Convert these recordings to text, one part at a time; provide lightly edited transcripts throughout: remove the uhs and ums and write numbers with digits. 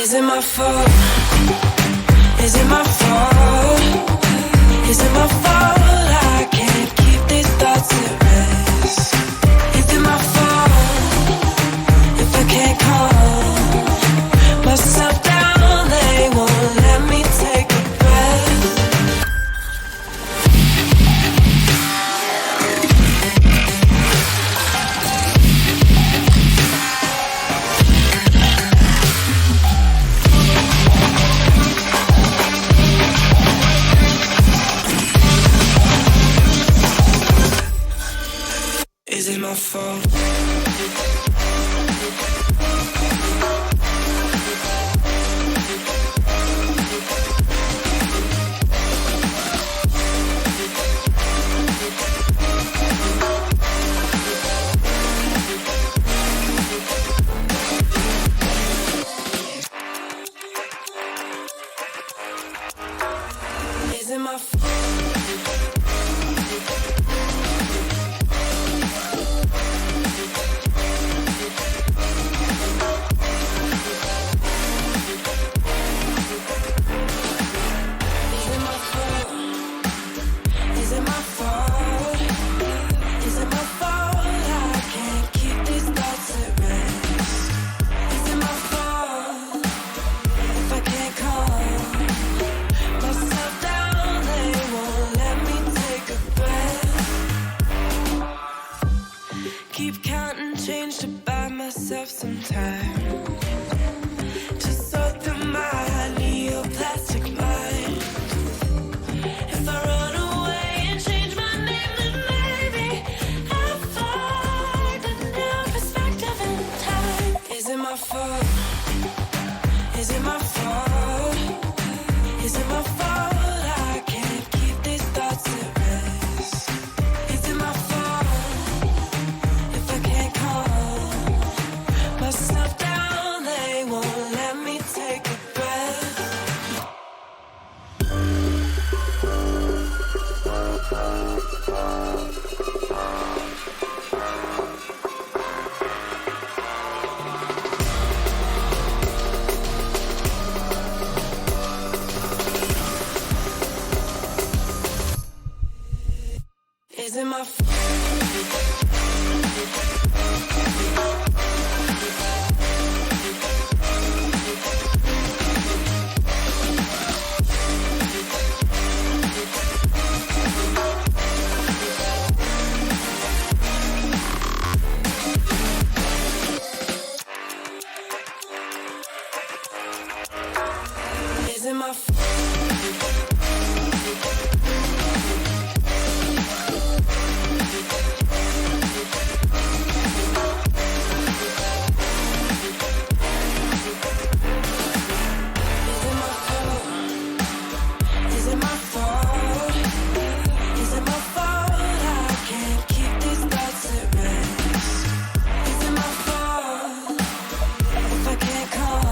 Is it my fault? Is it my fault? Is it my fault? I can't keep these thoughts at rest. Is it my fault if I can't calm myself down? They won't let me take a breath. Is it my fault? Is it my fault? Keep counting change to buy myself some time to sort through my neoplastic mind. If I run away and change my name, then maybe I'll find a new perspective in time. Is it my fault? Is it my fault? Is it my fault? I can't keep these thoughts at rest. Is it my fault if I can't calm myself down? They won't let me take a breath. Is it my fault? Is it my fault? Is it my fault? Is it my fault? I can't keep these thoughts at rest. Is it my fault if I can't calm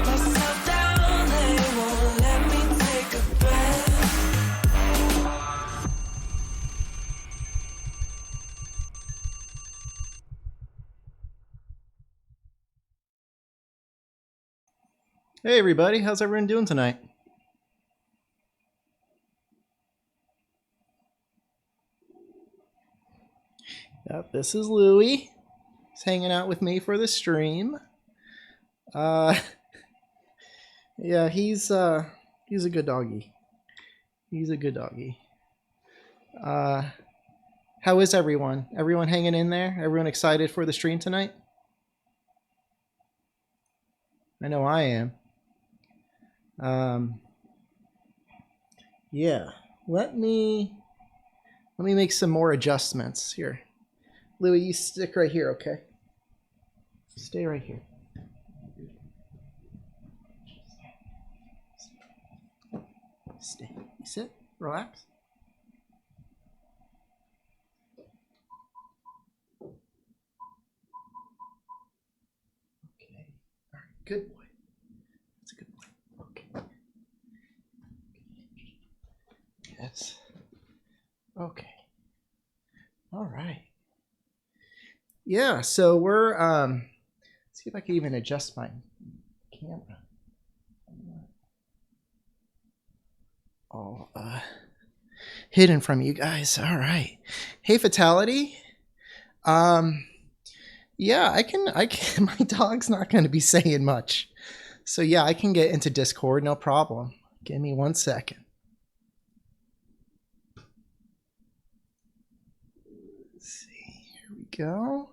myself down? They won't let me take a breath. Hey everybody, how's everyone doing tonight? Yep, this is Louie. He's hanging out with me for the stream. Yeah, he's a good doggy. He's a good doggy. How is everyone? Everyone hanging in there? Everyone excited for the stream tonight? I know I am. Yeah, let me make some more adjustments here. Louis, you stick right here, okay? Stay right here. Stay. Sit. Relax. Okay. All right. Good boy. That's a good boy. Okay. Yes. Okay. All right. Yeah, so we're let's see if I can even adjust my camera. All hidden from you guys. All right. Hey, Fatality. Yeah, I can. My dog's not going to be saying much, so yeah, I can get into Discord, no problem. Give me 1 second. Let's see. Here we go.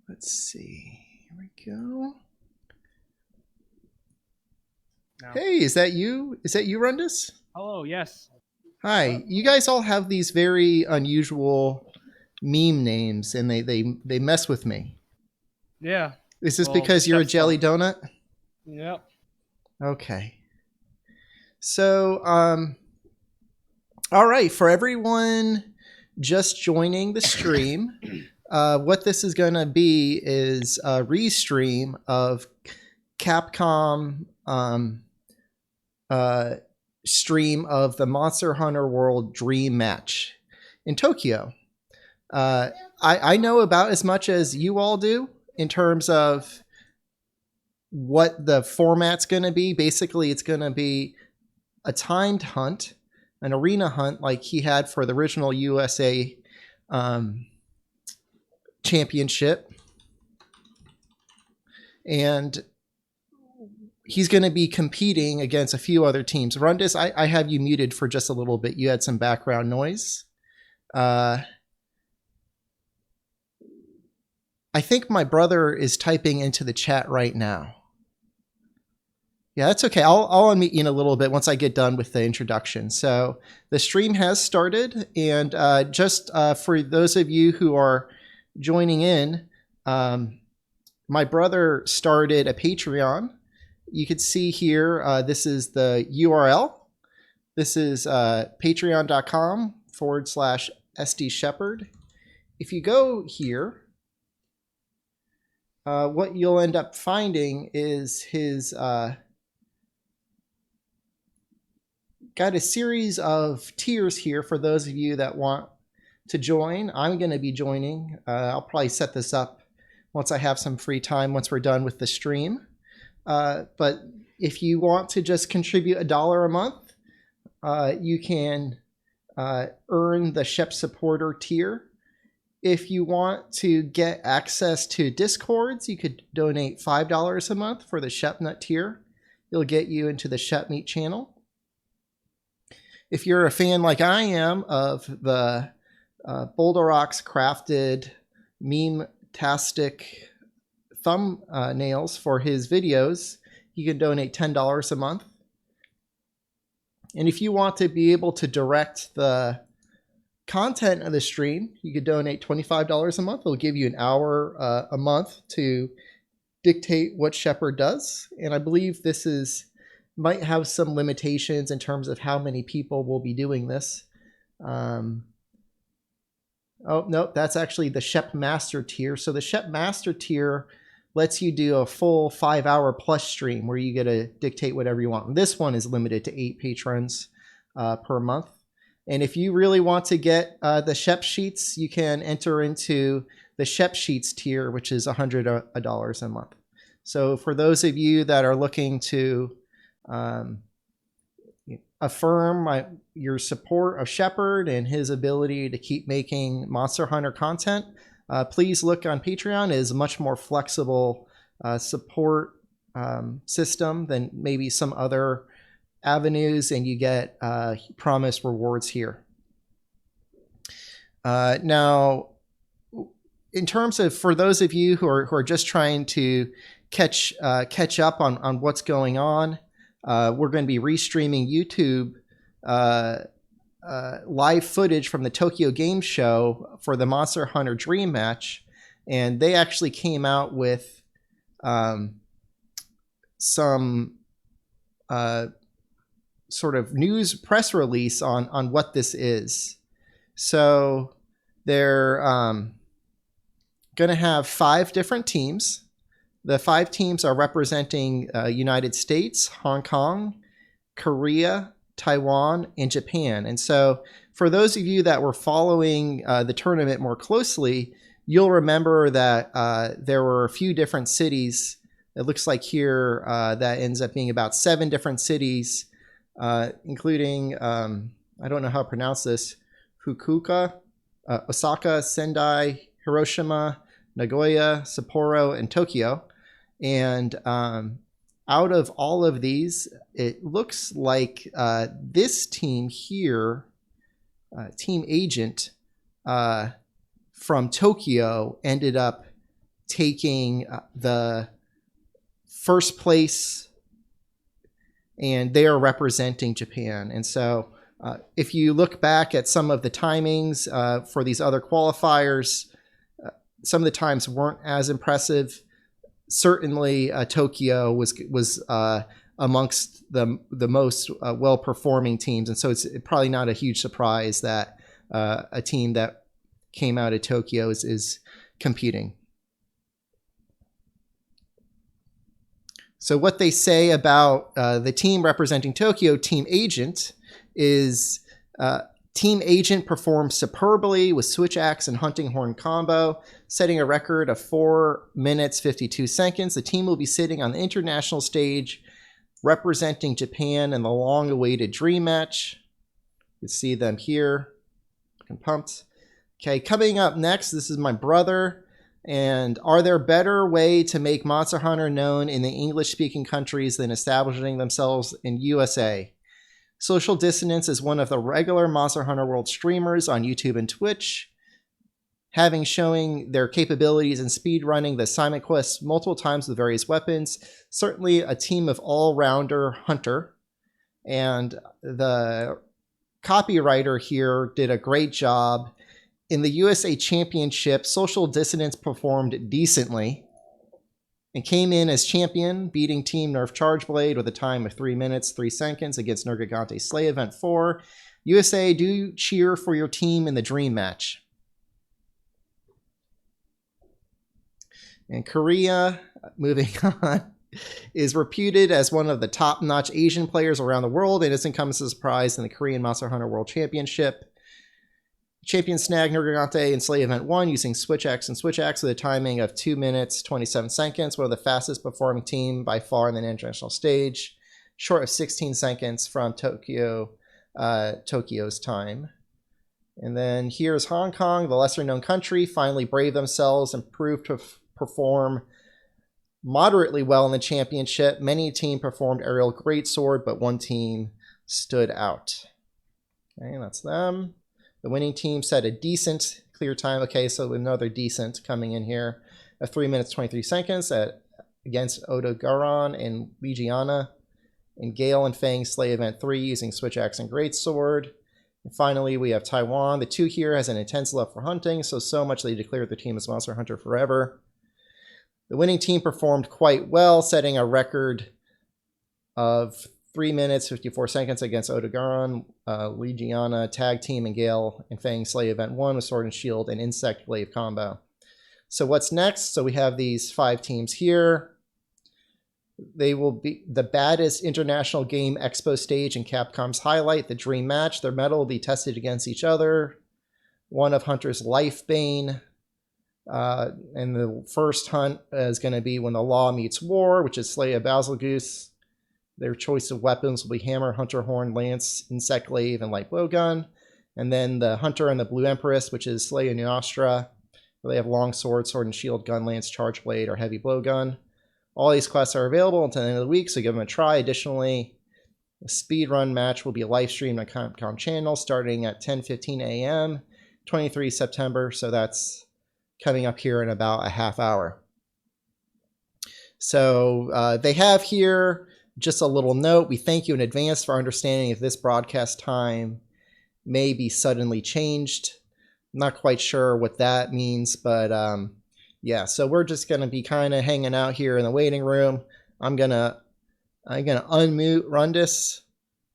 Let's see. Here we go. No. Hey, is that you? Is that you, Rundus? Hello, yes. Hi. You guys all have these very unusual meme names, and they mess with me. Yeah. Is this because you're a jelly donut? Yep. Okay. So, all right, for everyone just joining the stream, what this is going to be is a restream of Capcom stream of the Monster Hunter World Dream Match in Tokyo. I know about as much as you all do in terms of what the format's going to be. Basically, it's going to be a timed hunt, an arena hunt like he had for the original USA championship. And he's going to be competing against a few other teams. Rundus, I have you muted for just a little bit. You had some background noise. I think my brother is typing into the chat right now. Yeah, that's okay. I'll unmute you in a little bit once I get done with the introduction. So the stream has started, and just for those of you who are joining in, my brother started a Patreon. You can see here, this is the URL. This is patreon.com/SD Shepherd. If you go here, what you'll end up finding is his got a series of tiers here for those of you that want to join. I'm going to be joining. I'll probably set this up once I have some free time, once we're done with the stream. But if you want to just contribute $1 a month, you can earn the Shep Supporter tier. If you want to get access to Discords, you could donate $5 a month for the Shep Nut tier. It'll get you into the Shep Meat channel. If you're a fan like I am of the Boulder Rocks crafted meme-tastic thumbnails for his videos, you can donate $10 a month. And if you want to be able to direct the content of the stream, you could donate $25 a month. It'll give you an hour a month to dictate what Shepherd does. And I believe this might have some limitations in terms of how many people will be doing this. Oh, nope, that's actually the Shep Master tier. So the Shep Master tier lets you do a full 5-hour plus stream where you get to dictate whatever you want. And this one is limited to 8 patrons per month. And if you really want to get the Shep Sheets, you can enter into the Shep Sheets tier, which is $100 a month. So for those of you that are looking to affirm your support of Shepherd and his ability to keep making Monster Hunter content, please look on Patreon. It is a much more flexible support system than maybe some other avenues, and you get promised rewards here. Now, in terms of, for those of you who are just trying to catch up on what's going on, we're going to be restreaming YouTube live footage from the Tokyo Game Show for the Monster Hunter Dream Match, and they actually came out with some sort of news press release on what this is. So they're going to have 5 different teams. The 5 teams are representing United States, Hong Kong, Korea, Taiwan, and Japan. And so For those of you that were following the tournament more closely, you'll remember that there were a few different cities. It looks like here that ends up being about 7 different cities, including, I don't know how to pronounce this, Fukuoka, Osaka, Sendai, Hiroshima, Nagoya, Sapporo, and Tokyo. And out of all of these, it looks like this team here, Team Agent from Tokyo, ended up taking the first place, and they are representing Japan. And so if you look back at some of the timings for these other qualifiers, some of the times weren't as impressive. Certainly, Tokyo was amongst the most well-performing teams, and so it's probably not a huge surprise that a team that came out of Tokyo is competing. So what they say about the team representing Tokyo, Team Agent, is Team Agent performed superbly with switch axe and hunting horn combo, setting a record of 4 minutes 52 seconds. The team will be sitting on the international stage representing Japan in the long-awaited dream match. You can see them here. Looking pumped. Okay, coming up next, this is my brother. And are there better way to make Monster Hunter known in the English-speaking countries than establishing themselves in USA? Social Dissonance is one of the regular Monster Hunter World streamers on YouTube and Twitch, having showing their capabilities in speedrunning the assignment quests multiple times with various weapons. Certainly a team of all-rounder hunter. And the copywriter here did a great job. In the USA Championship, Social Dissonance performed decently and came in as champion, beating Team Nerf Chargeblade with a time of 3 minutes, 3 seconds against Nergigante Slay Event 4. USA, do cheer for your team in the dream match. And Korea, moving on, is reputed as one of the top-notch Asian players around the world and doesn't come as a surprise in the Korean Monster Hunter World Championship. Champion snagged Nergigante in Slay Event 1 using Switch Axe and Switch Axe with a timing of 2 minutes, 27 seconds, one of the fastest performing team by far in the international stage, short of 16 seconds from Tokyo's time. And then here's Hong Kong, the lesser known country, finally braved themselves and proved to perform moderately well in the championship. Many teams performed aerial greatsword, but one team stood out. Okay, that's them. The winning team set a decent clear time. Okay, so another decent coming in here. 3 minutes, 23 seconds against Odogaron and Legiana. And Gale and Fang Slay Event 3 using Switch Axe and Greatsword. And finally, we have Taiwan. The 2 here has an intense love for hunting, so much they declared their team as Monster Hunter Forever. The winning team performed quite well, setting a record of 3 minutes, 54 seconds against Odogaron, Legiana, Tag Team, and Gale and Fang Slay Event 1 with Sword and Shield and Insect Glaive combo. So what's next? So we have these 5 teams here. They will be the baddest international game expo stage in Capcom's highlight, the Dream Match. Their metal will be tested against each other. One of Hunter's Life Bane. And the first hunt is going to be When the Law Meets War, which is Slay a Basilgoose. Their choice of weapons will be Hammer, Hunter Horn, Lance, Insect Glaive, and Light Blowgun. And then the Hunter and the Blue Empress, which is Slay a Nuastra. They have Long Sword, Sword and Shield, Gun Lance, Charge Blade, or Heavy Blowgun. All these quests are available until the end of the week, so give them a try. Additionally, the speedrun match will be live streamed on Capcom channel starting at 10:15 a.m. 23 September, so that's coming up here in about a half hour. So they have here just a little note. We thank you in advance for understanding if this broadcast time may be suddenly changed. I'm not quite sure what that means, but yeah, so we're just going to be kind of hanging out here in the waiting room. I'm gonna unmute Rundus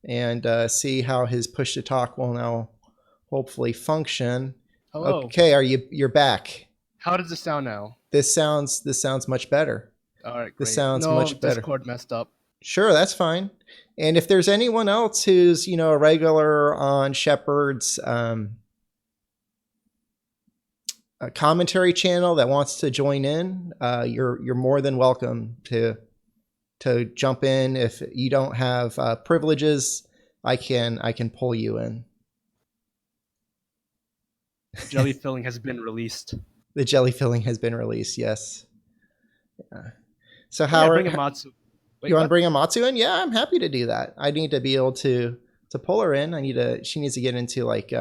and see how his push to talk will now hopefully function. Hello. Okay, you're back. How does it sound now? This sounds much better. All right, great. This sounds much better. Discord messed up. Sure, that's fine. And if there's anyone else who's, a regular on Shepard's a commentary channel that wants to join in, you're more than welcome to jump in. If you don't have privileges, I can pull you in. Jelly filling has been released. The jelly filling has been released. Yes. Yeah. So Oh, yeah, how bring a Matsu. Wait, you want to what? bring Amatsu in? Yeah, I'm happy to do that. I need to be able to pull her in. She needs to get into like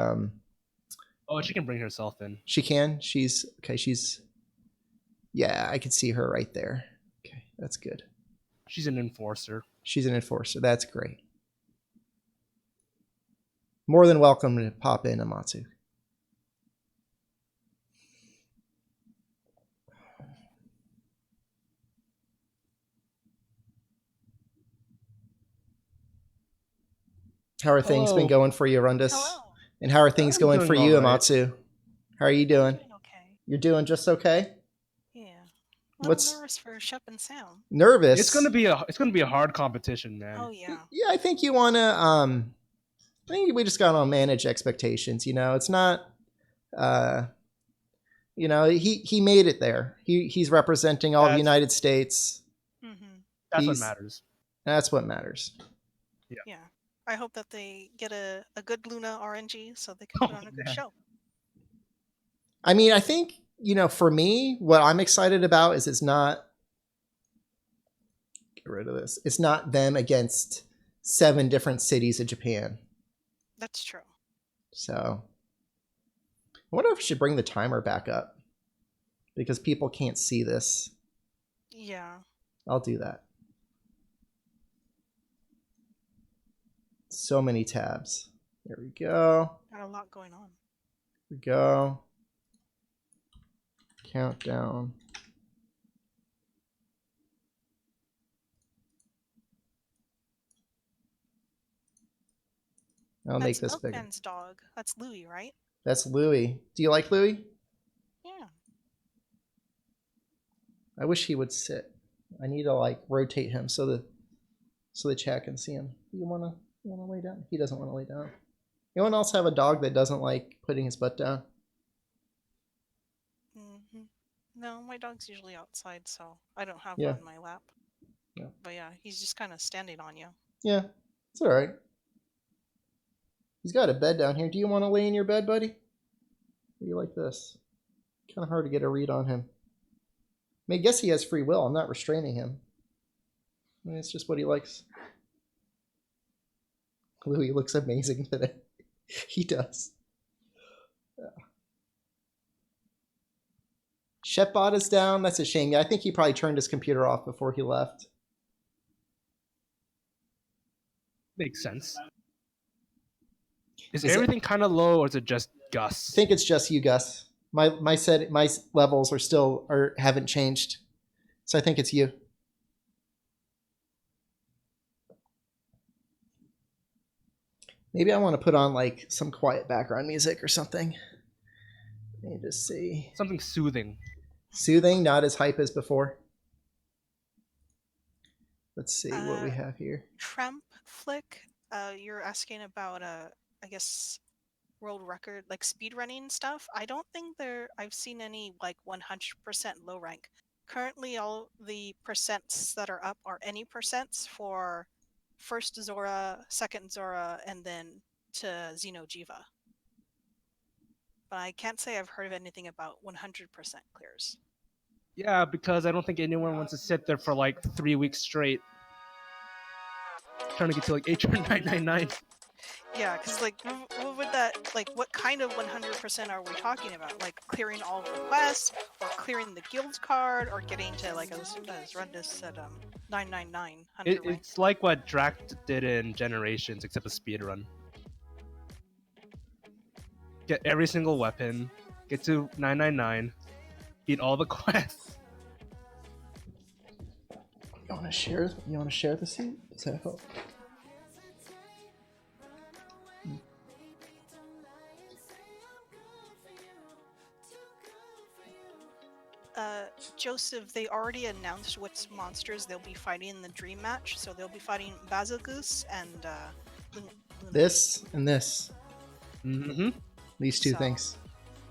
Oh, she can bring herself in. she can. Yeah, I can see her right there. Okay, that's good. She's an enforcer. She's an enforcer. That's great. More than welcome to pop in, Amatsu. How are things been Hello. going for you, Rundus? Hello. And how are things I'm going doing for you, all right. Amatsu? How are you I'm doing? doing okay. You're doing just okay? Yeah. A little What's nervous for Shep and Sam. nervous? It's gonna be a hard competition, man. Oh yeah. Yeah, I think you want to I think we just got to manage expectations, It's not he made it there. He's representing all the That's United States. Mm-hmm. what He's matters. That's what matters. Yeah. I hope that they get a good Luna RNG so they can Oh, put on a good man. show. I mean, I think, for me, what I'm excited about is it's not get rid of this. It's not them against 7 different cities of Japan. That's true. So, I wonder if I should bring the timer back up because people can't see this. Yeah. I'll do that. So many tabs. There we go. Got a lot going on. Here we go. Countdown. I'll make That's this bigger. Milkman's dog. That's Louie, right? That's Louie. Do you like Louie? Yeah. I wish he would sit. I need to like rotate him so the chat can see him. You wanna lay down? He doesn't want to lay down. Anyone else have a dog that doesn't like putting his butt down? Mm-hmm. No, my dog's usually outside, so I don't have Yeah. one in my lap. Yeah. But yeah, he's just kind of standing on you. Yeah, it's all right. He's got a bed down here. Do you want to lay in your bed, buddy? Or you like this? Kind of hard to get a read on him. I mean, I guess he has free will. I'm not restraining him. I mean, it's just what he likes. Louis looks amazing today. He does. Yeah. Shepbot is down. That's a shame. I think he probably turned his computer off before he left. Makes sense. Is Is it- everything kind of low, or is it just I Gus? think it's just you, Gus. My levels haven't changed, so I think it's you. Maybe I want to put on like some quiet background music or something. Let me just see. Something soothing. Soothing, not as hype as before. Let's see what we have here. Tramp Flick, you're asking about I guess world record like speed running stuff. I don't think I've seen any like 100% low rank. Currently all the percents that are up are any percents for first Zora, second Zora, and then to Xeno'jiva. But I can't say I've heard of anything about 100% clears. Yeah, because I don't think anyone wants to sit there for like 3 weeks straight trying to get to like HR 999. Yeah, because like, what would that like? What kind of 100% are we talking about? Like clearing all of the quests, or clearing the guild card, or getting to like as Rundus said, 999 hunter rank. It's like what Drac did in Generations, except a speed run. Get every single weapon, get to 999, beat all the quests. You want to share? You want to share the seat? Does that help? Joseph, they already announced which monsters they'll be fighting in the dream match. So they'll be fighting Basilgus and Luna. This and this. Mm-hmm. These two So- things.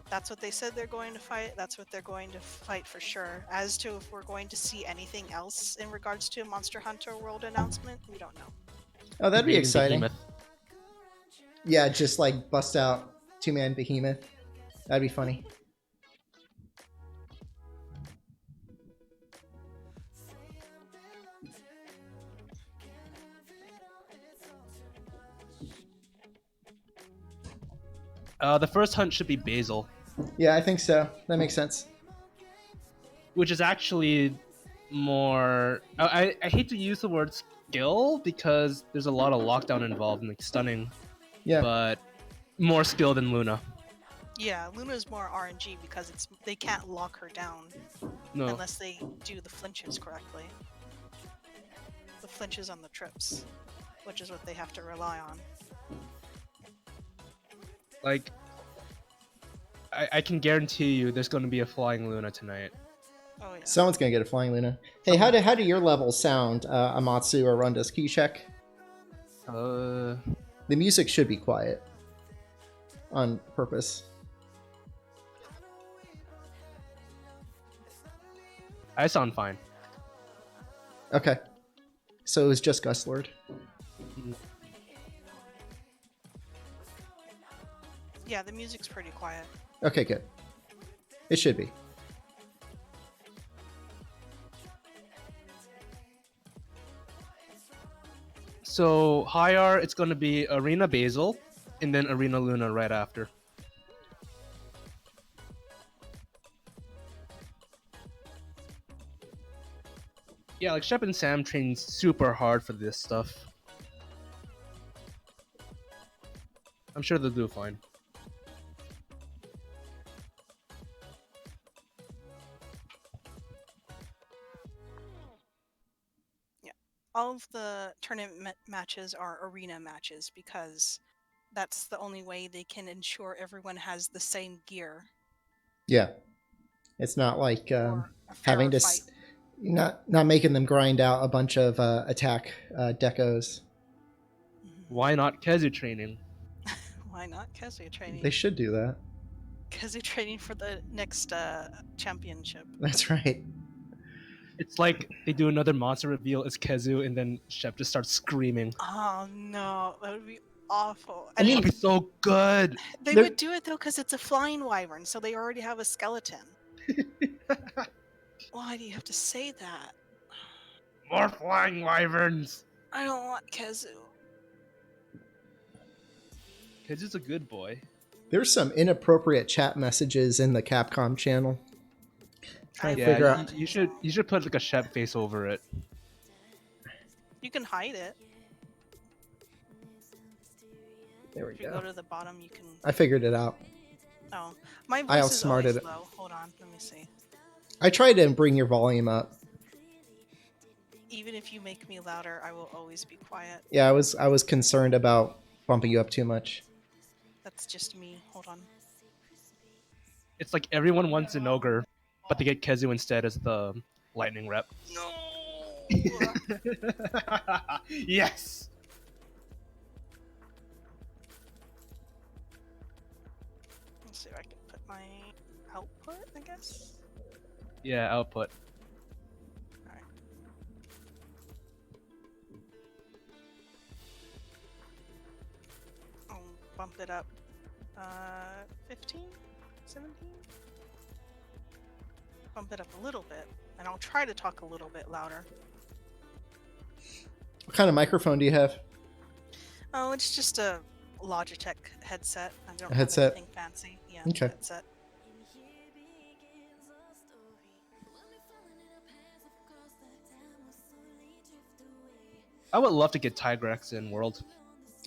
That's what they said they're going to fight. That's what they're going to fight for sure. As to if we're going to see anything else in regards to a Monster Hunter World announcement, we don't know. Oh, that'd be Invading exciting. Behemoth. Yeah, just like bust out 2-man behemoth. That'd be funny. The first hunt should be Basil, Yeah, I think so. That makes sense. which is actually more. I hate to use the word skill because there's a lot of lockdown involved in like stunning, Yeah. but more skill than Luna. Yeah, Luna's more RNG because they can't lock her down No, unless they do the flinches correctly. The flinches on the trips, which is what they have to rely on. like I can guarantee you there's going to be a flying Luna tonight. Oh yeah. Someone's gonna get a flying Luna. Hey, how do your levels sound, Amatsu or Rundus? Can you check? Uh, The music should be quiet. On purpose. I sound fine. Okay. So it was just Guslord. Yeah, the music's pretty quiet. Okay, good. It should be. So high R, it's going to be Arena Basil, and then Arena Luna right after. Yeah, like Shep and Sam trained super hard for this stuff. I'm sure they'll do fine. All of the tournament matches are arena matches because that's the only way they can ensure everyone has the same gear Yeah. It's not like for a having fairer to fight. not making them grind out a bunch of attack decos. Mhm. Why not Kezu training? Why not Kazuya training? They should do that. Kazuya training for the next championship. That's right. It's like they do another monster reveal as Kezu, and then Shep just starts screaming. Oh no, that would be awful. I mean, That'd be so good. they they're- would do it though because it's a flying wyvern, so they already have a skeleton. Why do you have to say that? More flying wyverns. I don't want Kazu. Kezu's a good boy. There's some inappropriate chat messages in the Capcom channel. Trying to Yeah, figure out. you should put like a Shep face over it. You can hide it. There we If you go go. to the bottom, you can. I figured it out. Oh, my I voice is outsmarted always it. low. Hold on, let me see. I tried to bring your volume up. Even if you make me louder, I will always be quiet. Yeah, I was concerned about bumping you up too much. That's just me. Hold on. It's like everyone wants an ogre, but they get Kezu instead as the lightning rep. No. Yes. Let's see if I can put my output. I guess. Yeah, output. Alright. I'll bump it up. 15? 17? Bump it up a little bit. And I'll try to talk a little bit louder. What kind of microphone do you have? Oh, it's just a Logitech headset. I don't A headset? have anything fancy. Yeah, Okay. headset. I would love to get Tigrex in World.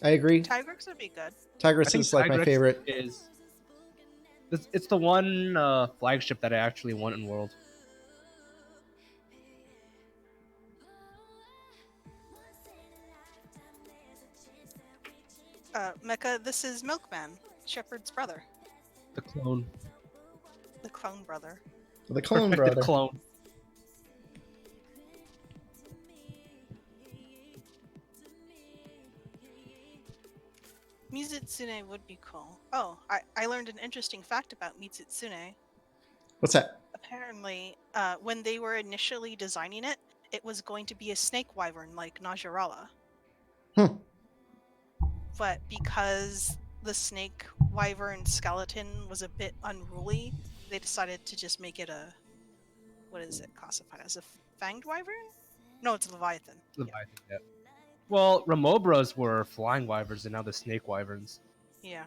I agree. Tigrex would be good. Tigris is like my favorite. It's the one flagship that I actually want in World. Mecha, this is Milkman, Shepard's brother, The clone. the clone brother. The clone Perfected brother. clone. Mizutsune would be cool. Oh, I learned an interesting fact about Mizutsune. What's that? Apparently, when they were initially designing it, it was going to be a snake wyvern like Najarala. Hmm. But because the snake wyvern skeleton was a bit unruly, they decided to just make it a, what is it classified as, a fanged wyvern? No, it's a leviathan. Leviathan, yeah. Well, Remobras were flying wyverns and now they're snake wyverns. Yeah.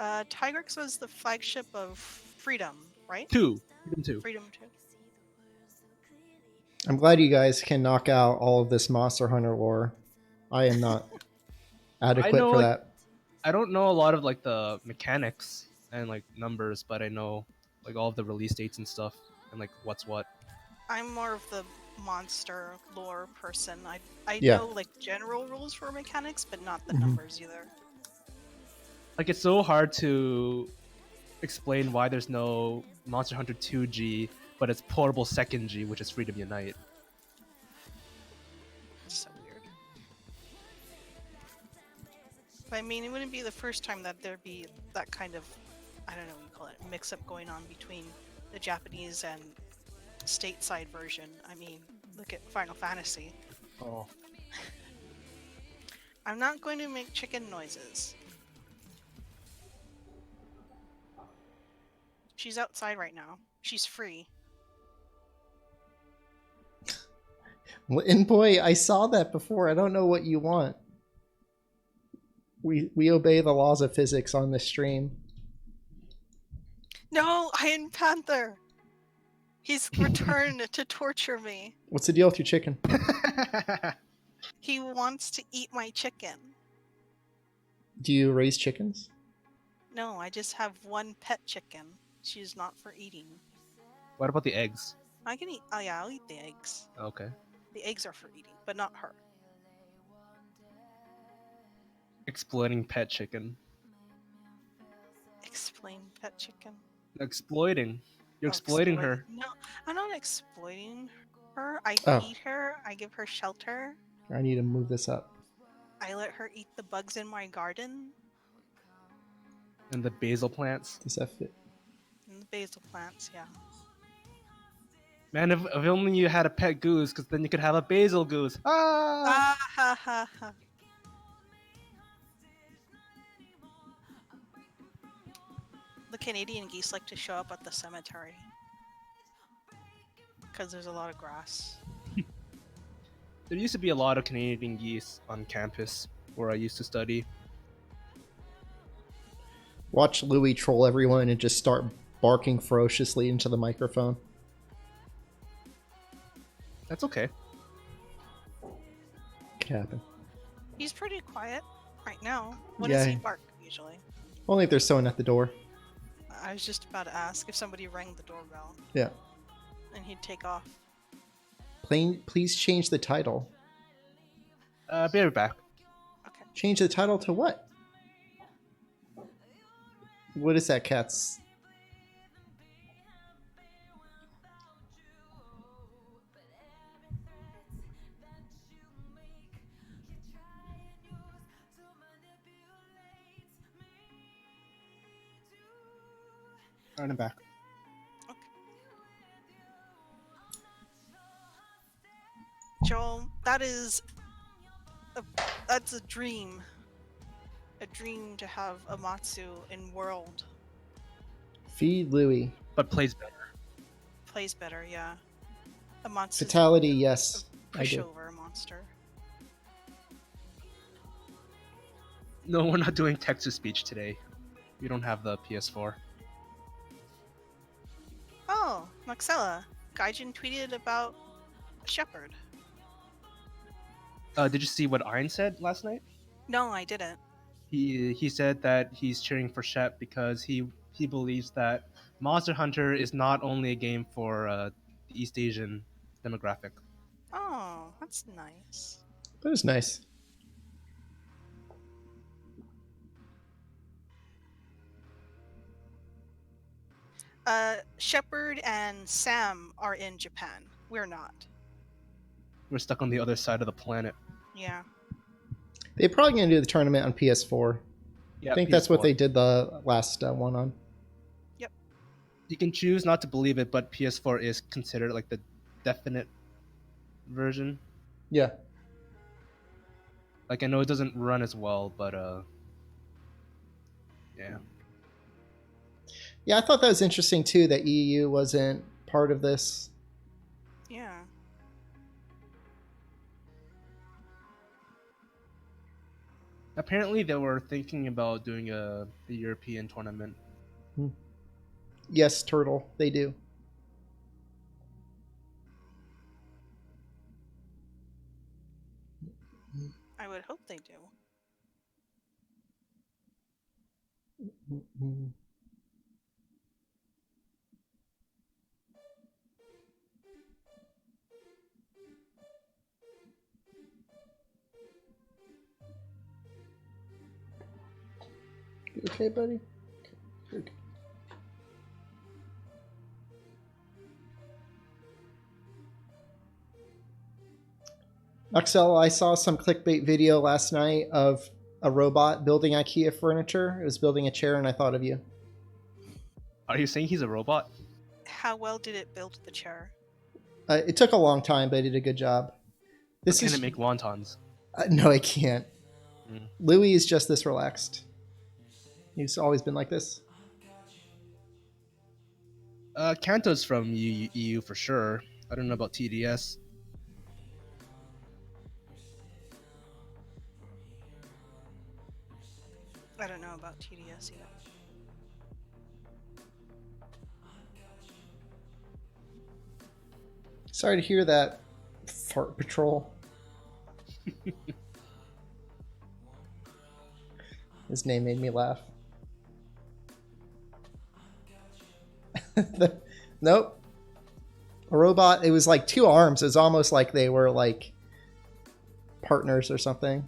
Tigrex was the flagship of Freedom, right? Two. Freedom 2. Freedom 2. I'm glad you guys can knock out all of this Monster Hunter lore. I am not adequate know, for like, that. I don't know a lot of like the mechanics and like numbers, but I know like all of the release dates and stuff and like what's what. I'm more of the monster lore person. I Yeah. know like general rules for mechanics, but not the Mhm. numbers either. Like it's so hard to explain why there's no Monster Hunter 2G, but it's portable second G, which is Freedom Unite. It's so weird. But I mean, it wouldn't be the first time that there'd be that kind of, I don't know what you call it, mix-up going on between the Japanese and stateside version. I mean, look at Final Fantasy. Oh. I'm not going to make chicken noises. She's outside right now. She's free. And boy, I saw that before. I don't know what you want. We obey the laws of physics on this stream. No, Iron Panther! He's returned to torture me. What's the deal with your chicken? He wants to eat my chicken. Do you raise chickens? No, I just have one pet chicken. She's not for eating. What about the eggs? I can eat. Oh yeah, I'll eat the eggs. Okay. The eggs are for eating, but not her. Exploiting pet chicken. Explain pet chicken. Exploiting. You're Oh, exploiting exploiting. her. No, I'm not exploiting her. I Oh. feed her. I give her shelter. I need to move this up. I let her eat the bugs in my garden And the basil plants. Does that fit? and the basil plants. Yeah. Man, if only you had a pet goose, because then you could have a basil goose. Ah! Ah ha ha ha. The Canadian geese like to show up at the cemetery because there's a lot of grass. There used to be a lot of Canadian geese on campus where I used to study. Watch Louis troll everyone and just start barking ferociously into the microphone. That's okay. Could happen. He's pretty quiet right now. When Yeah. does he bark usually? Only if there's someone at the door. I was just about to ask if somebody rang the doorbell Yeah. and he'd take off. Please change the title. Be right back. Okay. Change the title to what? What is that, Cats? Alright, I'm back. Joel, that's a dream. A dream to have Amatsu in World. Feed Louis. But plays better. Plays better, yeah. Amatsu. Fatality, yes. I do. Pushover monster. No, we're not doing text to speech today. We don't have the PS4. Oh, Maxella. Gaijin tweeted about Shepard. Did you see what Iron said last night? No, I didn't. He said that he's cheering for Shep because he believes that Monster Hunter is not only a game for the East Asian demographic. Oh, that's nice. That was nice. Shepard and Sam are in Japan. We're not. We're stuck on the other side of the planet. Yeah. They're probably going to do the tournament on PS4. Yeah, I think that's what PS4. they did the last one on. Yep. You can choose not to believe it, but PS4 is considered like the definite version. Yeah. Like I know it doesn't run as well, but yeah. Yeah, I thought that was interesting too that EU wasn't part of this. Yeah. Apparently they were thinking about doing a European tournament. Yes, Turtle, they do. I would hope they do. You okay, buddy? Okay. Axel, I saw some clickbait video last night of a robot building IKEA furniture. It was building a chair, and I thought of you. Are you saying he's a robot? How well did it build the chair? It took a long time, but it did a good job. This Can is it make wontons? no, I can't. Mm. Louis is just this relaxed. He's always been like this. Kanto's from EU for sure. I don't know about TDS. I don't know about TDS either. Sorry to hear that, Fart Patrol. His name made me laugh. Nope. A robot. It was like two arms. It was almost like they were like partners or something.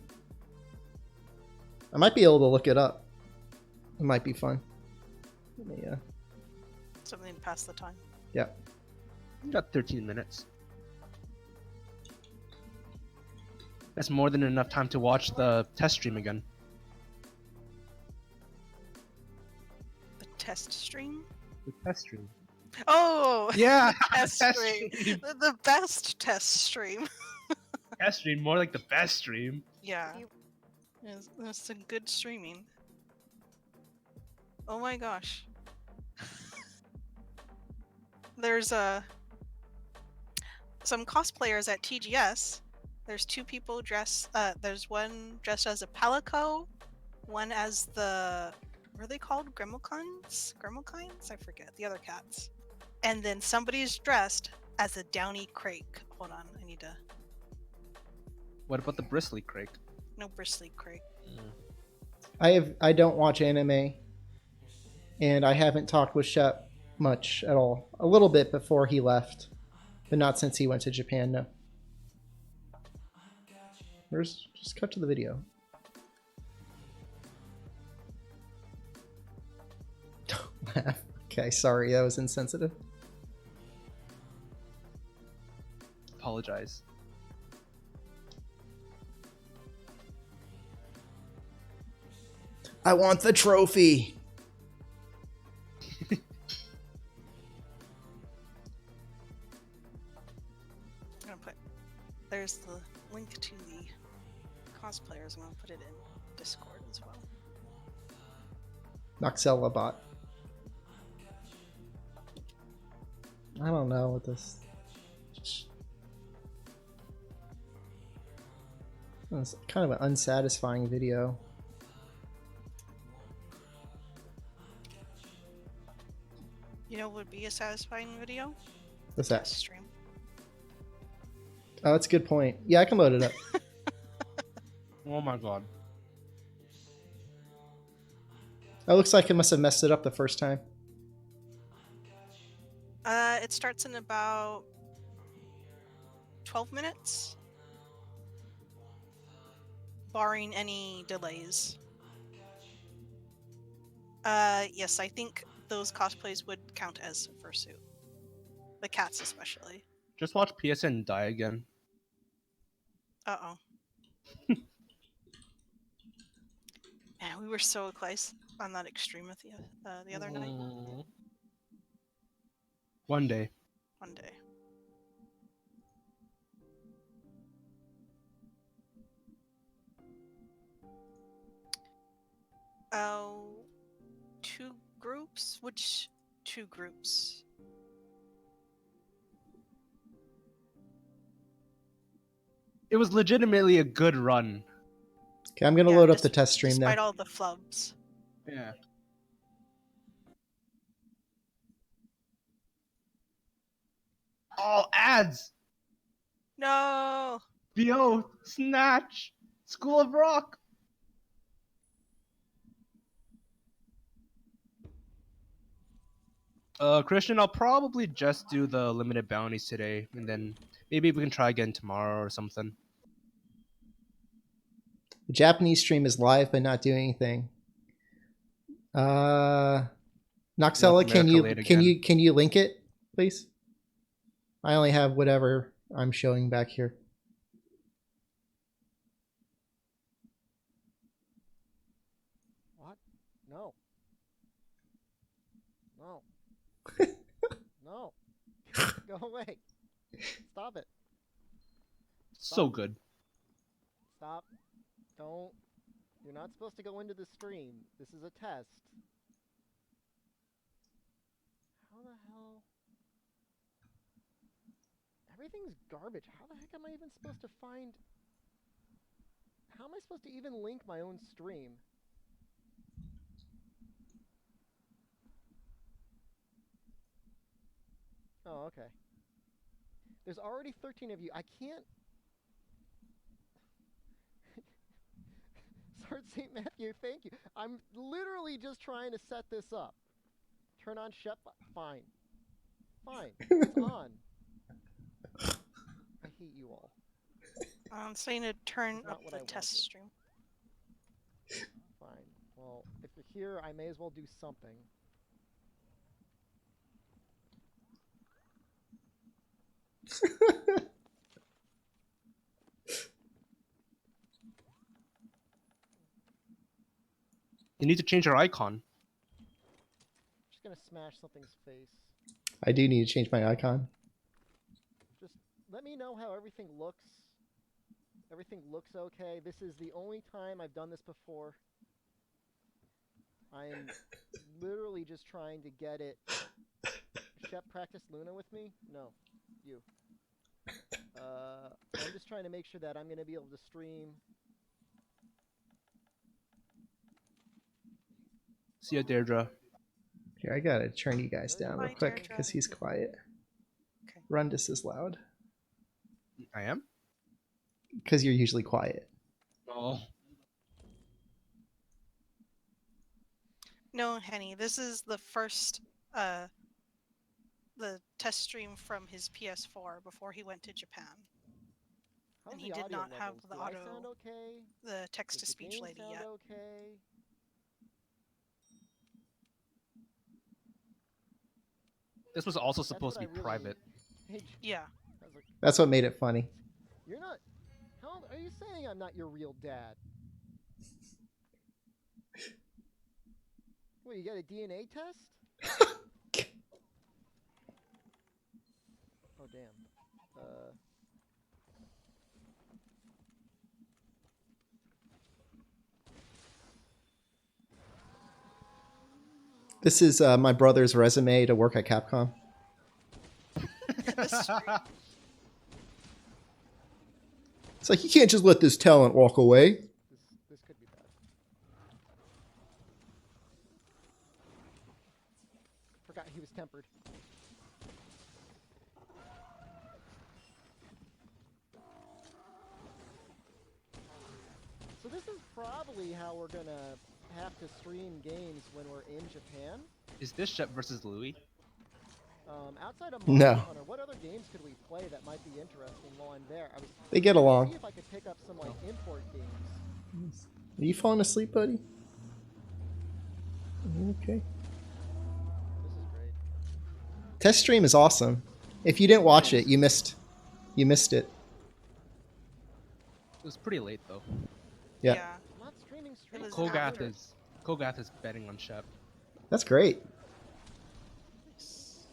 I might be able to look it up. It might be fun. Let me, Something to pass the time. yeah. You got 13 minutes. That's more than enough time to watch the test stream again. The test stream? The test stream. Oh! Yeah, test test stream. stream. The best test stream. Test stream, more like the best stream. Yeah. It's some good streaming. Oh my gosh. There's some cosplayers at TGS. There's two people dressed. There's one dressed as a palico, one as the what are they called? Gremokins? Gremokins? I forget the other cats. And then somebody's dressed as a downy crake. Hold on, I need to. What about the bristly crake? No bristly crake. I don't watch anime, and I haven't talked with Shep much at all. A little bit before he left, but not since he went to Japan. No. Just cut to the video. Don't laugh. Okay, sorry, that was insensitive. Apologize. I want the trophy. I'm gonna put. There's the link to the cosplayers. I'm gonna put it in Discord as well. Noxella bot. I don't know what this. It's kind of an unsatisfying video. You know what would be a satisfying video? What's Test that? stream. Oh, that's a good point. Yeah, I can load it up. Oh my god. It looks like it must have messed it up the first time. It starts in about 12 minutes, barring any delays. Yes, I think those cosplays would count as fursuit. The cats especially. Just watch PSN die again. Uh-oh. Man, we were so close on that extreme with the other night. One day. One day. Oh, two groups? Which two groups? It was legitimately a good run. Okay, I'm gonna load up the test stream despite now. all the flubs. Yeah. Oh, ads! No! BO, Snatch! School of Rock! Christian, I'll probably just do the limited bounties today, and then maybe we can try again tomorrow or something. The Japanese stream is live but not doing anything. Noxella, can you link it, please? I only have whatever I'm showing back here. What? No. No. No. Go away. Stop it. So good. Stop. Don't. You're not supposed to go into the stream. This is a test. How the hell? Everything's garbage. How the heck am I even supposed to find... How am I supposed to even link my own stream? Oh, okay. There's already 13 of you. I can't... Sword St. Matthew, thank you. I'm literally just trying to set this up. Turn on Shep. Fine. Fine. It's on. I hate you all. I'm saying to turn That's not up what the I test wanted. stream. Fine. Well, if you're here, I may as well do something. You need to change your icon. I'm just gonna smash something's face. I do need to change my icon. Just let me know how everything looks. Everything looks okay. This is the only time I've done this before. I'm literally just trying to get it. Shep, practice Luna with me? No. You. I'm just trying to make sure that I'm going to be able to stream. See ya, Deirdre. Here, I gotta turn you guys down real Hi, quick Deirdre. because he's quiet. Okay. Rundus is loud I am? because you're usually quiet. Oh. No, Henny, this is the first the test stream from his PS4 before he went to Japan. How's And he the did audio not have levels? the Do I auto- sound okay? The text to Does the speech game lady sound yet. okay? This was also That's supposed to what be I really- private. Hey, Yeah. I was like, That's what made it funny. you're not... How are you saying I'm not your real dad? What, you got a DNA test? Oh, damn. This is my brother's resume to work at Capcom. It's like, you can't just let this talent walk away. This could be bad. Forgot he was tempered. So this is probably how we're gonna have to stream games when we're in Japan. Is this Shep versus Louis? Outside of No. Monster Hunter, what other games could we play that might be interesting while I'm there? I was They get see along. if I could pick up some like import games. Are you falling asleep, buddy? Okay. Test stream is awesome. If you didn't watch It is. it, you missed it. It was pretty late though. Yeah. I'm not streaming It stream. was Kogath after. is betting on Shep. That's great. I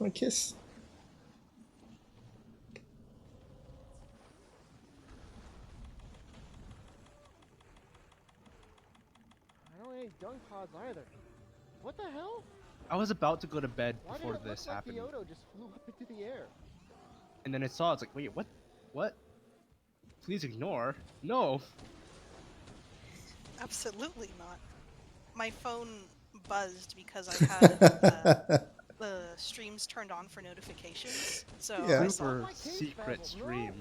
want a kiss. I don't have any dunk pods either. What the hell? I was about to go to bed Why before did it this look like happened, the Odo just flew up into the air? and then I saw. It's like, wait, what? What? Please ignore. No. Absolutely not. My phone buzzed because I had the streams turned on for notifications. So Yeah. I saw. Super my case secret baffled, no. stream.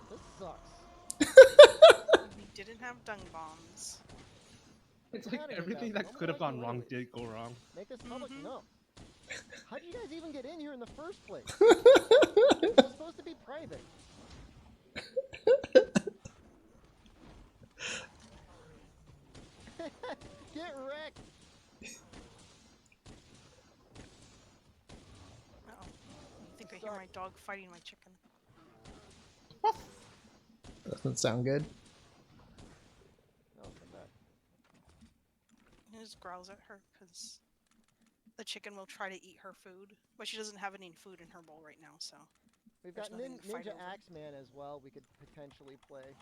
This sucks. We didn't have dung bombs. It's Get like outta here, everything guys. that I'm could have watching gone wrong anyways. did go wrong. Make this public? Mhm. No. How'd you guys even get in here in the first place? It was supposed to be private. Get wrecked! Uh-oh. I think I hear my dog fighting my chicken. Doesn't sound good. No, come back. He just growls at her because the chicken will try to eat her food, but she doesn't have any food in her bowl right now, so. We've There's got nothing to fight Ninja over. Axeman as well. We could potentially play.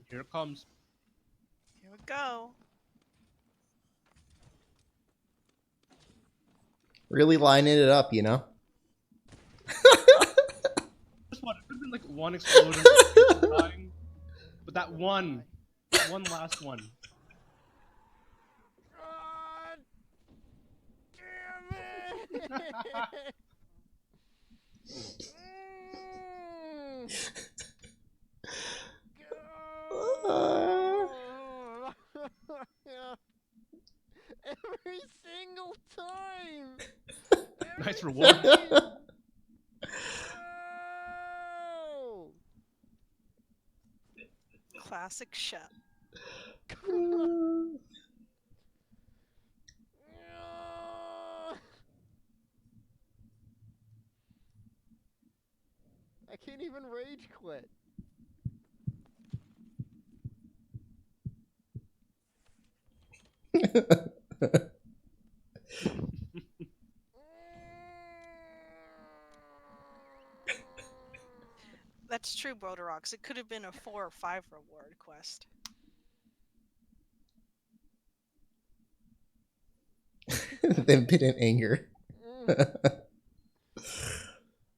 Here it comes. Here we go. Really lining it up, you know? Just what? It could have been like one explosion, dying, but that one last one. God damn it! Every single time. Nice Every reward. time. No! Classic Shep. No! I can't even rage quit. That's true, Broderox. It could have been a 4 or 5 reward quest. Then been in anger.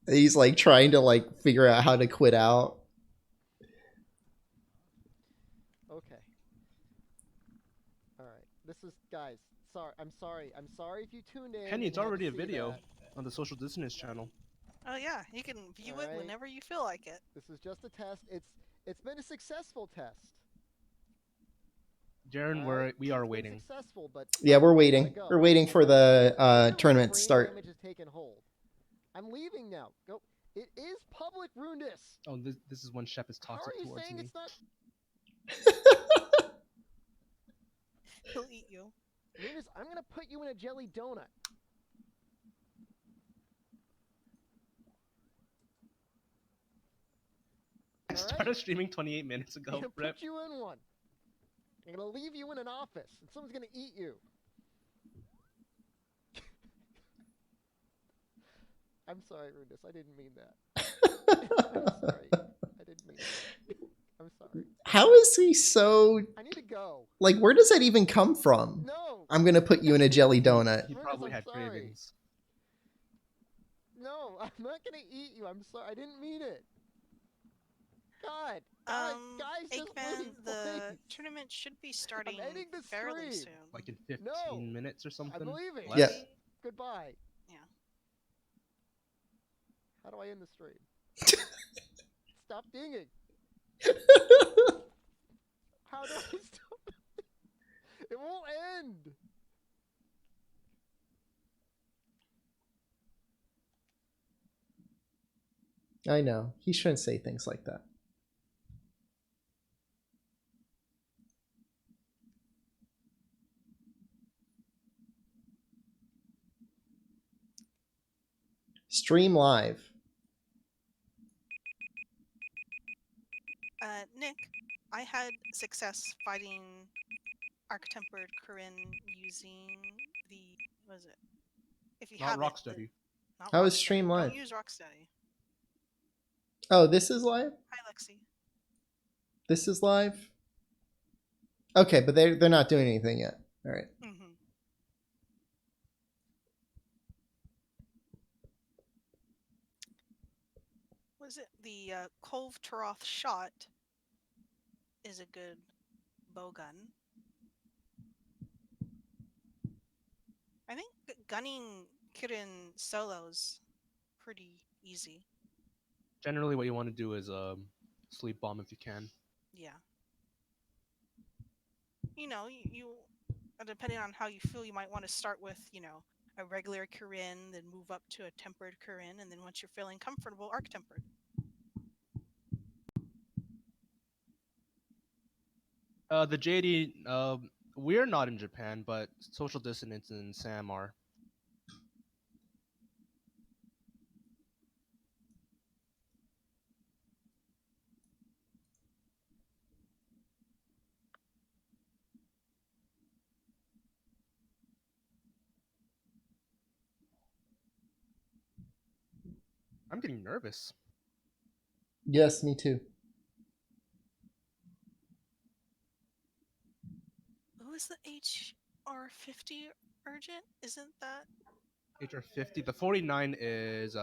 He's like trying to like figure out how to quit out. Okay. All right. This is guys. Sorry. I'm sorry. I'm sorry if you tuned in. Kenny, and it's had to already a see video that. on the Social Dissonance channel. Oh yeah, you can view it Alright. whenever you feel like it. This is just a test. It's been a successful test. Darren, Alright? we are It's been waiting. Successful, but Yeah, we're I gotta waiting. go. We're waiting for the Clearly tournament brain start. damage has taken hold. I'm leaving now. Go. It is public Rundus. Oh, this is when Shep is How toxic are you towards saying me. it's not? He'll eat you. Rundus, I'm gonna put you in a jelly donut. I Alright? started streaming 28 minutes I'm ago. gonna Rip. put you in one. I'm gonna leave you in an office, and someone's gonna eat you. I'm sorry, Rundus. I didn't mean that. I'm sorry. I didn't mean that. I'm sorry. How is he so I need to go. like? Where does that even come from? No. I'm gonna put you in a jelly donut. He Rundus, probably I'm had sorry. cravings. No, I'm not gonna eat you. I'm sorry. I didn't mean it. God. Guys, just Eggman, leave, the please. tournament should be starting ending the fairly stream. soon. Like in 15 No. minutes or something. I'm leaving. Less? Yeah. Goodbye. Yeah. How do I end the stream? Stop dinging. How do I stop? It won't end. I know. He shouldn't say things like that. Stream live. Nick, I had success fighting Arc-Tempered Corinne using the, what is it? If you Not have it, Rocksteady. not How is Rocksteady. stream live? Don't use Rocksteady. Oh, this is live? Hi, Lexi. This is live? Okay, but they're not doing anything yet. All right. Mm-hmm. Was it the Kolv Taroth shot is a good bow gun. I think gunning Kirin solos pretty easy. Generally, what you want to do is sleep bomb if you can. Yeah. You know, you depending on how you feel, you might want to start with, you know, a regular Kirin, then move up to a tempered Kirin, and then once you're feeling comfortable, arc tempered. The JD, we're not in Japan, but Social Dissonance and Sam are. I'm getting nervous. Yes, me too. Who is the HR50 urgent? Isn't that HR50. The 49 is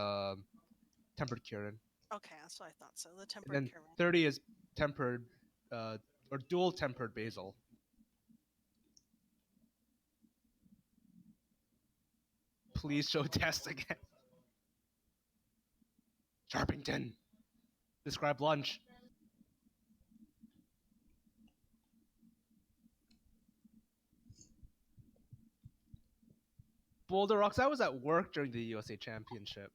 tempered Kirin. okay? That's what I thought. So the And tempered then Kirin. 30 is tempered, or dual tempered basil. Please show test again. Sharpington. Describe lunch. Boulder Rocks, I was at work during the USA Championship.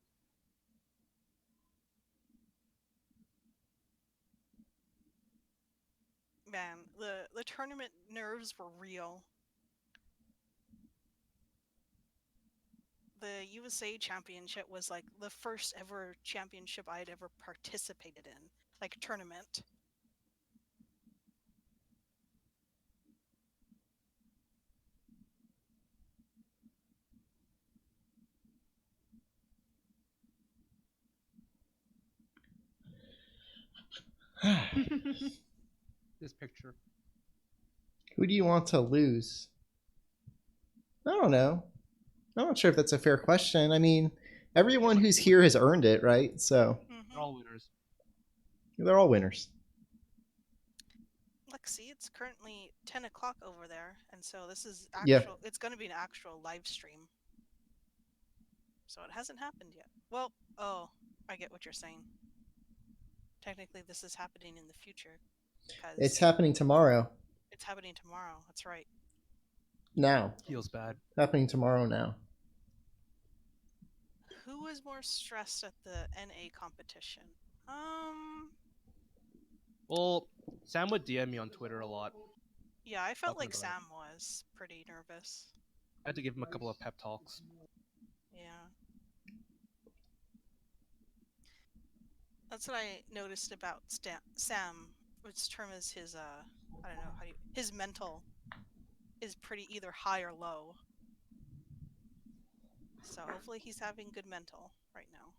Man, the tournament nerves were real. The USA Championship was like the first ever championship I had ever participated in, like a tournament. This picture. Who do you want to lose? I don't know. I'm not sure if that's a fair question. I mean, everyone who's here has earned it, right? So They're all winners. they're all winners. Lexi, it's currently 10 o'clock over there, and so this is Yeah. actual. It's going to be an actual live stream. So it hasn't happened yet. Well, oh, I get what you're saying. Technically, this is happening in the future because It's happening tomorrow. it's happening tomorrow. That's right. Now. Feels bad. Happening tomorrow now. Who was more stressed at the NA competition? Well, Sam would DM me on Twitter a lot. Yeah, I felt Talking like about Sam was pretty nervous. I had to give him a couple of pep talks. Yeah. That's what I noticed about Sam, which term is his I don't know how his mental is pretty either high or low. So hopefully he's having good mental right now.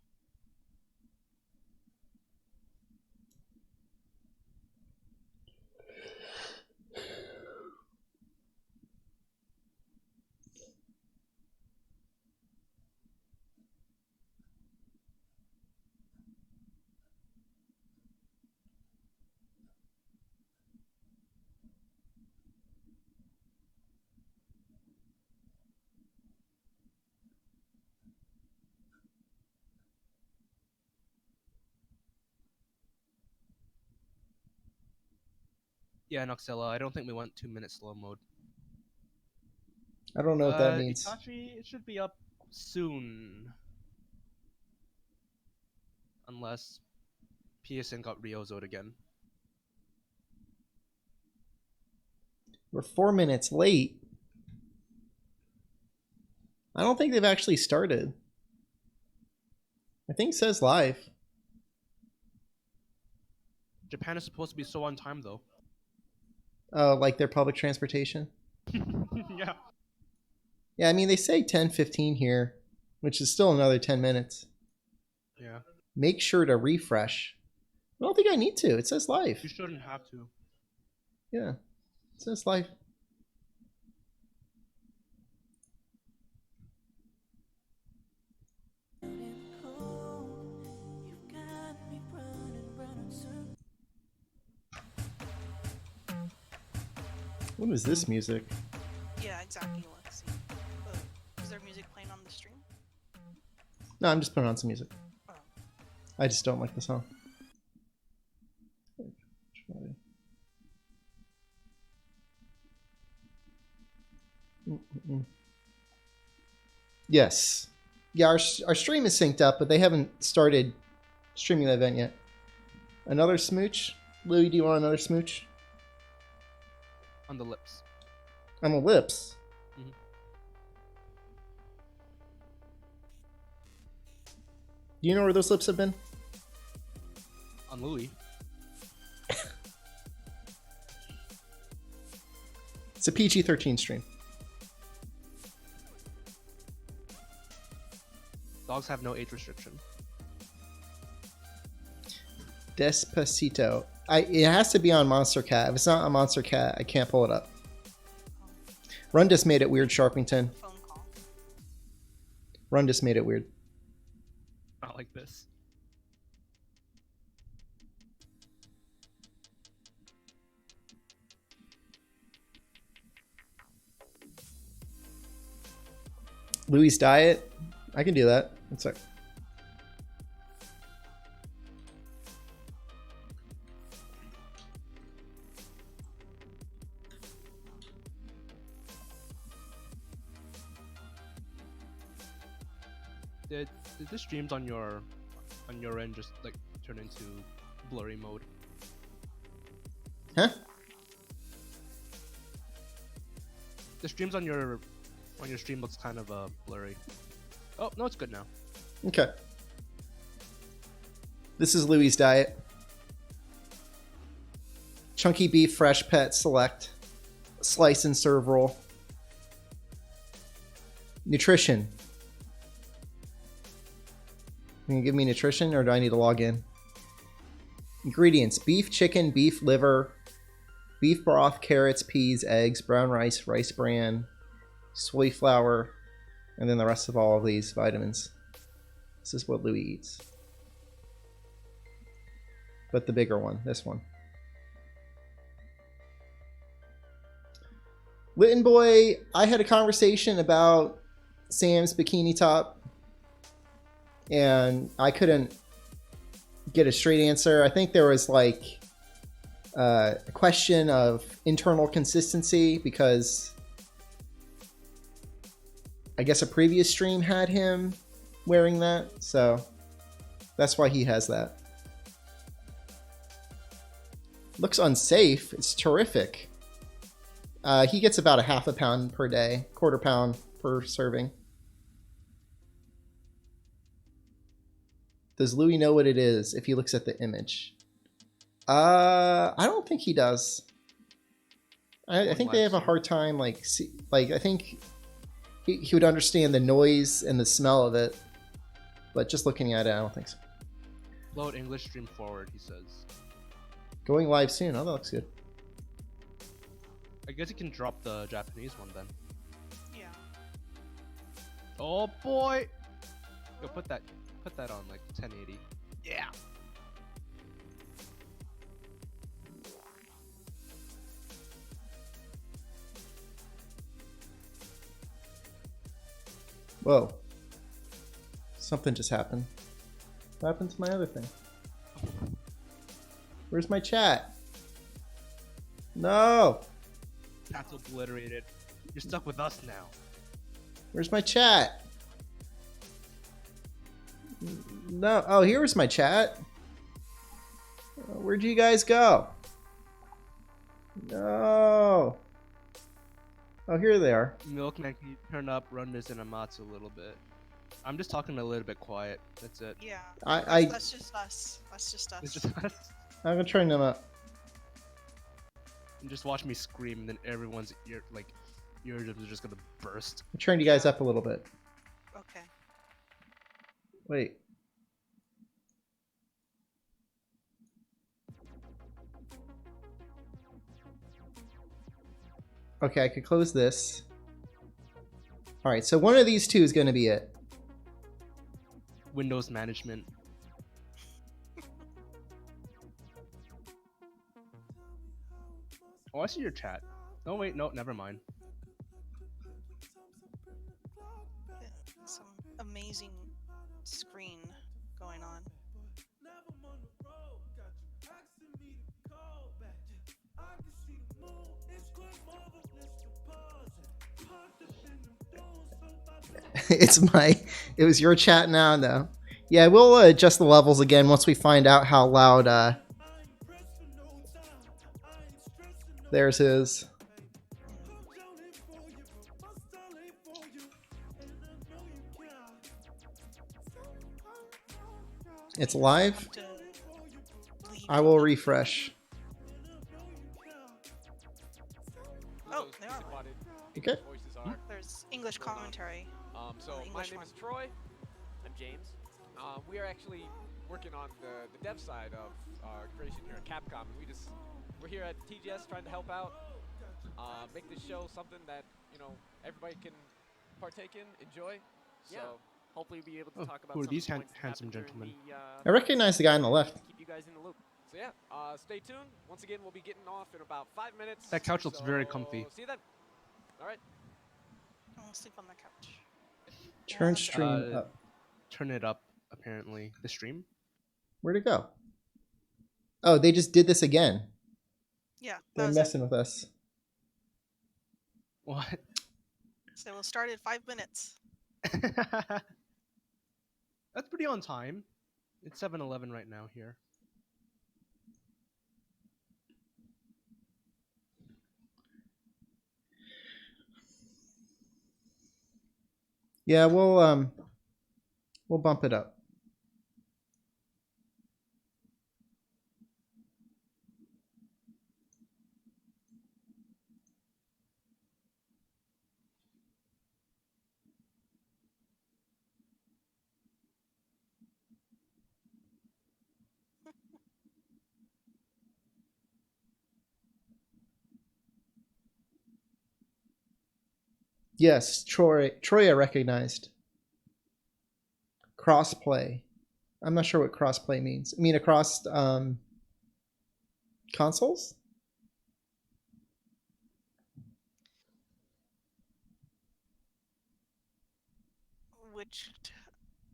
Yeah, Noxella. I don't think we went 2 minute slow mode. I don't know what that means. Itachi, it should be up soon. Unless PSN got Ryozo'd again. We're 4 minutes late. I don't think they've actually started. I think it says live. Japan is supposed to be so on time, though. Oh, like their public transportation? Yeah. Yeah, I mean, they say 10:15 here, which is still another 10 minutes. Yeah. Make sure to refresh. I don't think I need to. It says live. You shouldn't have to. Yeah, it says live. What is this music? Yeah, exactly, Lexi. Is there music playing on the stream? No, I'm just putting on some music. Oh. I just don't like the song. Yes. Yeah, our stream is synced up, but they haven't started streaming the event yet. Another smooch? Louis, do you want another smooch? On the lips. On the lips. Mhm. Do you know where those lips have been? On Louis. It's a PG-13 stream. Dogs have no age restriction. Despacito. It has to be on Monster Cat. If it's not on Monster Cat, I can't pull it up. Run just made it weird, Sharpington. Phone call. Run just made it weird. Not like this. Louis' diet. I can do that. One sec. Did the streams on your end just like turn into blurry mode? Huh? The streams on your stream looks kind of blurry. Oh no, it's good now. Okay. This is Louis' diet. Chunky beef, fresh pet, select. Slice and serve roll. Nutrition. Can you give me nutrition, or do I need to log in? Ingredients: beef, chicken, beef liver, beef broth, carrots, peas, eggs, brown rice, rice bran, soy flour, and then the rest of all of these vitamins. This is what Louis eats. But the bigger one, this one. Witten Boy, I had a conversation about Sam's bikini top, and I couldn't get a straight answer. I think there was like a question of internal consistency because I guess a previous stream had him wearing that, so that's why he has that. Looks unsafe. It's terrific. He gets about a half a pound per day, quarter pound per serving. Does Louis know what it is if he looks at the image? I don't think he does. I think they have a hard time, I think he would understand the noise and the smell of it, but just looking at it, I don't think so. Load English stream forward, he says. Going live soon. Oh, that looks good. I guess you can drop the Japanese one then. Yeah. Oh boy! Yo, put that on like 1080. Yeah. Whoa. Something just happened. What happened to my other thing? Where's my chat? No. Chat's obliterated. You're stuck with us now. Where's my chat? No. Oh, here's my chat. Where'd you guys go? No. Oh, here they are. Milkman, can you turn up Run this in Amatsu a little bit? I'm just talking a little bit quiet. That's it. Yeah. I That's just us. That's just us. It's just us. I'm gonna turn them up. And just watch me scream, and then everyone's eardrums are just gonna burst. I turned you guys up a little bit. Okay. Wait. Okay, I could close this. All right, so one of these two is going to be it. Windows management. Oh, I see your chat. Oh wait, no, never mind. Yeah, some amazing screen going on. It was your chat now, though. Yeah, we'll adjust the levels again once we find out how loud theirs is. It's live. I will refresh. Oh, they are. Okay. There's English commentary. So the my English name one. is Troy. I'm James. We are actually working on the dev side of creation here at Capcom. And we're here at TGS trying to help out, make this show something that everybody can partake in, enjoy. So hopefully we'll be able to talk about Who are some these of the points that handsome happened gentlemen? during I recognize the guy on the left. keep you guys in the loop. So yeah, stay tuned. Once again, we'll be getting off in about 5 minutes. That couch looks very comfy. See you then. All right. I'll sleep on the couch. Turn stream up. Turn it up. Apparently, the stream. Where'd it go? Oh, they just did this again. Yeah, that They're was messing with us. What? it. So we'll start in 5 minutes. That's pretty on time. It's 7:11 right now here. Yeah, we'll bump it up. Yes, Troy I recognized. Crossplay. I'm not sure what crossplay means. I mean across consoles?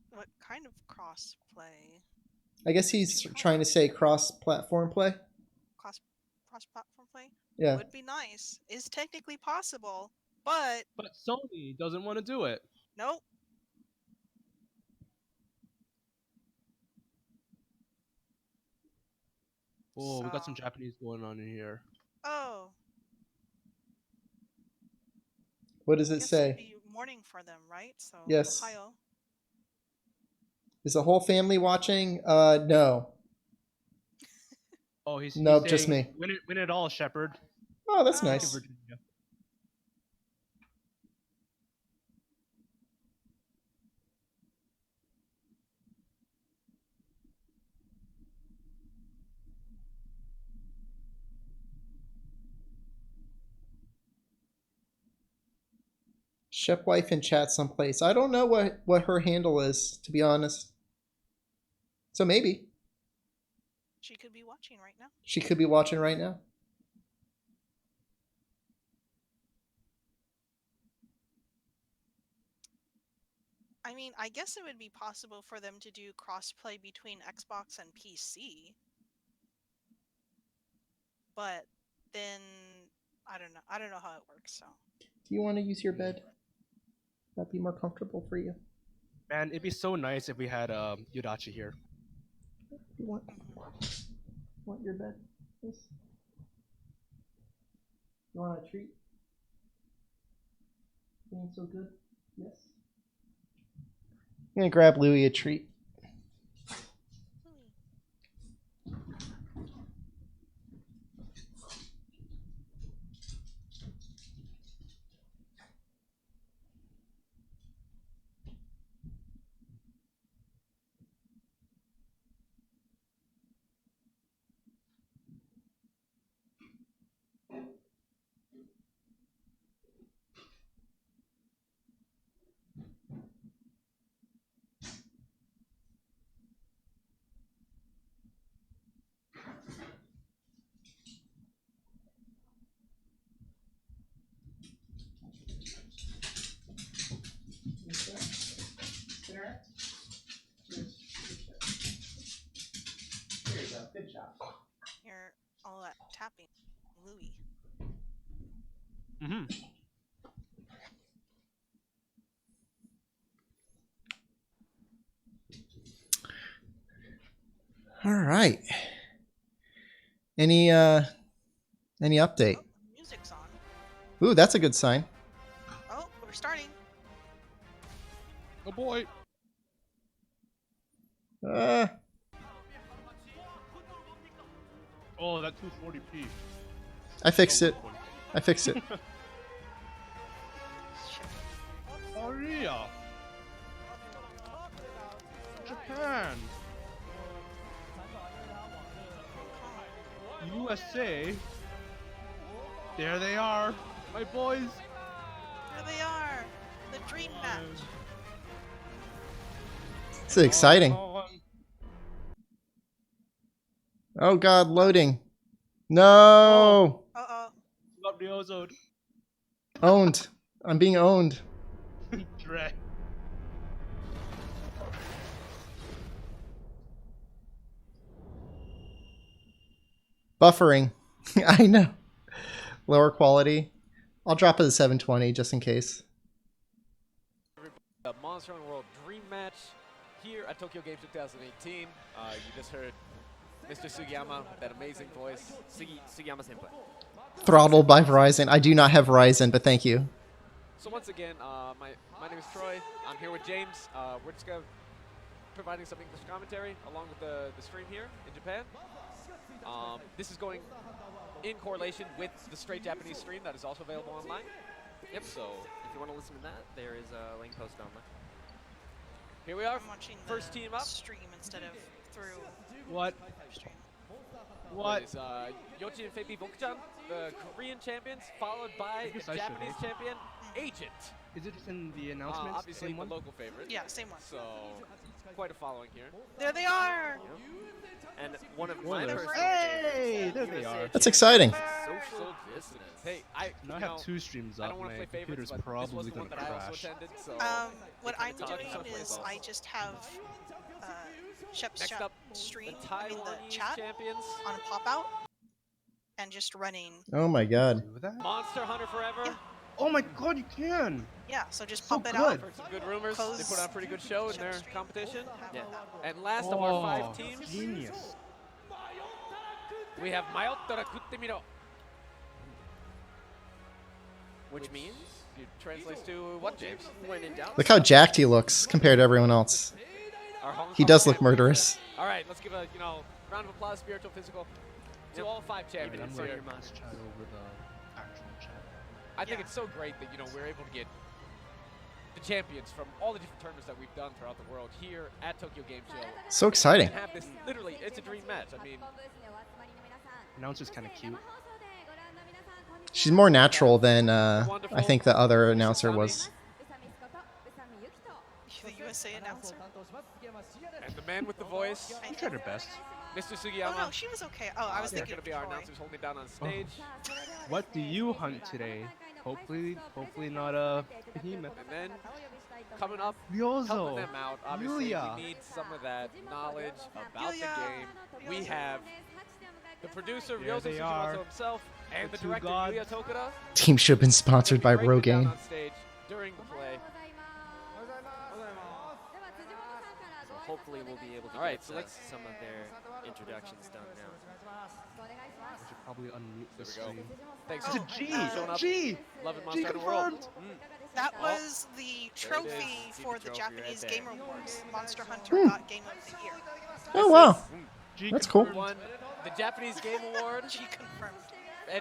What kind of cross-play? I guess he's trying to say cross-platform play. Cross-platform play? Yeah. Would be nice. Is technically possible, but But Sony doesn't want to do it. nope. Oh, we got some So- Japanese going on in here. Oh, What does I it guess say? it'd be morning for them, right? So Yes. Ohio. Is the whole family watching? No. Oh, he's Nope, just saying, me. Win it all, Shepard. Oh, that's Oh. nice. Virginia. Shep wife in chat someplace. I don't know what her handle is, to be honest. So maybe She could be watching right now. she could be watching right now. I mean, I guess it would be possible for them to do crossplay between Xbox and PC. But then I don't know. I don't know how it works. So Do you want to use your bed? That'd be more comfortable for you. Man, it'd be so nice if we had Yudachi here. You want your bed? Yes. You want a treat? Feeling so good? Yes. I'm gonna grab Louie a treat. There you go. Good job. you're all that tapping, Louis. Mm-hmm. All right. Any update? Oh, music's on. Ooh, that's a good sign. Oh, we're starting. Oh boy. Uh, Oh, that 240p. I fixed it. I fixed it. Korea. Japan. USA. There they are, my boys. There they are. The dream match. This is exciting. Oh god, loading. No! Uh-oh. Got the ozone. Owned. I'm being owned. Dread. Buffering. I know. Lower quality. I'll drop it to 720 just in case. The Monster Hunter World Dream Match here at Tokyo Game 2018. You just heard Mr. Sugiyama with that amazing voice. Sugiyama Senpai. Throttled by Verizon. I do not have Verizon, but thank you. So once again, my name is Troy. I'm here with James. We're just gonna providing some English commentary along with the stream here in Japan. This is going in correlation with the straight Japanese stream that is also available online. Yep, so if you want to listen to that, there is a link posted online. Here we are, I'm watching first the team up. stream instead of through What? stream. What? Is Yochi and Feibi Bokuchan, the Korean champions, followed by guess the I should, Japanese eh? champion, Agent. Is it in the announcements? Obviously Same the one? local favorite. Yeah, same one. So quite a following here. There they are. And one of Well, my there's- personal Hey, favorites, there they USA are. That's exciting. Social distance. Hey, Now I have two streams I up. don't want to My play favorites, computer's but this was probably the one gonna that I also crash. attended. So What kinda I'm talk doing about is both. I just have Shep's Next chat up, stream the I mean the Taiwanese chat champions, on pop out and just running. Oh my god. Do that? Monster Hunter Forever. Yeah. Oh my god, you can! Yeah, so just So pop it good. out. Heard some good rumors. Close They put on a pretty good show in their Shep's stream, competition. have Yeah. that. And last of our 5 teams, Genius. we have Mayottara Kuttemiro, which means it translates to what, James? when in doubt, Look how jacked he looks compared to everyone else. Our Hong He Kong does look champions. murderous. All right, let's give a round of applause, spiritual, physical, to all 5 Alright, champions I'm running here. your mouse chat over the actual chat. I think Yeah. it's so great that we're able to get the champions from all the different tournaments that we've done throughout the world here at Tokyo Game Show. So exciting. And have this literally, it's a dream match. I mean, Announcer's kind of cute. She's more natural than I think the other announcer was. The USA announcer. and the man with the voice, She tried her best. Mr. Oh Sugiyama. no, she was okay. Oh, I was They're thinking going to of be our Troy. announcers holding down on stage. What do you hunt today? Hopefully not a behemoth. And then coming up, helping Ryozo. them out. Obviously, Yuya. we need some of that knowledge about Yuya. the game. We have The producer, There Ryozo they are. Tsujimoto himself, and The the two director, gods. Yuya Tokuda. Team should have been sponsored by Breaking it down Rogaine. on stage during the play. So hopefully we'll be able to Alright, get so let's- some of their introductions done now. I should probably unmute There the we go. stream. Thanks It's a for G! showing up. G! Loving G Monster Hunter World. confirmed! That Oh. was the There it trophy is. See for the the trophy Japanese right Game there. Awards. Monster Hunter got Game of the Year. Oh wow, G that's cool. confirmed. Won the Japanese Game Award She confirmed.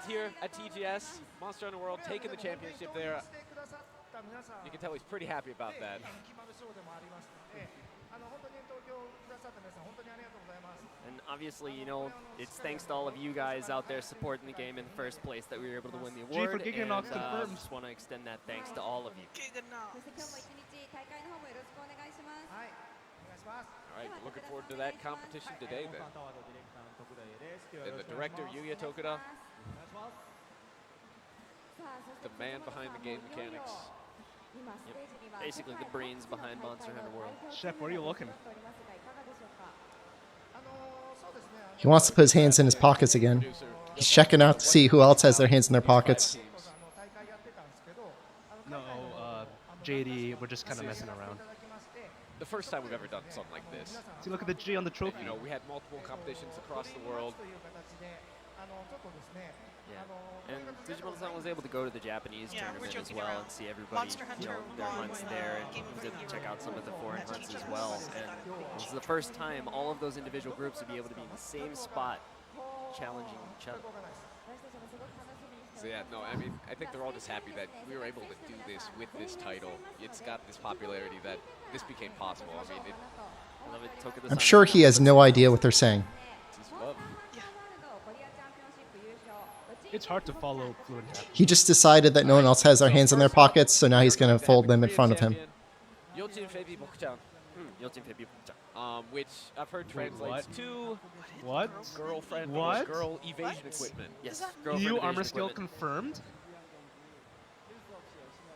here at TGS. Monster Hunter World taking the championship there. You can tell he's pretty happy about that. And obviously, you know, it's thanks to all of you guys out there supporting the game in the first place that we were able to win the G for award. Giganox and confirmed. just want to extend that thanks to all of you. Giganox. All right, looking forward to that competition today then. And the director, Yuya Tokuda, the man behind the game mechanics. Basically the brains behind Monster Hunter World. Chef, where are you looking? He wants to put his hands in his pockets again. Producer, He's checking out to see who else has their hands in their pockets. No, JD, we're just kind of messing around. The first time we've ever done something like this. See, look at the G on the And, trophy. you know, we had multiple competitions across the world. Yeah. And Tsujimoto-san was able to go to the Japanese Yeah, we're tournament as joking well around. and see everybody, Monster you know, Hunter their won, hunts there, Game and of to the Year check out some of the foreign at hunts as TGS. well. And this is the first time all of those individual groups would be able to be in the same spot, challenging each other. So yeah, no, I mean, I think they're all just happy that we were able to do this with this title. It's got this popularity that this became possible. I mean, I love it. Tokuda-san I'm sure he has no idea what they're saying. it's just love. It's hard to follow fluent Japanese. He just decided that no one else has their hands in their pockets, so now he's going to fold them in front of him. Yochin Feibi Bokuchan, Yochin Feibi Bokuchan. which I've heard Wait, translates what? to What? girlfriend What? or girl evasion What? equipment. Yes, that girlfriend EU evasion armor skill equipment. confirmed?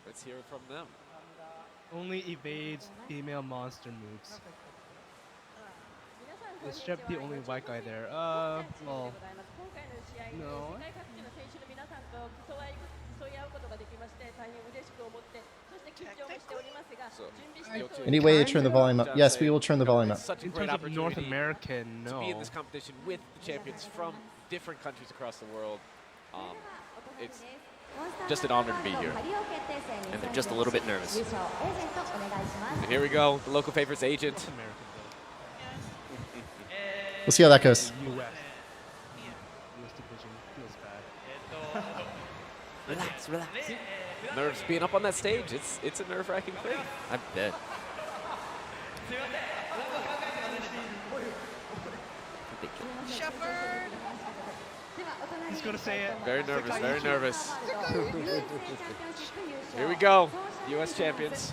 Let's hear it from them. Only evades female monster moves. Is Shep the only white guy there? Well, no. So, Yochin- Any way to turn the volume up? Yes, we will turn the volume up. Such a In great terms of North opportunity American, to be in no. this competition with the champions from different countries across the world. It's just an honor to be here. And they're just a little bit nervous. And here we go, the local favorites agent. North American We'll see how that goes. though. US. US division feels bad. Relax, relax. Nerves being up on that stage, it's a nerve-wracking thing. I bet. Shepherd. He's gonna say it. Very nervous, very nervous. Here we go, U.S. champions.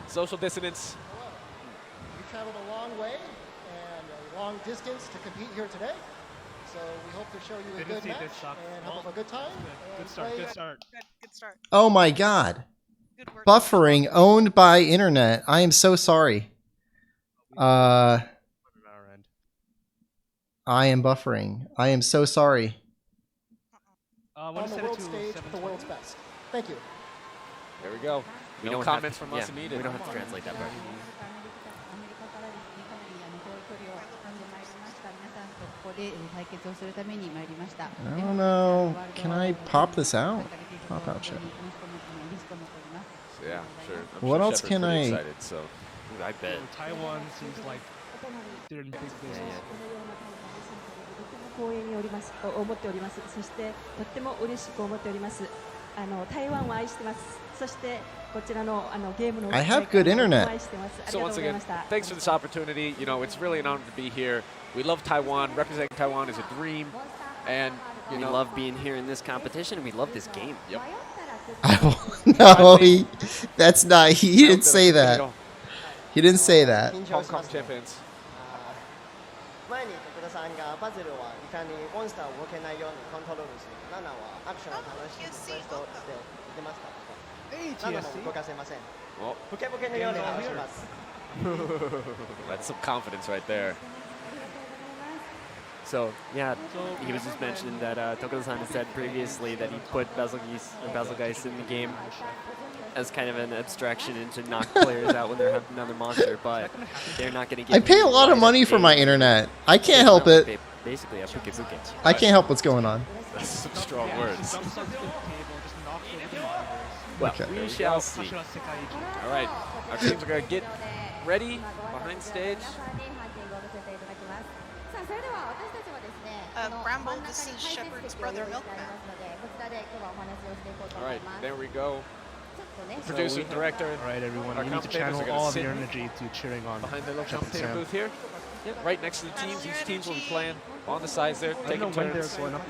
Social dissonance. We traveled a long way and a long distance to compete here today. So we hope to show you a Didn't good see match this suck. and hope you have a good time. Good and start, play good start. Good start. Oh my god. Good work. Buffering owned by internet. I am so sorry. On our end. I am buffering. I am so sorry. When on to the set it world to stage with the 720? world's best. Thank you. Here we go. We No don't comments have to, from us yeah, needed. we don't have to translate that part. I don't know. Can I pop this out? Pop out chat. Yeah, sure. What else Shepard's can pretty I- Excited, so. I bet. Taiwan seems like they're in big business. Yeah, 光栄におりますと思っております。そしてとっても嬉しく思っております。台湾を愛してます。そしてこちらのゲームの I have good internet. 愛してます。あり So がとう once ござい again, ました。 thanks for this opportunity. You know, it's really an honor to be here. We love Taiwan. Representing Taiwan is a dream. And, you We know, love being here in this competition, and we love this game. Yep. I will, no, that's not. He didn't say that. He didn't say that. 緊 Hong 張し Kong ますね champions. 前に徳田さんがパズルはいかにモンスターを動けないようにコントロールするナナはアクションを楽しくリクエストしていけますか Hey, ナナも TSC. 動かせません Oh, ブケブケのように話します that's some confidence right there. So yeah, he was just mentioning that Tokuda-san had said previously that he put Basilgeist in the game as kind of an abstraction and to knock players out when they're having another monster, but they're not going to get. I pay a lot of money for my internet. I can't help it. Basically, a puke. I can't help what's going on. That's some strong words. Well, Okay. we shall see. All right, our teams are going to get ready behind stage. Bramble, this is Shepard's brother, Milkman. All right, there we go. Producer, director, All right, everyone. our You need to commentators channel are gonna all of sit your energy to cheering on behind the little Shep and commentator Sam. booth here. Right next to the teams. Each teams will be playing on the sides there, I don't taking know when they're turns. going up.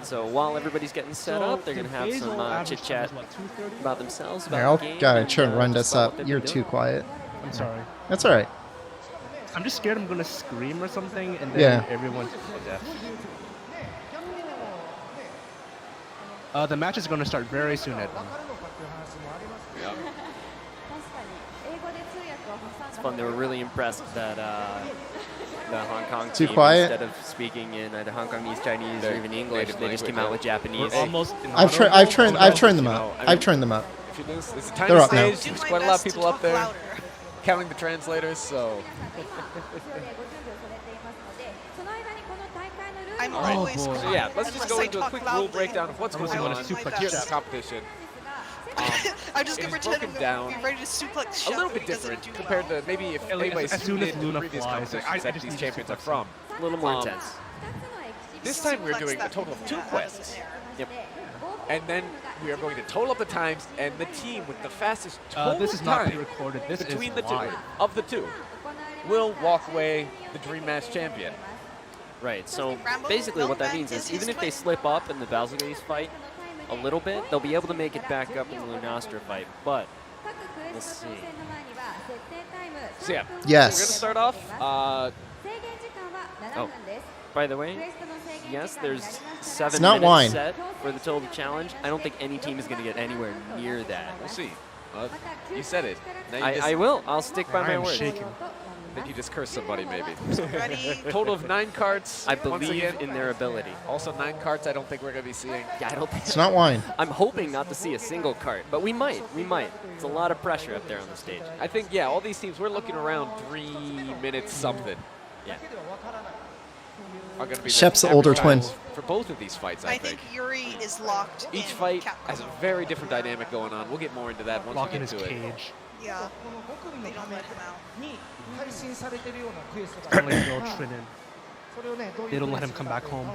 So while everybody's getting set up, they're going to have some chit chat about themselves. About Here, I'll the game, gotta and, try and run just this about up. what they've You're been too doing. quiet. I'm sorry. That's all right. I'm just scared I'm gonna scream or something, and then Yeah. everyone's deaf. The match is gonna start very soon, Edwin. It's fun. They were really impressed that the Hong Kong Too team, quiet? instead of speaking in either Hong Kongese, Chinese, or Their even English, native they just came language, out with Japanese. We're almost. I've turned them up. I've turned them up. If you lose, it's a They're tiny up now. stage. Do There's my quite a lot of best to people up talk there louder. counting the translators, so I'm All right. always boy. quiet So yeah, let's just unless go I into a talk quick loudly. rule breakdown of what's Unless going you on wanna here suplex in this Shep. competition. I'm just It gonna is pretend broken I'm down gonna be ready to suplex A Shep little if bit he doesn't different do compared well. to maybe if Like, anybody's as soon tuned as in to Luna previous flies, like, competitions I that just these need to champions are suplex from. A little more Um, intense. This time we're Suplex doing a that total of thing 2 out of quests, the air. Yep. and then we are going to total up the times, and the team with the fastest total This is not time pre-recorded. This between is the two live. of the two will walk away the Dream Match champion. Right, so Rambo, basically what that Milkman means is is his even if they twin. slip up in the Basilgeist fight a little bit, they'll be able to make it back up in the Lunastra fight. But we'll see. So yeah, we're going to Yes. start off. Oh, by the way, yes, there's 7 It's not minutes wine. set for the total challenge. I don't think any team is going to get anywhere near that. We'll see. You said it. Now you I will. I'll stick by I my am word. shaking. Then you just cursed somebody, maybe. Ready? Total of 9 carts. I once believe again. in their ability. Also 9 carts I don't think we're going to be seeing. Yeah, I don't think It's not wine. I'm hoping not to see a single cart, but we might. We might. It's a lot of pressure up there on the stage. I think, yeah, all these teams, we're looking around 3 minutes something. Yeah. Are going to be Shep's the average older times twin. for both of these fights, I I think Yuri is locked Each in fight Capcom. has a very different dynamic going on. We'll get more into that once Lock we in get his to it. cage. Yeah. They don't let him out. Don't let him go Trinin. They don't let him come back home.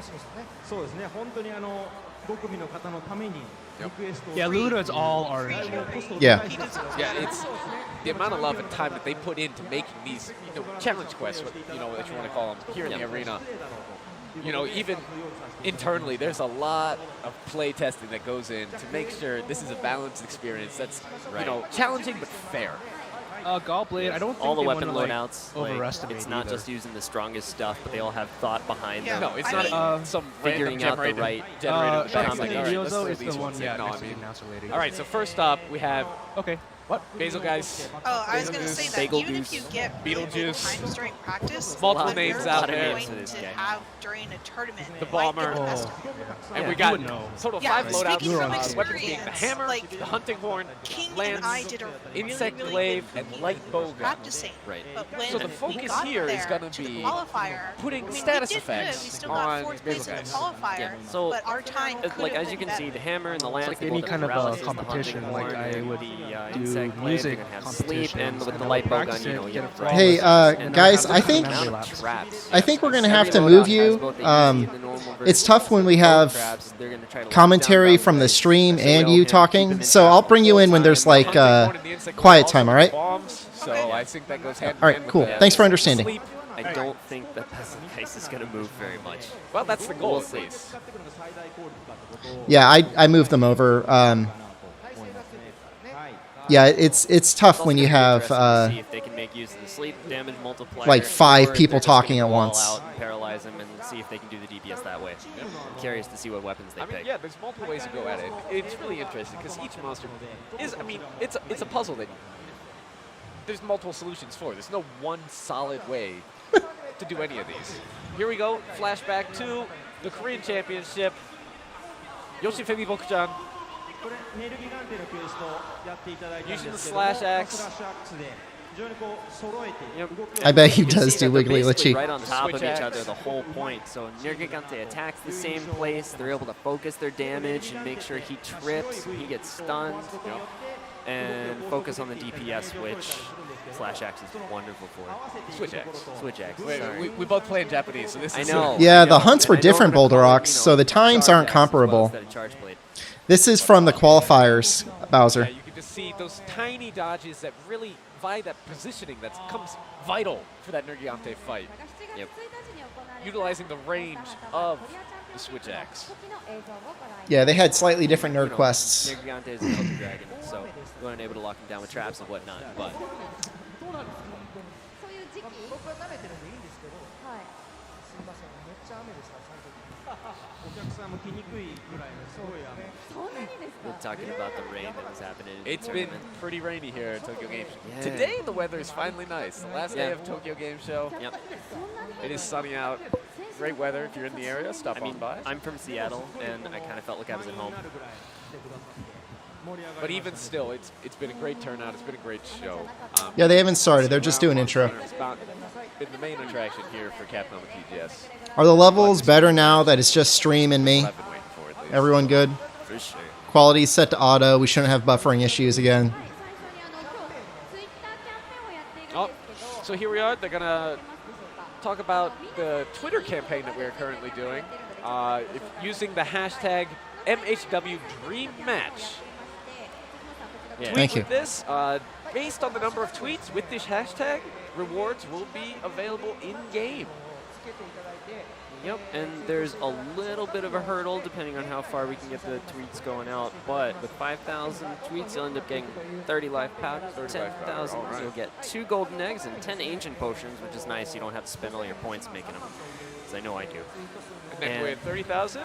Yeah, Luna is all RNG. Yeah. He deserves it. Yeah, it's the amount of love and time that they put into making these, challenge quests, what you want to call them, here in the arena. Even internally, there's a lot of play testing that goes in to make sure this is a balanced experience that's, challenging but fair. Gallblade, I don't think All the they weapon wanna, loadouts. overestimate it's not either. just using the strongest stuff, but they all have thought behind Yeah. them. No, it's I not mean- some Figuring random out the generator, right generator in the back. combination. Like, all right, let's Ryozo throw is these the one, ones in. yeah, No, next I to the mean, announcer lady. all right, so first up, we have Okay. What? Basil Guys, Oh, I was going to say that Bagel even if Goose, you get really good Beetlejuice. times during practice, Multiple what names you're out there. going For this to guy. have during a tournament The might Bomber. get the best Oh. of you. and Yeah, we you got would know. total of Yeah, 5 loadouts. speaking from Weapons being the experience, hammer, like, the hunting horn, King lance, and I did a insect really, glaive, really and good light bow gun. practicing. Right. But when So the we focus got here is there gonna to the be qualifier, putting I mean, status we did good. effects We still on got 4th place Basil in the Guys. qualifier, Yeah, so, but our time could like have as you been can see, better. the hammer and the lance, like they any both kind have of, paralysis, the competition, hunting like, horn, I would the do insect glaive, music they're gonna have sleep, and with the competitions, light bow gun, practice it, you get have it frost. Hey, And guys, then I think the amount of Laps. traps. I think we're gonna have Every to loadout move has you. both the easy and the normal version. It's tough when we Both have traps, they're gonna try to lock commentary down from the Basilgeist, stream so and they'll you keep talking. him in So trap I'll the bring you whole in when time. there's The like hunting horn and the insect glaive quiet also time, all have right? bombs, so I think that goes hand in All right, hand with cool. the Thanks for understanding. sleep. I don't think that Basilgeist is gonna move very much. Well, that's the goal, We'll at see. least. Yeah, I moved them over. Yeah, it's tough It's when also you gonna be have interesting to see if they can make use of the sleep damage multiplier, like 5 or if people they're just gonna talking at go all once. out and paralyze them and see if they can do the DPS that way. I'm curious to see what weapons they I mean, pick. yeah, there's multiple ways to go at it. It's really interesting because each monster is, it's a puzzle that there's multiple solutions for. There's no one solid way to do any of these. Here we go, flashback to the Korean Championship. Yoshifumi Bokuchan using the slash axe. I bet he does do Wiggly Basically Lichi. right on top of Switch each axe. other the whole point. So Nergigante attacks the same place. They're able to focus their damage and make sure he trips, he gets stunned, and focus on the DPS, which slash axe is wonderful for. Switch axe. Switch axe. Wait, Sorry. we both play in Japanese, so this I is know. Yeah, I the know. hunts were I know different, I'm gonna Boulder call it, Ox, so the times charge aren't axe as well comparable. instead of charge blade. This is from the qualifiers, Bowser. Yeah, you can just see those tiny dodges that really provide that positioning that comes vital for that Nergigante fight. Yep. Utilizing the range of the switch axe. Yeah, they had slightly different nerd quests. Nergigante is an Elder Dragon, so we weren't able to lock him down with traps and whatnot. But そういう時期僕は舐めてるんでいいんですけど、はいすみません、めっちゃ雨でした、ちゃんと。お客さんも来にくいぐらいのすごい雨。そんなにです we're か talking about the rain that was happening. In It's the been tournament. pretty rainy here at Tokyo Game Show. Yeah. Today the weather is finally nice. The last day Yeah. of Tokyo Game Show. Yep. It is sunny out. Great weather if you're in the area. Stop I mean, on by. I'm from Seattle, and I kind of felt like I was at home. But even still, it's been a great turnout. It's been a great show. Yeah, they haven't started. They're just doing intro. It's about been the main attraction here for Capcom and TGS. Are the levels better now that it's just Stream and me? I've been waiting for it. At least. Everyone good? For sure. Quality set to auto. We shouldn't have buffering issues again. 最初に今日ツイッターキャンペーンをやっているんですけど Oh, so here we are. They're gonna talk about the Twitter campaign that we're currently doing, using the hashtag MHWDreamMatch. Yeah. Tweet Thank you. with this. Based on the number of tweets with this hashtag, rewards will be available in game. Yep, and there's a little bit of a hurdle depending on how far we can get the tweets going out, but with 5,000 tweets, you'll end up getting 30 life powders, 30 life powder, 10,000, all right. so you'll get 2 golden eggs and 10 ancient potions, which is nice. You don't have to spend all your points making them, because I know I do. And then And- with 30,000,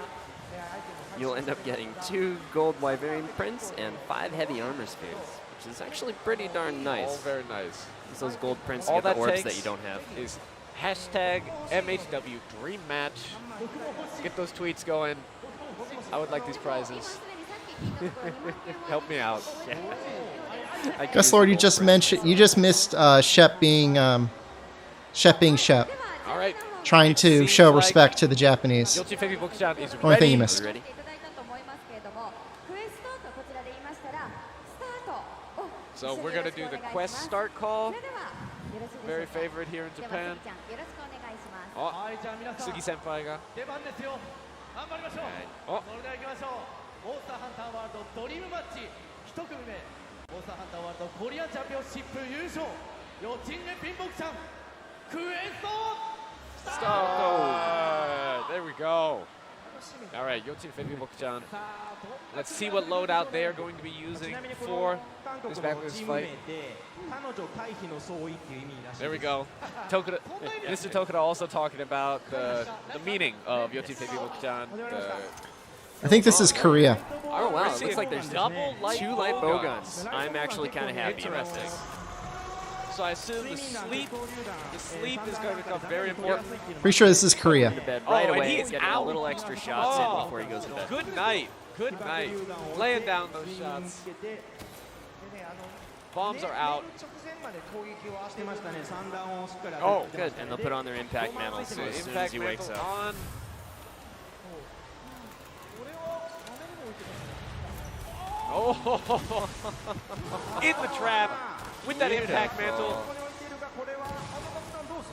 You'll end up getting 2 gold wyverian prints and 5 heavy armor spheres, which is actually pretty darn nice. all very nice. It's those gold prints to All get the that orbs takes that you don't have. is hashtag MHWDreamMatch. Get those tweets going. I would like these prizes. Help me out. I could Guess use Lord, the you gold just prints. mentioned you just missed Shep being Shep, All right. trying It to seems show like respect to the Japanese. Yoshifumi Bokuchan is Only thing ready. you missed. Are you ready? いただいたと思いますけれども、クエストとこちらで言いましたら、スタートを So 一緒 we're によろ gonna しく do お the 願いし quest ます。 start そ call. れではよろしいでしょ Very うか。 favorite here in では Japan. 関ちゃんよろしくお願いします。 Oh, はい、じゃあ皆さん、 Sugi senpai ga. 出番ですよ。頑張りましょう。 Oh, それでは行きましょう。モンスターハンターワールドドリームマッチ一組目。モンスターハンターワールドコリアンチャンピオンシップ優勝。ヨチンネピンボクちゃん。クエストスタート。 start. There we go. All right, Yoshifumi Bokuchan. Let's see what loadout they are going to be ち using なみにこ for の韓国 this の back チ this ーム名 fight. で彼女回避の相違っていう意味らしい There we です。 go. Tokuda, Mr. Tokuda also talking about the meaning of Yoshifumi Bokuchan. I think this is Korea. Oh wow, We're it seeing looks like there's double light 2 light bow bowguns. I'm actually kind of happy about Interesting. this. So I assume the sleep is going to become very important. Pretty sure this is Korea. To bed Oh, right and away, he is getting a out. little extra shots Oh, in before he goes to bed. Good night. Good night. Laying down those shots. Bombs are out. 直前まで攻撃をしてましたね。三段をしっかり Oh, good. And they'll put on their impact mantles So as soon as impact he wakes mantle up. on. Oh, in the trap with that impact mantle.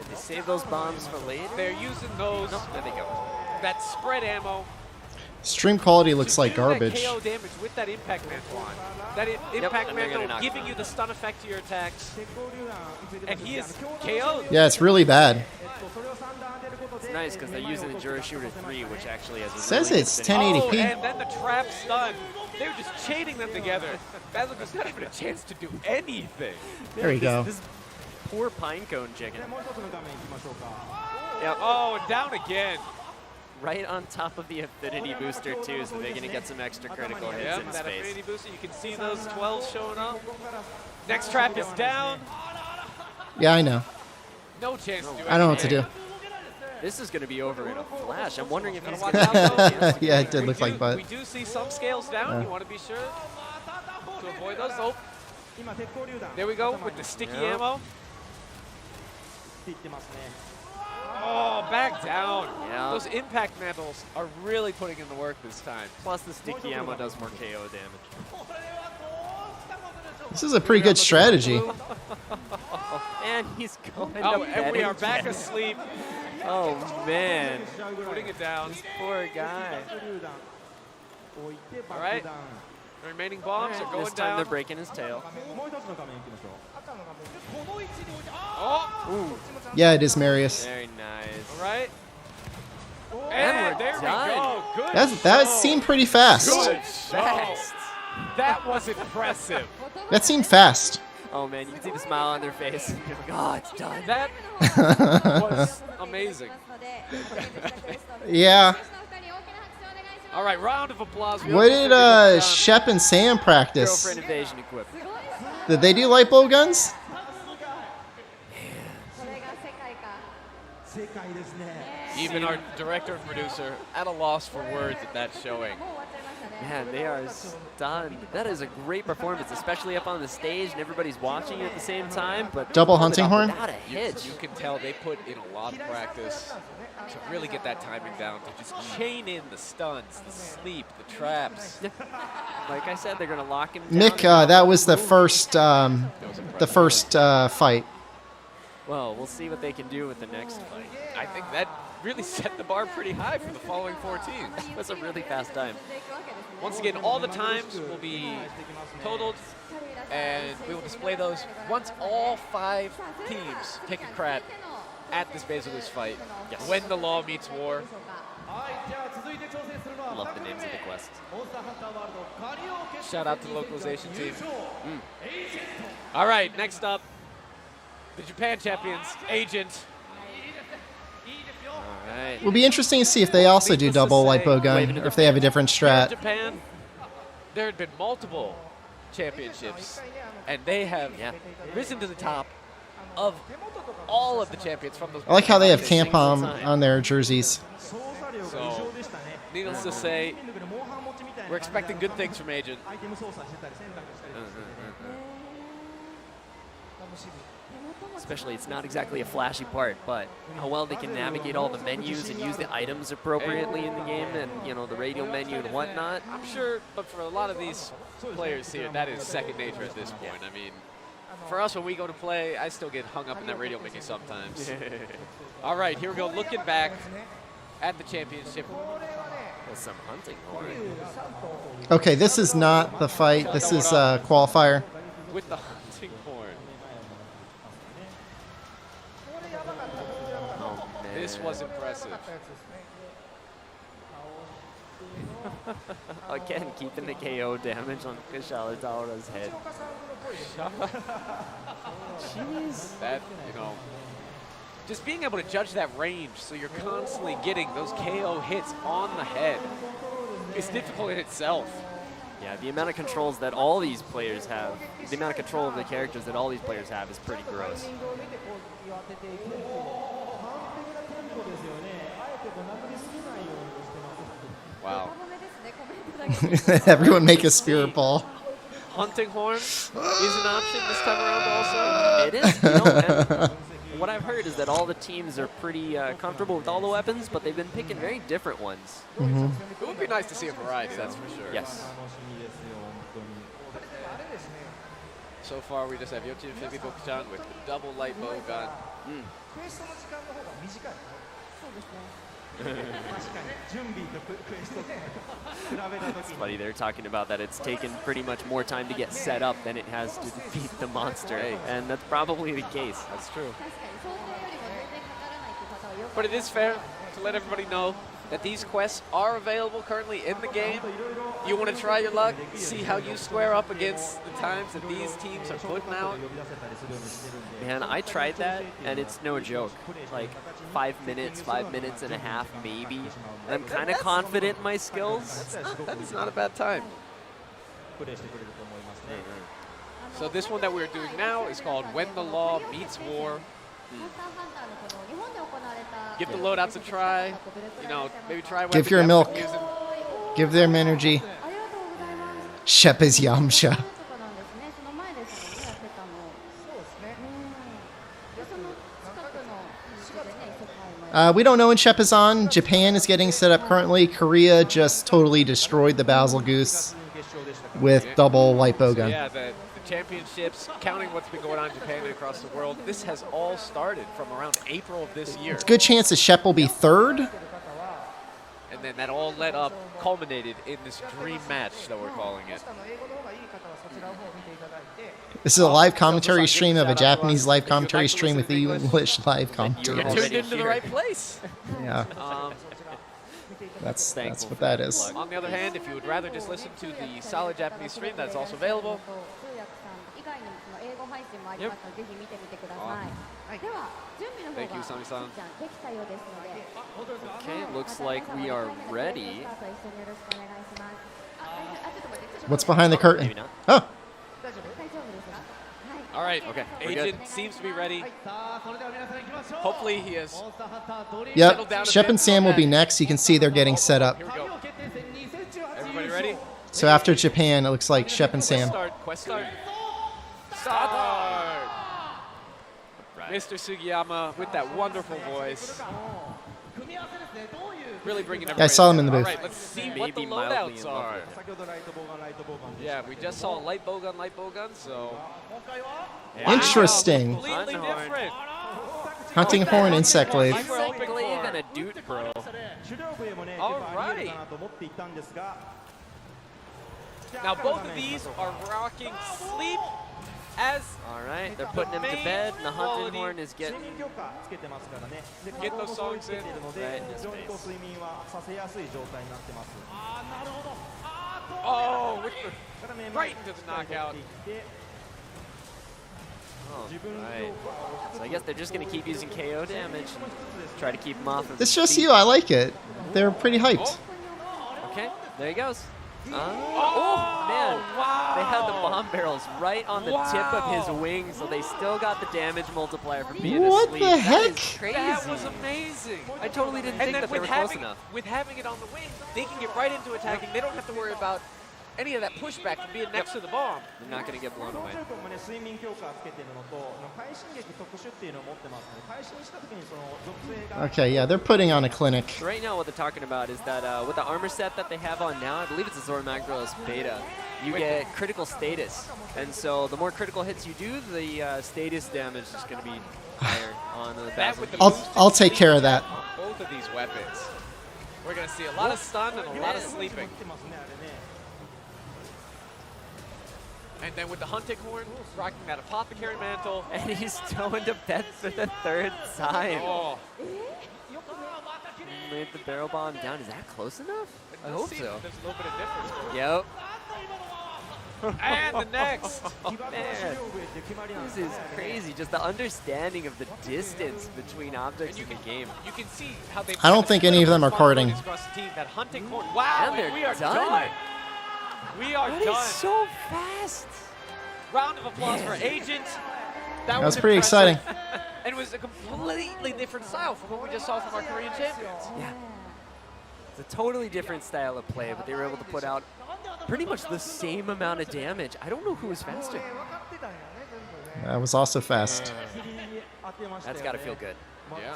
Did they save those bombs for later? They're using those. There they go. That spread ammo. Stream quality looks to like do that garbage. KO damage with that impact mantle on. That impact and they're gonna mantle knock giving them you the stun effect to your attacks. And he is KO'd. Yeah, it's really bad. It's nice because they're using the Jura Shooter 3, which actually has a Says really it's good 1080p. Oh, and then the trap stun. They were just chaining them together. Bazooka's not even a chance to do anything. There you go. This poor pinecone chicken. もう一つの画面行きましょうか。 Yep. Oh, and down again. Right on top of the affinity booster too, so they're gonna get some extra critical hits Yep, in that space. affinity booster. You can see those 12s showing up. Next trap is down. Yeah, I know. No chance to do I don't know what to anything. do. This is going to be over in a flash. I'm wondering if he's going Watch to out, though. Yeah, it did look like butt. We do see some scales down. You want to be sure to avoid those. Oh, there we go with the sticky ammo. Oh, back down. Yeah. Those impact mantles are really putting in the work this time. Plus the sticky ammo does more KO damage. This is a pretty good strategy. And he's going Oh, to and we bed are back again. asleep. Oh, man. Putting it down. Poor guy. All right. The remaining bombs are going This time down. they're breaking his tail. Oh, Ooh, Yeah, it is Marius. very nice. all right. And we're there done. we go. Good That show. seemed pretty fast. Good show. Fast. That was impressive. That seemed fast. Oh, man, you can see the smile on their face. You're like, oh, it's done. That was amazing. Yeah. All right, round of applause. What did Shep and Sam practice? Girlfriend invasion equipped. Did they do light bulb guns? Even our director and producer at a loss for words at that showing. Man, they are stunned. That is a great performance, especially up on the stage and everybody's watching it at the same time. But Double pulled it hunting off horn? without a hitch. You can tell they put in a lot of practice to really get that timing down, to just chain in the stuns, the sleep, the traps. Like I said, they're going to lock him down. Mick, that was the first fight. Well, we'll see what they can do with the next fight. I think that really set the bar pretty high for the following 4 teams. That's a really fast time. Once again, all the times will be totaled, and we will display those once all 5 teams take a crack at this Betelgeuse fight. Yes. When the law meets war. Love the names of the quests. Shout out to the localization team. All right, next up, the Japan champions, Agent. All right. It'll be interesting to see if they also do double light bow gun, or if they have a different Here in strat. Japan, there had been multiple championships, and they have risen to the top of all of the champions from those. I like how they have Single Campom time. on their jerseys. So, needless to say, we're expecting good things from Agent. Especially, it's not exactly a flashy part, but how well they can navigate all the menus and use the items appropriately in the game, and the radial menu and whatnot. I'm sure, but for a lot of these players here, that is second nature at this point. I mean, for us, when we go to play, I still get hung up in that radial menu sometimes. All right, here we go. Looking back at the championship. With some hunting horn. Okay, this is not the fight. This is qualifier. With the hunting horn. Oh, man. This was impressive. Again, keeping the KO damage on Kushalataura's head. Jeez. That, just being able to judge that range so you're constantly getting those KO hits on the head is difficult in itself. Yeah, the amount of controls that all these players have, the amount of control of the characters that all these players have is pretty gross. Wow. Everyone make a spirit ball. Hunting horn is an option this time around also. It is. And what I've heard is that all the teams are pretty comfortable with all the weapons, but they've been picking very different ones. It would be nice to see a variety, that's for sure. Yes. So far, we just have Yochi and Fibi Bokuchan with the double light bow gun. It's funny, they're talking about that it's taken pretty much more time to get set up than it has to defeat the monster, and that's probably the case. That's true. But it is fair to let everybody know that these quests are available currently in the game. You want to try your luck, see how you square up against the times that these teams are putting out. Man, I tried that, and it's no joke. Like 5 minutes, 5 minutes and a half, maybe. I'm kind of confident in my skills. That's not a bad time. So this one that we're doing now is called When the Law Meets War. Give the loadouts a try. You know, maybe try. Give your milk. Using. Give them energy. Shep is Yamcha. We don't know when Shep is on. Japan is getting set up currently. Korea just totally destroyed the Basil Goose with double light bow gun. So yeah, the championships, counting what's been going on in Japan and across the world, this has all started from around April of this year. It's a good chance that Shep will be third. And then that all led up, culminated in this dream match that we're calling it. This is a live commentary stream of a Japanese live commentary stream with the English live You're commentary. tuned into the right place. Yeah, that's what that is. On the other hand, if you would rather just listen to the solid Japanese stream, that's also available. Yep. Thank you, Sami-san. Okay, looks like we are ready. What's behind the curtain? Maybe not. Oh, All right, Okay, we're Agent good. seems to be ready. Hopefully he is. yep. down a Shep bit. and Sam will be next. You can see they're getting set up. Here we go. Everybody ready? So after Japan, it looks like Shep and Sam. Quest start. Start. Mr. Sugiyama with that wonderful voice. Really bringing everybody. I saw him in the booth. All right, let's see what the Maybe mildly loadouts in love are. with Yeah, we just saw light bowgun, so. Yeah. Interesting. Completely Unhorned. different. Hunting horn, insect glaive. Insect glaive and a Doot Bro. All right. Now both of these are rocking sleep as All right, they're putting him to bed, and the hunting quality. horn is getting Get those songs in. right in his face. Oh, with the, right into the knockout. Oh, right. So I guess they're just going to keep using KO damage and try to keep him off of It's his just feet. you. I like it. They're pretty hyped. Okay, there he goes. Oh, man. Wow. They had the bomb barrels right on the tip of his wings, so they still got the damage multiplier from being What asleep. the That heck? is crazy. That was amazing. I totally didn't think And then that they with were close having, enough. with having it on the wing, they can get right into attacking. They don't have to worry about any of that pushback from being next to the bomb. They're not going to get blown away. Okay, yeah, they're putting on a clinic. So right now what they're talking about is that with the armor set that they have on now, I believe it's a Zora Magdaros beta, you get critical status. And so the more critical hits you do, the status damage is going to be higher on the That Basil. with the I'll take care of that. both of these weapons. We're going to see a lot of stun and a lot of sleeping. And then with the hunting horn, rocking that apothecary mantle. And he's going to bed for the third time. Oh, Laid the barrel bomb down. Is that close enough? I hope see so. There's a little bit of difference. Yep. And the next. Man, this is crazy. Just the understanding of the distance between objects in the game. You can see how they. I don't think any of them are carding. Across the team, that hunting horn. Wow, And they're we are done. done. We are That done. is so fast. Round of applause for Agent. That was pretty exciting. And it was a completely different style from what we just saw from our Korean champions. Yeah. It's a totally different style of play, but they were able to put out pretty much the same amount of damage. I don't know who was faster. That was also fast. That's got to feel good. Yeah.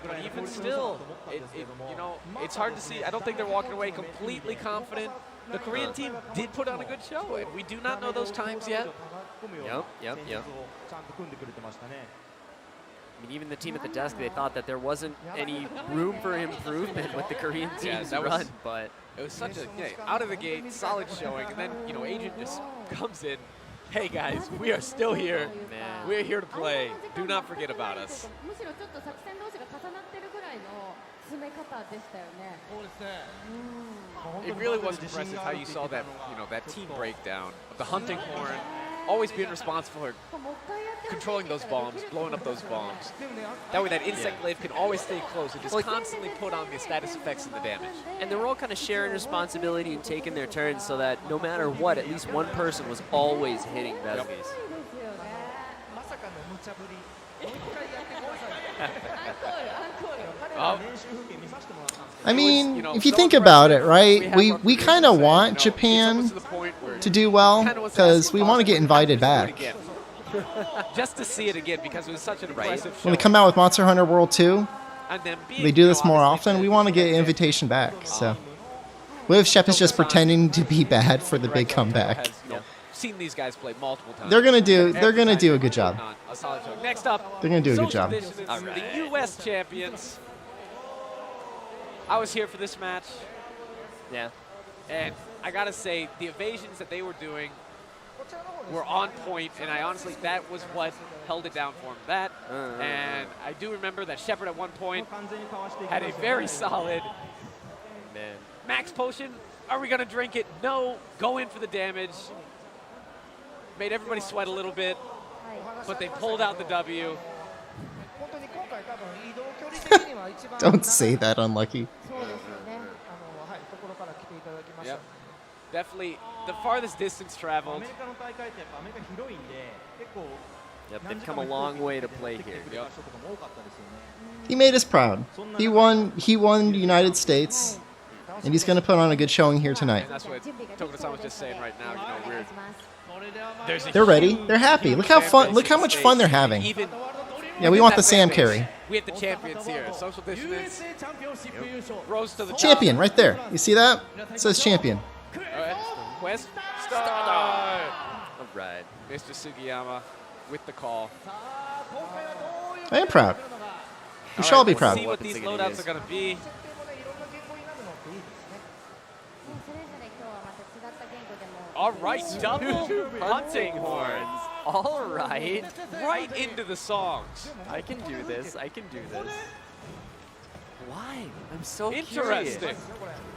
But even still, you know, it's hard to see. I don't think they're walking away completely confident. The Korean team did put on a good show, and we do not know those times yet. Yep. I mean, even the team at the desk, they thought that there wasn't any room for improvement with the Korean team's that was- run, but It was such a out of the gate solid showing, and then Agent just comes in. Hey guys, we are still here. man. We're here to play. Do not forget about us. むしろちょっと作戦同士が重なってるぐらいの詰め方でしたよね。 It really was impressive how you saw that, that team breakdown of the hunting horn, always being responsible for もう一回やってほしい controlling those bombs, blowing up those bombs. That way that insect glaive can always stay close and just constantly put on the status effects and the damage. And they were all kind of sharing responsibility and taking their turns so that no matter what, at least one person was always hitting Besvies. ですよね。I mean, you know, if you so think about it, impressive. right? We have We our kind of producers want saying, you know, it's Japan almost to the point where to do well kinda wants to because ask we if want to get possible, invited have to do back. it again. Just to see it again because it was such an impressive show. When they come out with Monster Hunter World 2, And then being, they do you this know, more obviously often. the- We want to get an the- invitation back. So, what if Shep is just pretending to be bad for the big Director comeback? has, you know, seen these guys play multiple times. They're gonna do. Every They're gonna time do a they're good job. putting on a solid show. Next up, They're gonna do a good Social job. Distance, the U.S. champions. I was here for this match, Yeah. and I gotta say, the evasions that they were doing were on point, and I honestly, that was what held it down for him. That, and I do remember that Shepard at one point had a very solid Man. max potion. Are we gonna drink it? No. Go in for the damage. Made everybody sweat a little bit, but they pulled out the W. Don't say that, Unlucky. Yep. Definitely the farthest distance traveled. Yep, they've come a long way to play here. Yep. He made us proud. He won. He won the United States, and he's gonna put on a good showing here tonight. And that's what Tokuda-san was just saying right now. You know, there's a They're ready. huge They're happy. Look how fan fun. base Look how in much States. fun they're having. Even Yeah, we within want that the Sam fan base, carry. We have the champions here. Social distance. Rose to the top. Champion, right there. You see that? It says champion. All right. Quest start. All right. Mr. Sugiyama with the call. I am proud. We All shall right, be we'll proud. see what these loadouts are going to be. All right, double hunting horns. All right. Right into the songs. I can do this. I can do this. Why? I'm so Interesting.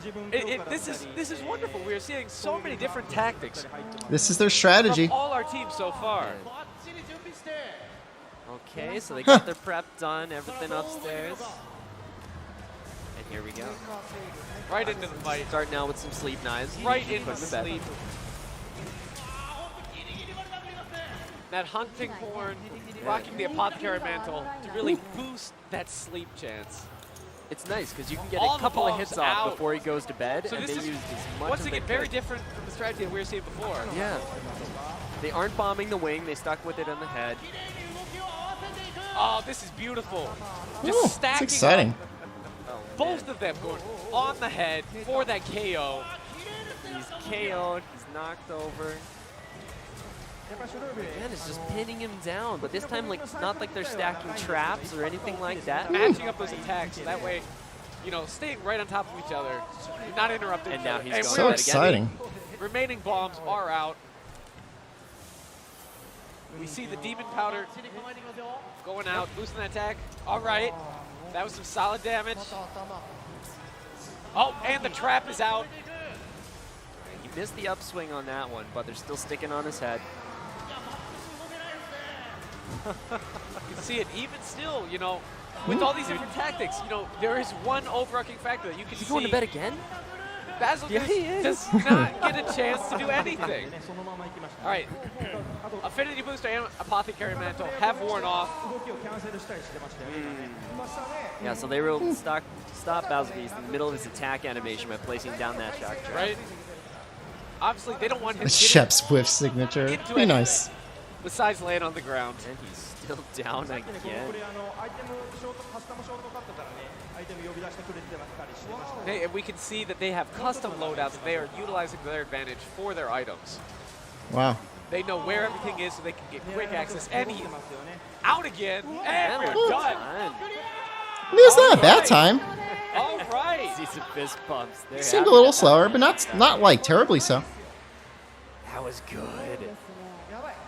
curious. This is wonderful. We are seeing so many different tactics This is their strategy. from all our teams so far. Okay, so they got their prep done, everything upstairs. And here we go. Right into the fight. Starting out with some sleep knives. Right Put into them to bed. sleep. That hunting horn, rocking the apothecary mantle to really boost that sleep chance. It's nice because you can get All a the couple of bombs hits out. off before he goes to bed, So and this they is, use as much once as again, they very could. different from the strategy that we were seeing before. Yeah. They aren't bombing the wing. They stuck with it on the head. Oh, this is beautiful. Ooh, Just it's stacking exciting. up both of them going on the head for that KO. He's KO'd. He's knocked over. Again, it's just pinning him down, but this time, like, not like they're stacking traps or anything like that. Matching up those attacks, so that way, you know, staying right on top of each other, not interrupting And each now other. he's And going So at it exciting. remaining bombs are out. We see the demon powder going out, boosting that attack. All right, that was some solid damage. Oh, and the trap is out. He missed the upswing on that one, but they're still sticking on his head. You can see it even still, you know, with all these different tactics, you know, there is one overarching factor that you can Is he see. going to bed again? Basil Yeah, he is. does not get a chance to do anything. All right, Affinity Booster and Apothecary Mantle have worn off. Yeah, so they will stop Basil Beast in the middle of his attack animation by placing down that shock trap. Right? Obviously, they don't want him The to Shep's whiff signature. into Be it. nice. besides laying on the ground. And he's still down again. Hey, and we can see that they have custom loadouts that they are utilizing to their advantage for their items. Wow. They know where everything is so they can get quick access. And he's out again. And And we're we're done. done. I mean, it's not a bad time. All right. See some fist bumps. There. Seemed a little slower, but not like terribly so. That was good.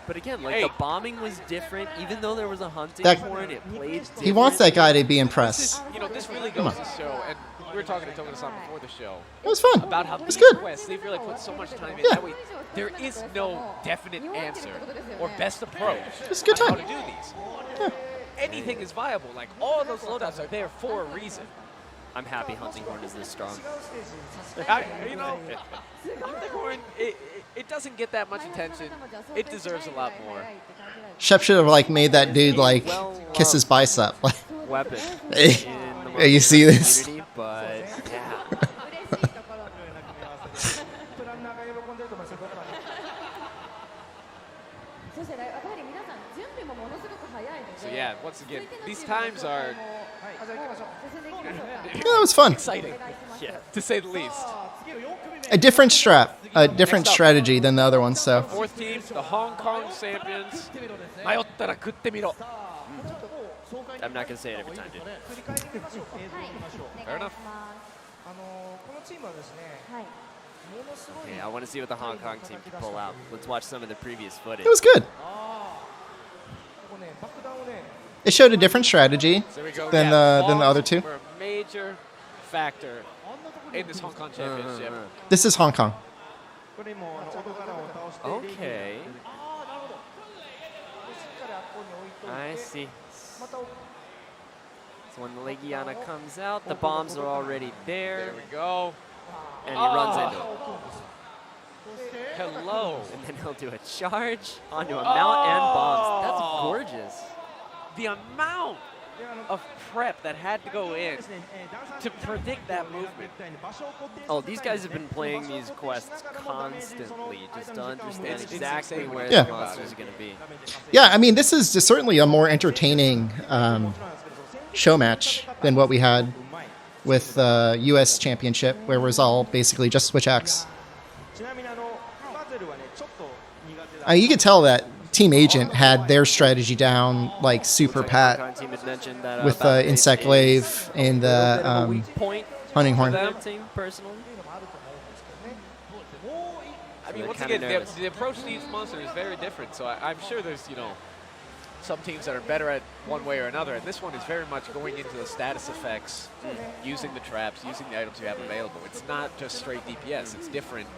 But again, like Hey. the bombing was different. Even though there was a hunting That- horn, it played different. He wants that guy to be This impressed. is, you know, this really Come goes on. to show, and we were talking to Tokuda-san before the show, It was fun. about how It was these good. quests, they've really put so much time in. Yeah. That way, there is no definite answer or best approach It's a good on how time. to do these. Anything is viable. Like, all those loadouts are there for a reason. I'm happy hunting horn is this strong. You know, Hunting Horn, it doesn't get that much attention. It deserves a lot more. Shep should have like made that dude like Well-loved kiss his bicep. weapon Hey. in the Hey, you see this? community, but yeah. So yeah, once again, these times are Yeah, that was fun. exciting, Yeah. to say the least. A different different strategy than the other one. So Fourth team, the Hong Kong champions. Mayottara kutte miro. I'm not gonna say it every time, dude. Fair enough. Okay, I want to see what the Hong Kong team can pull out. Let's watch some of the previous footage. it was good. It showed a different strategy So there we go. than Yeah, the other two. were a major factor in this Hong Kong championship. This is Hong Kong. Okay. I see. So when the Legiana comes out, the bombs are already there, There we go. and he runs into it. Hello. And then he'll do a charge onto a mount and bombs. That's gorgeous. The amount of prep that had to go in to predict that movement. Oh, these guys have been playing these quests constantly just to understand It's exactly insane where when you the think about monsters it. are going to be. Yeah, I mean, this is just certainly a more entertaining show match than what we had with U.S. Championship, where it was all basically just switch acts. You could tell that Team Agent had their strategy down like super Looks like the Hong pat Kong team had mentioned that, with Battle Base Insect is Glaive and a little bit of a the weak point Hunting for Horn. their team, personally. I mean, They're once kinda again, nervous. the approach to each monster is very different. So I'm sure there's, some teams that are better at one way or another. And this one is very much going into the status effects, using the traps, using the items you have available. It's not just straight DPS. It's different.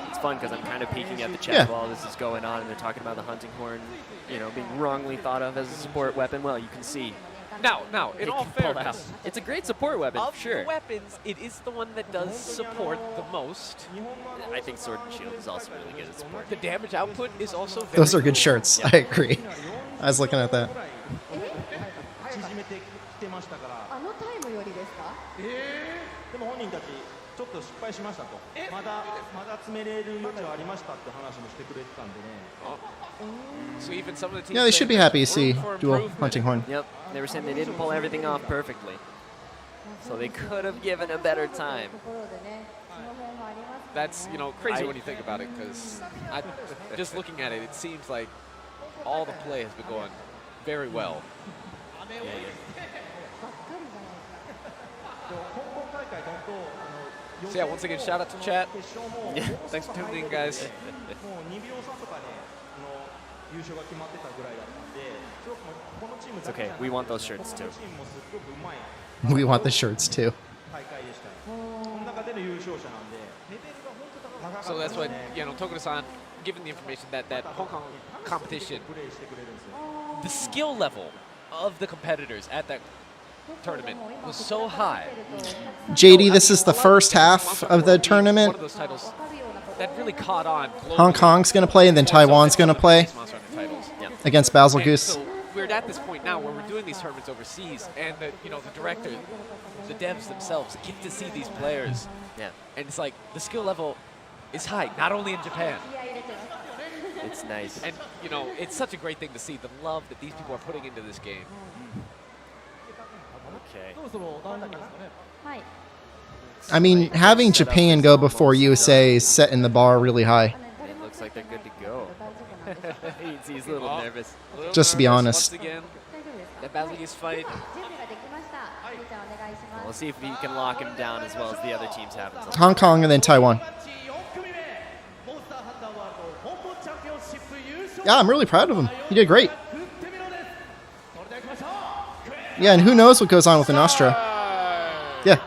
It's fun because I'm kind of peeking at the chat Yeah. while this is going on, and they're talking about the hunting horn, being wrongly thought of as a support weapon. Well, you can see Now, in it all can pull out. fairness, It's a great support weapon, of sure. the weapons, it is the one that does support the most. I think Sword and Shield is also really good at support. The damage output is also very Those are good cool. shirts. I agree. I was looking at that. あのタイムよりですか？でも本人たちちょっと失敗しましたと、まだ詰めれる余地はありましたって話もしてくれてたんでね。 So even some of the teams Yeah, they say should be there's happy to see room for dual improvement. Hunting Horn. Yep, they were saying they didn't pull everything off perfectly. So they could have given a better time. ところでね、その辺もあります。 That's, crazy when you think about it, because just looking at it, it seems like all the play has been going very well. So yeah, once again, shout out to chat. Yeah. Thanks for tuning in, guys. もう2秒差とかね、優勝が決まってたぐらいだったんで、すごくこのチーム It's だけ okay. We want those shirts こ too. のチームもすっごくうまい We want the shirts too. 大会でしたよ。この中での優勝者なんで、レベルが本当高かった So で that's す what, ね。 Tokuda-san, given the information that Hong Kong competition, プレーしてくれるんですよ。 the skill level of the competitors at that tournament was so high. JD, this is the first half of the One tournament. of those titles that really caught on globally. Hong Kong's going to play, and then Taiwan's going to play Monster Hunter titles. Yeah. against Basil And Goose. so we're at this point now where we're doing these tournaments overseas, and the director, the devs themselves get to see these players, Yeah, and it's like the skill level is high, not only in Japan, 気合い入れてます。 it's nice. and it's such a great thing to see the love that these people are putting into this game. Okay. そろそろ大丈夫ですかね。はい。 I mean, having Japan go before USA is setting the bar really high. It looks like they're good to go. 大丈夫なんですか？ He's a little Oh. nervous. A little Just to be nervous honest. Once again, 大丈夫ですか？ that Basil's fight. 準備ができました。みーちゃんお願いしま We'll す。 see if we can lock him down as well as the other teams have. until- Hong Kong and then Taiwan. 4組目、モンスターハンターワールド本部チャンピオンシップ優勝。 Yeah, I'm really proud of him. He did great. 振ってみろです。それでは行きましょう。 Yeah, and who knows what goes on with Nostra. Yeah.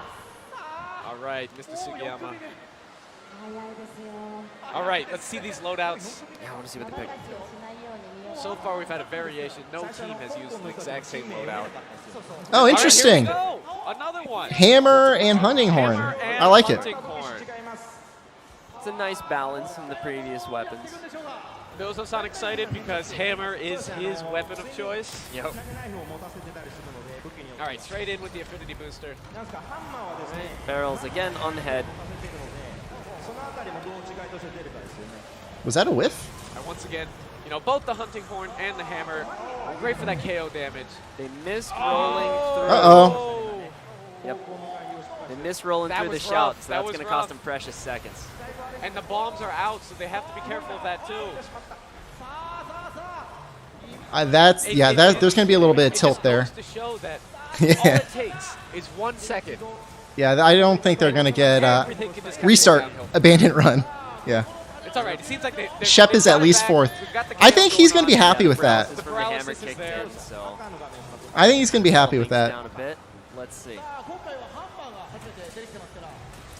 All right, Mr. Sugiyama. 早いですよ。 All right, let's see these loadouts. Yeah, I want to see what they pick. しないように見よう。 So far, we've had a variation. No team has used the exact same loadout. Oh, All right, interesting. here we go. Another one. Hammer and Hunting Horn. Hammer and I like it. Hunting Horn. It's a nice balance from the previous weapons. Milosan excited because hammer is his weapon of choice. Yep. All right, straight in with the affinity booster. Barrels again on the head. Was that a whiff? And once again, you know, both the hunting horn and the hammer are great for that KO damage. They missed rolling through. Uh-oh. Yep. They missed rolling That through the was shout, rough. so That that's was going to cost rough. them precious seconds. And the bombs are out, so they have to be careful of that too. There's going to be a little bit of tilt there. It just goes to show that Yeah. all it takes is 1 second. Yeah, I don't think they're going to get Everything can just kinda go restart downhill. Abandoned Run. Yeah. It's all right. It seems like Shep they've is got at it least back. fourth. We've got the I chaos think he's going to be on. happy with that. This is The from the hammer paralysis is kicked there. in, so I think he's going to be happy with links that. down a bit. Let's see.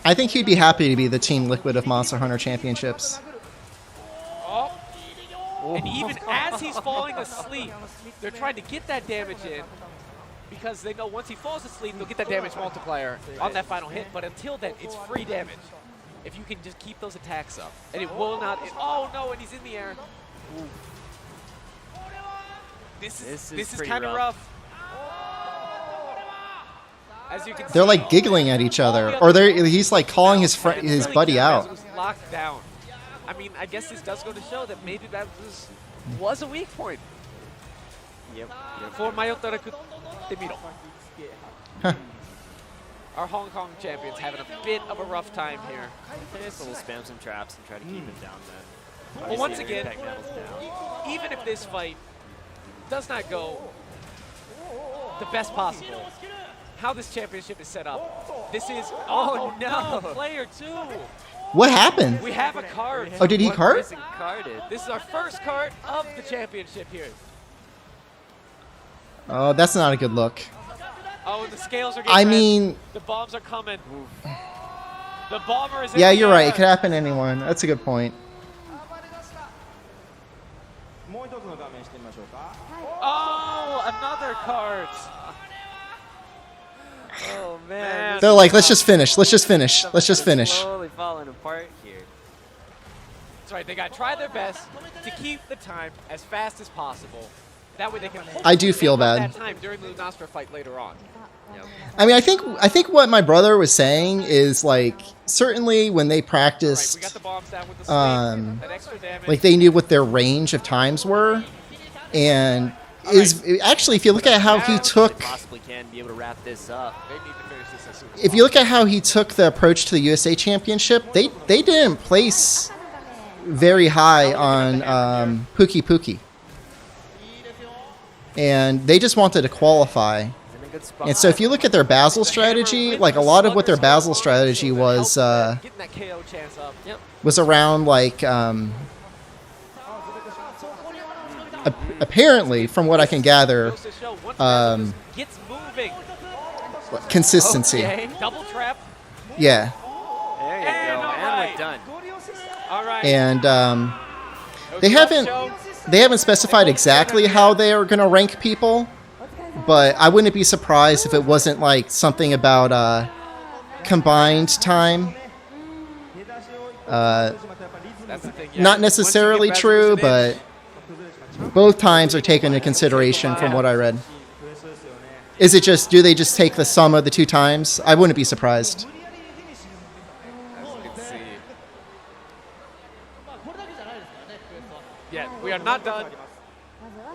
I think he'd be happy to be the Team Liquid of Monster Hunter Championships. Oh. And even as he's falling asleep, they're trying to get that damage in because they know once he falls asleep, they'll get that damage multiplier on that final hit. But until then, it's free damage. If you can just keep those attacks up. And it will not. Oh no, and he's in the air. Ooh. This is pretty kind of rough. rough. As you can They're see, like giggling at each other, or he's like calling his buddy out. was locked down. I mean, I guess this does go to show that maybe that was a weak point. Yep. For Mayotaraku Temiro. Huh. Our Hong Kong champions having a bit of a rough time here. So we'll spam some traps and try to keep him down then. But once Obviously, again, impact metal's down. even if this fight does not go the best possible, how this championship is set up, this is, oh no, player 2. What happened? We have a card. Oh, did he cart? Isn't carded. This is our first card of the championship here. Oh, that's not a good look. Oh, and the scales are getting I red. mean, The bombs are coming. The bomber is in yeah, the you're right. air. It could happen to anyone. That's a good point. Oh, another card. Oh man. They're like, let's just finish. Let's just finish. Let's just Something finish. Slowly falling apart here. That's right. They got to try their best to keep the time as fast as possible. That way they can. I do feel make up bad. That time during the Lunastra fight later on. Yep. I mean, I think what my brother was saying is like certainly when they All right, practiced, we got the bombs down with the sleep. That extra damage. like they knew what their range of times were, and actually if you look at how he took, They possibly can be able to wrap this up. They need to finish this as soon as if you look at how he took the approach to the USA Championship, they didn't place very high on Pookie Pookie, and they just wanted to qualify. He's in a good spot. And so if you look at their Basil strategy, like a lot of what their Basil strategy was getting that KO chance up. Yep. was around like apparently from what I can gather, Goes to show once um, Basil gets moving. consistency. Okay. Double trap. Yeah, There you And go. all And right. we're done. All right. and Goes they to haven't show. they haven't specified exactly how they are going to rank people, but I wouldn't be surprised if it wasn't like something about combined time. That's the thing. Yeah. Not Once you necessarily get true, Basil's an but inch, both times are taken into consideration from what I read. Is it just, do they just take the sum of the two times? I wouldn't be surprised. as you can see. Yeah, we are not done.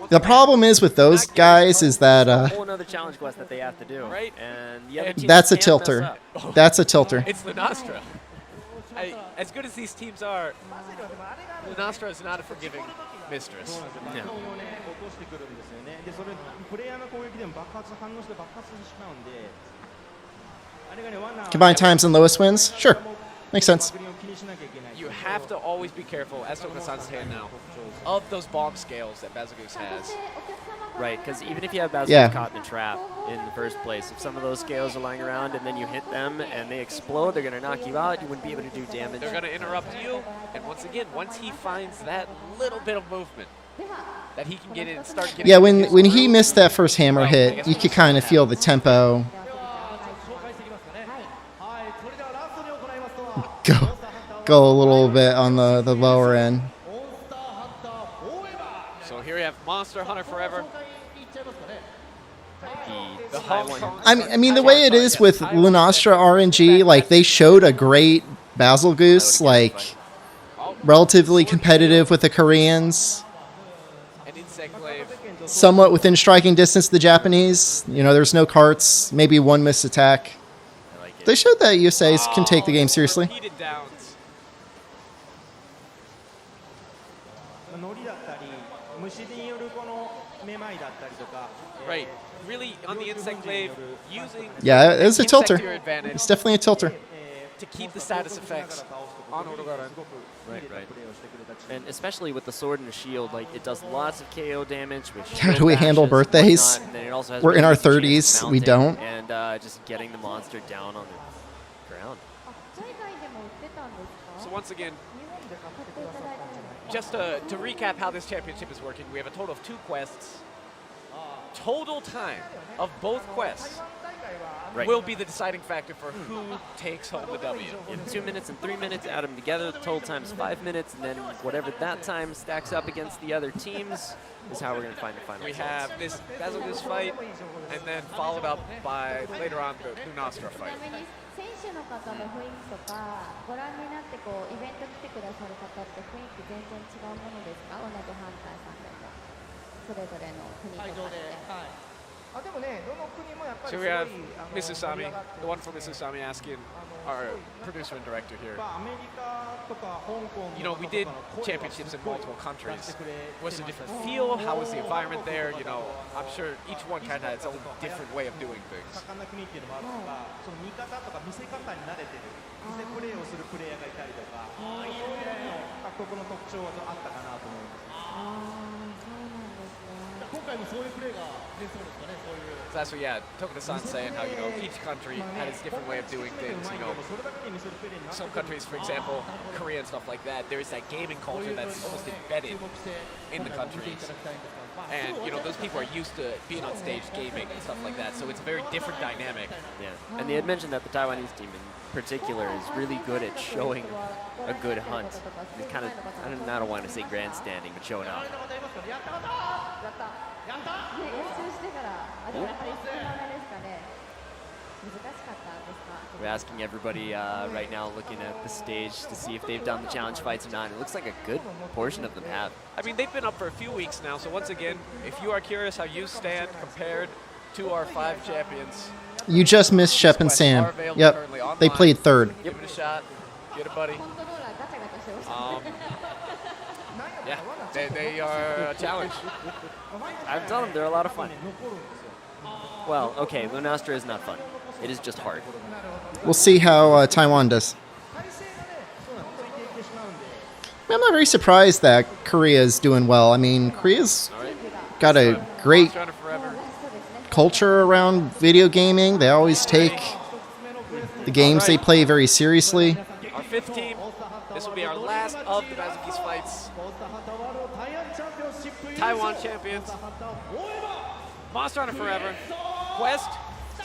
The problem is with those guys is that A whole another challenge quest that they have to do. Right. And the other teams that's a can't mess tilter. up. That's a tilter. It's Lunastra. As good as these teams are, Lunastra is not a forgiving mistress. No. Combined times and lowest wins? Sure. Makes sense. You have to always be careful, as Toka-san's saying now, of those bomb scales that Bazagoose has. Right, because even if you have Basil Yeah. caught in a trap in the first place, if some of those scales are lying around and then you hit them and they explode, they're going to knock you out. You wouldn't be able to do damage. They're going to interrupt you, and once again, once he finds that little bit of movement that he can get in and start getting Yeah, his when he groove, missed that first hammer hit, you could kind of feel the tempo go go a little bit on the lower end. So here we have Monster Hunter Forever. The Taiwan. I mean, the way it is with Lunastra RNG, like they showed a great Basil Goose, like relatively competitive with the Koreans, An Insect Glaive. somewhat within striking distance of the Japanese. You know, there's no carts, maybe one missed attack. I like it. They showed that USAs can take the game seriously. Repeated downs. Right. Really, on the Insect Glaive, using Yeah, it was a the insect tilter. to your advantage It's definitely a tilter. to keep the status effects on Odogaran. Right. And especially with the sword and the shield, like it does lots of KO damage. With How shield do we handle bashes and birthdays? whatnot, and then it also has We're really in our good chance 30s, of we mounting don't. And just getting the monster down on the ground. So once again, just to recap how this championship is working, we have a total of 2 quests. Total time of both quests Right. will be the deciding factor for who takes home the W. In 2 minutes and 3 minutes, add them together. The total time is 5 minutes, and then whatever that time stacks up against the other teams is how we're going to find the final We results. have this Basil Goose fight, and then followed up by later on the Lunastra fight. 選手の方の雰囲気とかご覧になってこうイベント来てくださる方って雰囲気全然違うものですか？同じ反対さんでもそれぞれの国とかって。 So we have Misusami, the one from Misusami, asking our producer and director here. You know, we did championships in multiple countries. Was it a different feel? How was the environment there? You know, I'm sure each one kind of had its own different way of doing things. 魚国っていうのもあるとか、その見方とか見せ方に慣れてる、見せプレーをするプレイヤーがいたりとか、そういうの各国の特徴はあったかなと思います。今回もそういうプレーが出そうですかね、そういう。 So that's what, yeah, Tokuda-san saying how, you know, each country had its different way of doing things. You know, some countries, for example, Korea and stuff like that, there is that gaming culture that's almost embedded in the countries. And, you know, those people are used to being on stage gaming and stuff like that, so it's a very different dynamic. Yeah, and they had mentioned that the Taiwanese team in particular is really good at showing a good hunt. It's kind of, I don't want to say grandstanding, but showing off. 練習してからあでもやっぱり少なめですかね。難しかったですか？ We're asking everybody right now looking at the stage to see if they've done the challenge fights or not. It looks like a good portion of them have. I mean, they've been up for a few weeks now, so once again, if you are curious how you stand compared to our 5 champions, You just missed Shep and Sam. Yep, they played third. give it a shot, get a buddy. コントローラーガチャガチャしてました。 Yeah, they are a challenge. I've done them. They're a lot of fun. Well, okay, Lunastra is not fun. It is just hard. We'll see how Taiwan does. I'm not very surprised that Korea is doing well. I mean, Korea's got a great Monster Hunter Forever. culture around video gaming. They always take the games they play very seriously. Our 5th team. This will be our last of the Bazuki's fights. Taiwan champions. Monster Hunter Forever. Quest.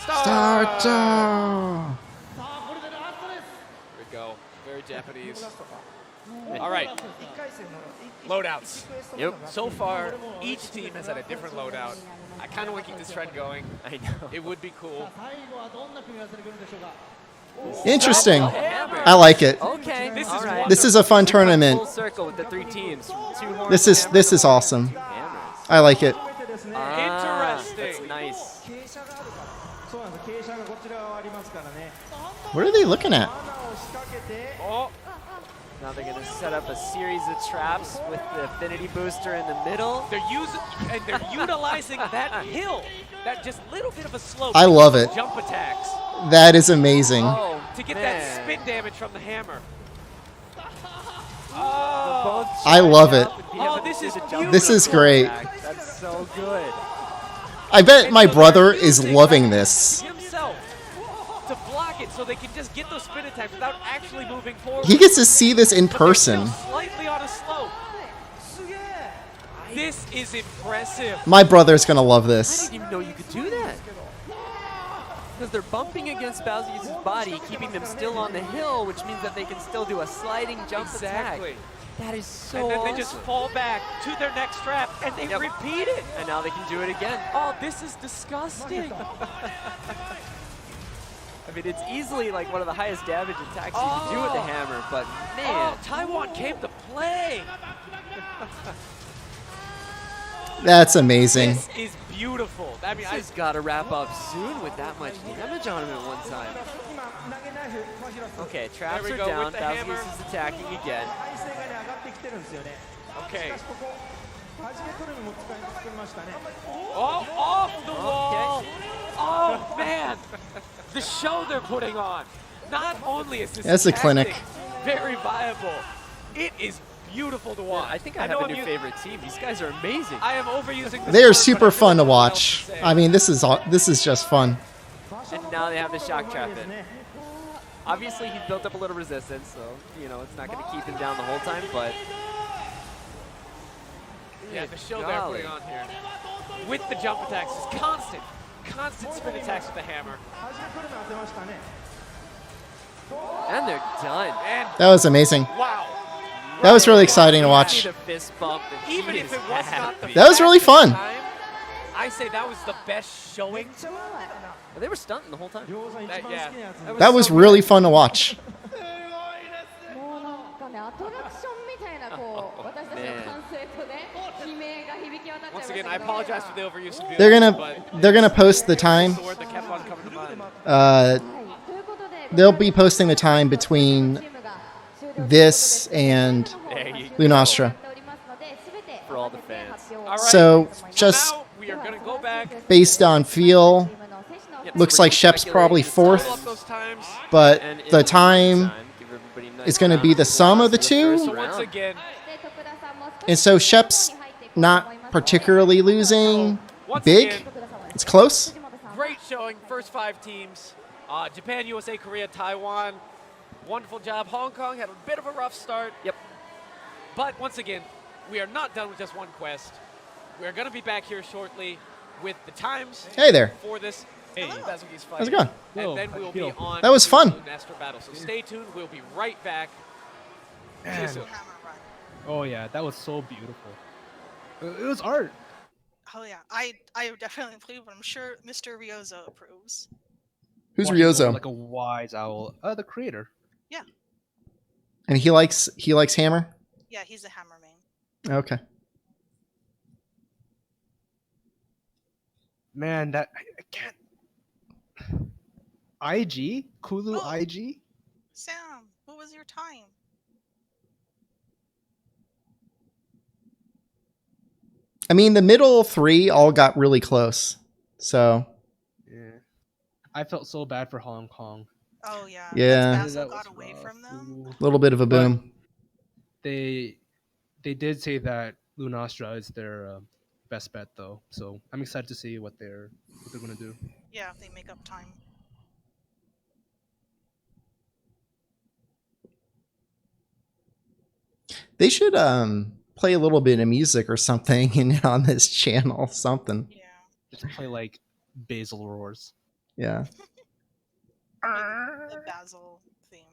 Start. Start. Here we go. Very Japanese. All right. Loadouts. Yep. So far, each team has had a different loadout. I kind of want to keep this trend going. I know. It would be cool. Interesting. I like it. Okay. This is all right. This is a fun tournament. Full circle with the 3 teams. 2 horns, This is awesome. hammers. I like it. That's Interesting. nice. そうなんです。傾斜がこちら側ありますからね。 What are they looking at? 罠を仕掛けて。 Oh, Now they're going to set up a series of traps with the affinity booster in the middle. they're utilizing that hill, that just little bit of a slope. I love it. Jump attacks That is amazing. Oh, to get man. that spin damage from the hammer. Both I love it. Oh, this is This is beautiful. great. That's so good. I bet my brother is loving this. Himself to block it so they can just get those spin attacks without actually moving forward. He gets to see this in But they're person. still slightly on a slope. This is impressive. My brother's gonna love I this. didn't even know you could do that. because they're bumping against Bowser's body, keeping them still on the hill, which means that they can still do a sliding jump attack. That is so And then awesome. they just fall back to their next trap, and they repeat it. And now they can do it again. Oh, this is disgusting. I mean, it's easily like one of the highest damage attacks you can do with the hammer, but man. Taiwan came to play. That's amazing. This is beautiful. I mean, He's got to wrap up soon with that much damage on him at one time. Okay, traps There are we go down. with the hammer. Bowser is attacking again. okay. Oh, off the wall. Oh, man. The show they're putting on. Not only is this That's a clinic. tactic very viable, it is beautiful to watch. I think I have a new favorite team. These guys are amazing. I am overusing this They are word, super but I fun to really don't know what else watch. say. I mean, this is just fun. And now they have the shock trap in. Obviously, he built up a little resistance, so, you know, it's not going to keep him down the whole time, but... Yeah, the show golly. they're putting on here. With the jump attacks is constant spin attacks with the hammer. And they're done. And That was amazing. wow. That was really exciting to See watch. the fist bump. And Even he if is it was not the happy. That was really fun. time, I say that was the best showing. They were stunting the whole time. That was really fun to watch. もうなんかね、アトラクションみたいなこう私たちの歓声とね、悲鳴が響き渡っちゃいま Once したけ again, ど。 I apologize for the overuse of They're gonna post the time. the word that kept on coming to mind. はい。ということで、 They'll be posting the time between チームが終了ということで this and There you go. Lunastra. やっておりますので、全て For all the まとめて fans. 発表を All right. So So just now we are going to go back, based on feel, Yep, looks so we're like Shep's probably speculating pull fourth, up those times. but And in the time give everybody a nice is going to round be of the sum of the applause for the first two. So once round. again, And so Shep's not particularly losing once big. again, It's close. great showing. First 5 teams. Japan, USA, Korea, Taiwan. Wonderful job. Hong Kong had a bit of a rough start. Yep. But once again, we are not done with just one quest. We're going to be back here shortly with the times Hey there. for this. Hey, Bazuki's fight. How's it going? And then we'll be on That was to fun. the Lunastra battle. So stay tuned. We'll be right back. See you soon. Hammer run. Oh yeah, that was so beautiful. It was art. Oh yeah, I definitely approve. I'm sure Mr. Ryozo approves. Who's Watching over Ryozo? Like a wise owl. The creator. And he likes Hammer. Yeah, he's a hammer main. Okay. Man, that I can't. IG Kulu Oh. IG. Sam, what was your time? I mean, the middle 3 all got really close. So Yeah. I felt so bad for Hong Kong. Oh yeah. Yeah. Basil That got was away rough. from them. a little bit of a boom. They did say that Lunastra is their best bet though, so I'm excited to see what they're gonna do. Yeah, if they make up time. They should play a little bit of music or something on this channel. Something. Yeah. Just play like Basil roars. Yeah. The Basil theme.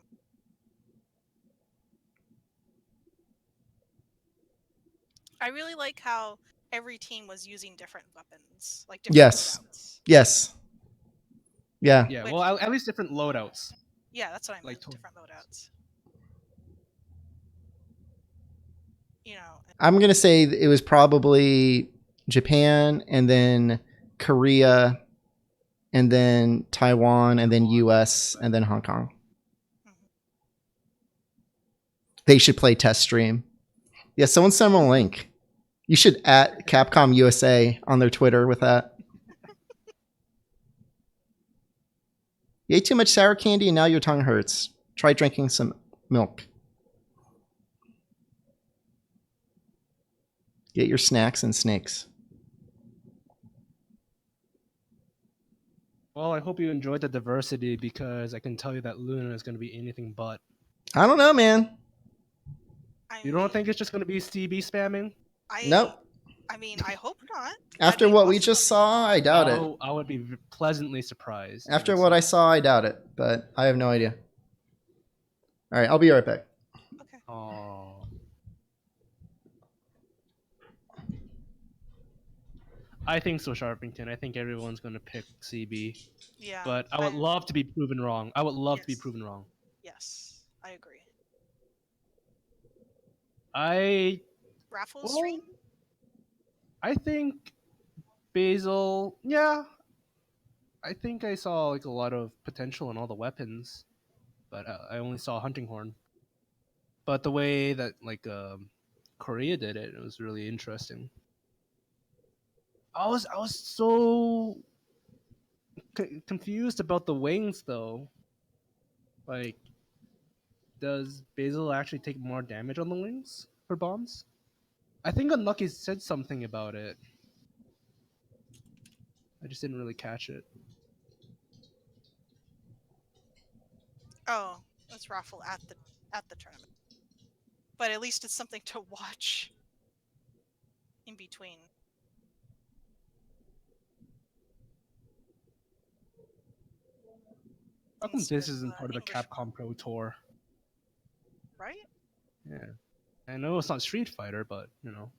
I really like how every team was using different weapons, like different Yes. loadouts. Yes. Yeah. Yeah, Which- well, at least different loadouts. Yeah, that's what I meant. Like to- different loadouts. You know, I'm gonna say it was probably Japan and then Korea and then Taiwan and then US and then Hong Kong. They should play test stream. Yeah, someone send them a link. You should at Capcom USA on their Twitter with that. You ate too much sour candy and now your tongue hurts. Try drinking some milk. Get your snacks and snakes. Well, I hope you enjoyed the diversity because I can tell you that Luna is going to be anything but. I don't know, man. I You don't mean, think it's just going to be CB spamming? I, Nope. I mean, I hope not. After That'd be what we awesome. just saw, I doubt it. I would be pleasantly surprised. After what I saw, I doubt it, but I have no idea. All right, I'll be right back. Okay. Oh. I think so, Sharpington. I think everyone's gonna pick CB. Yeah. But I would love to be proven wrong. I would love to be Yes. proven wrong. Yes, I agree. Well, Stream? I think Basil. Yeah, I think I saw like a lot of potential in all the weapons, but I only saw Hunting Horn. But the way that like Korea did it, it was really interesting. I was so confused about the wings though. Like, does Basil actually take more damage on the wings for bombs? I think Unlucky said something about it. I just didn't really catch it. Oh, that's Raffle at the tournament. But at least it's something to watch in between. How come Instead this of, isn't part of the English Capcom Pro Tour? Right? Yeah. I know it's not Street Fighter, but, you know.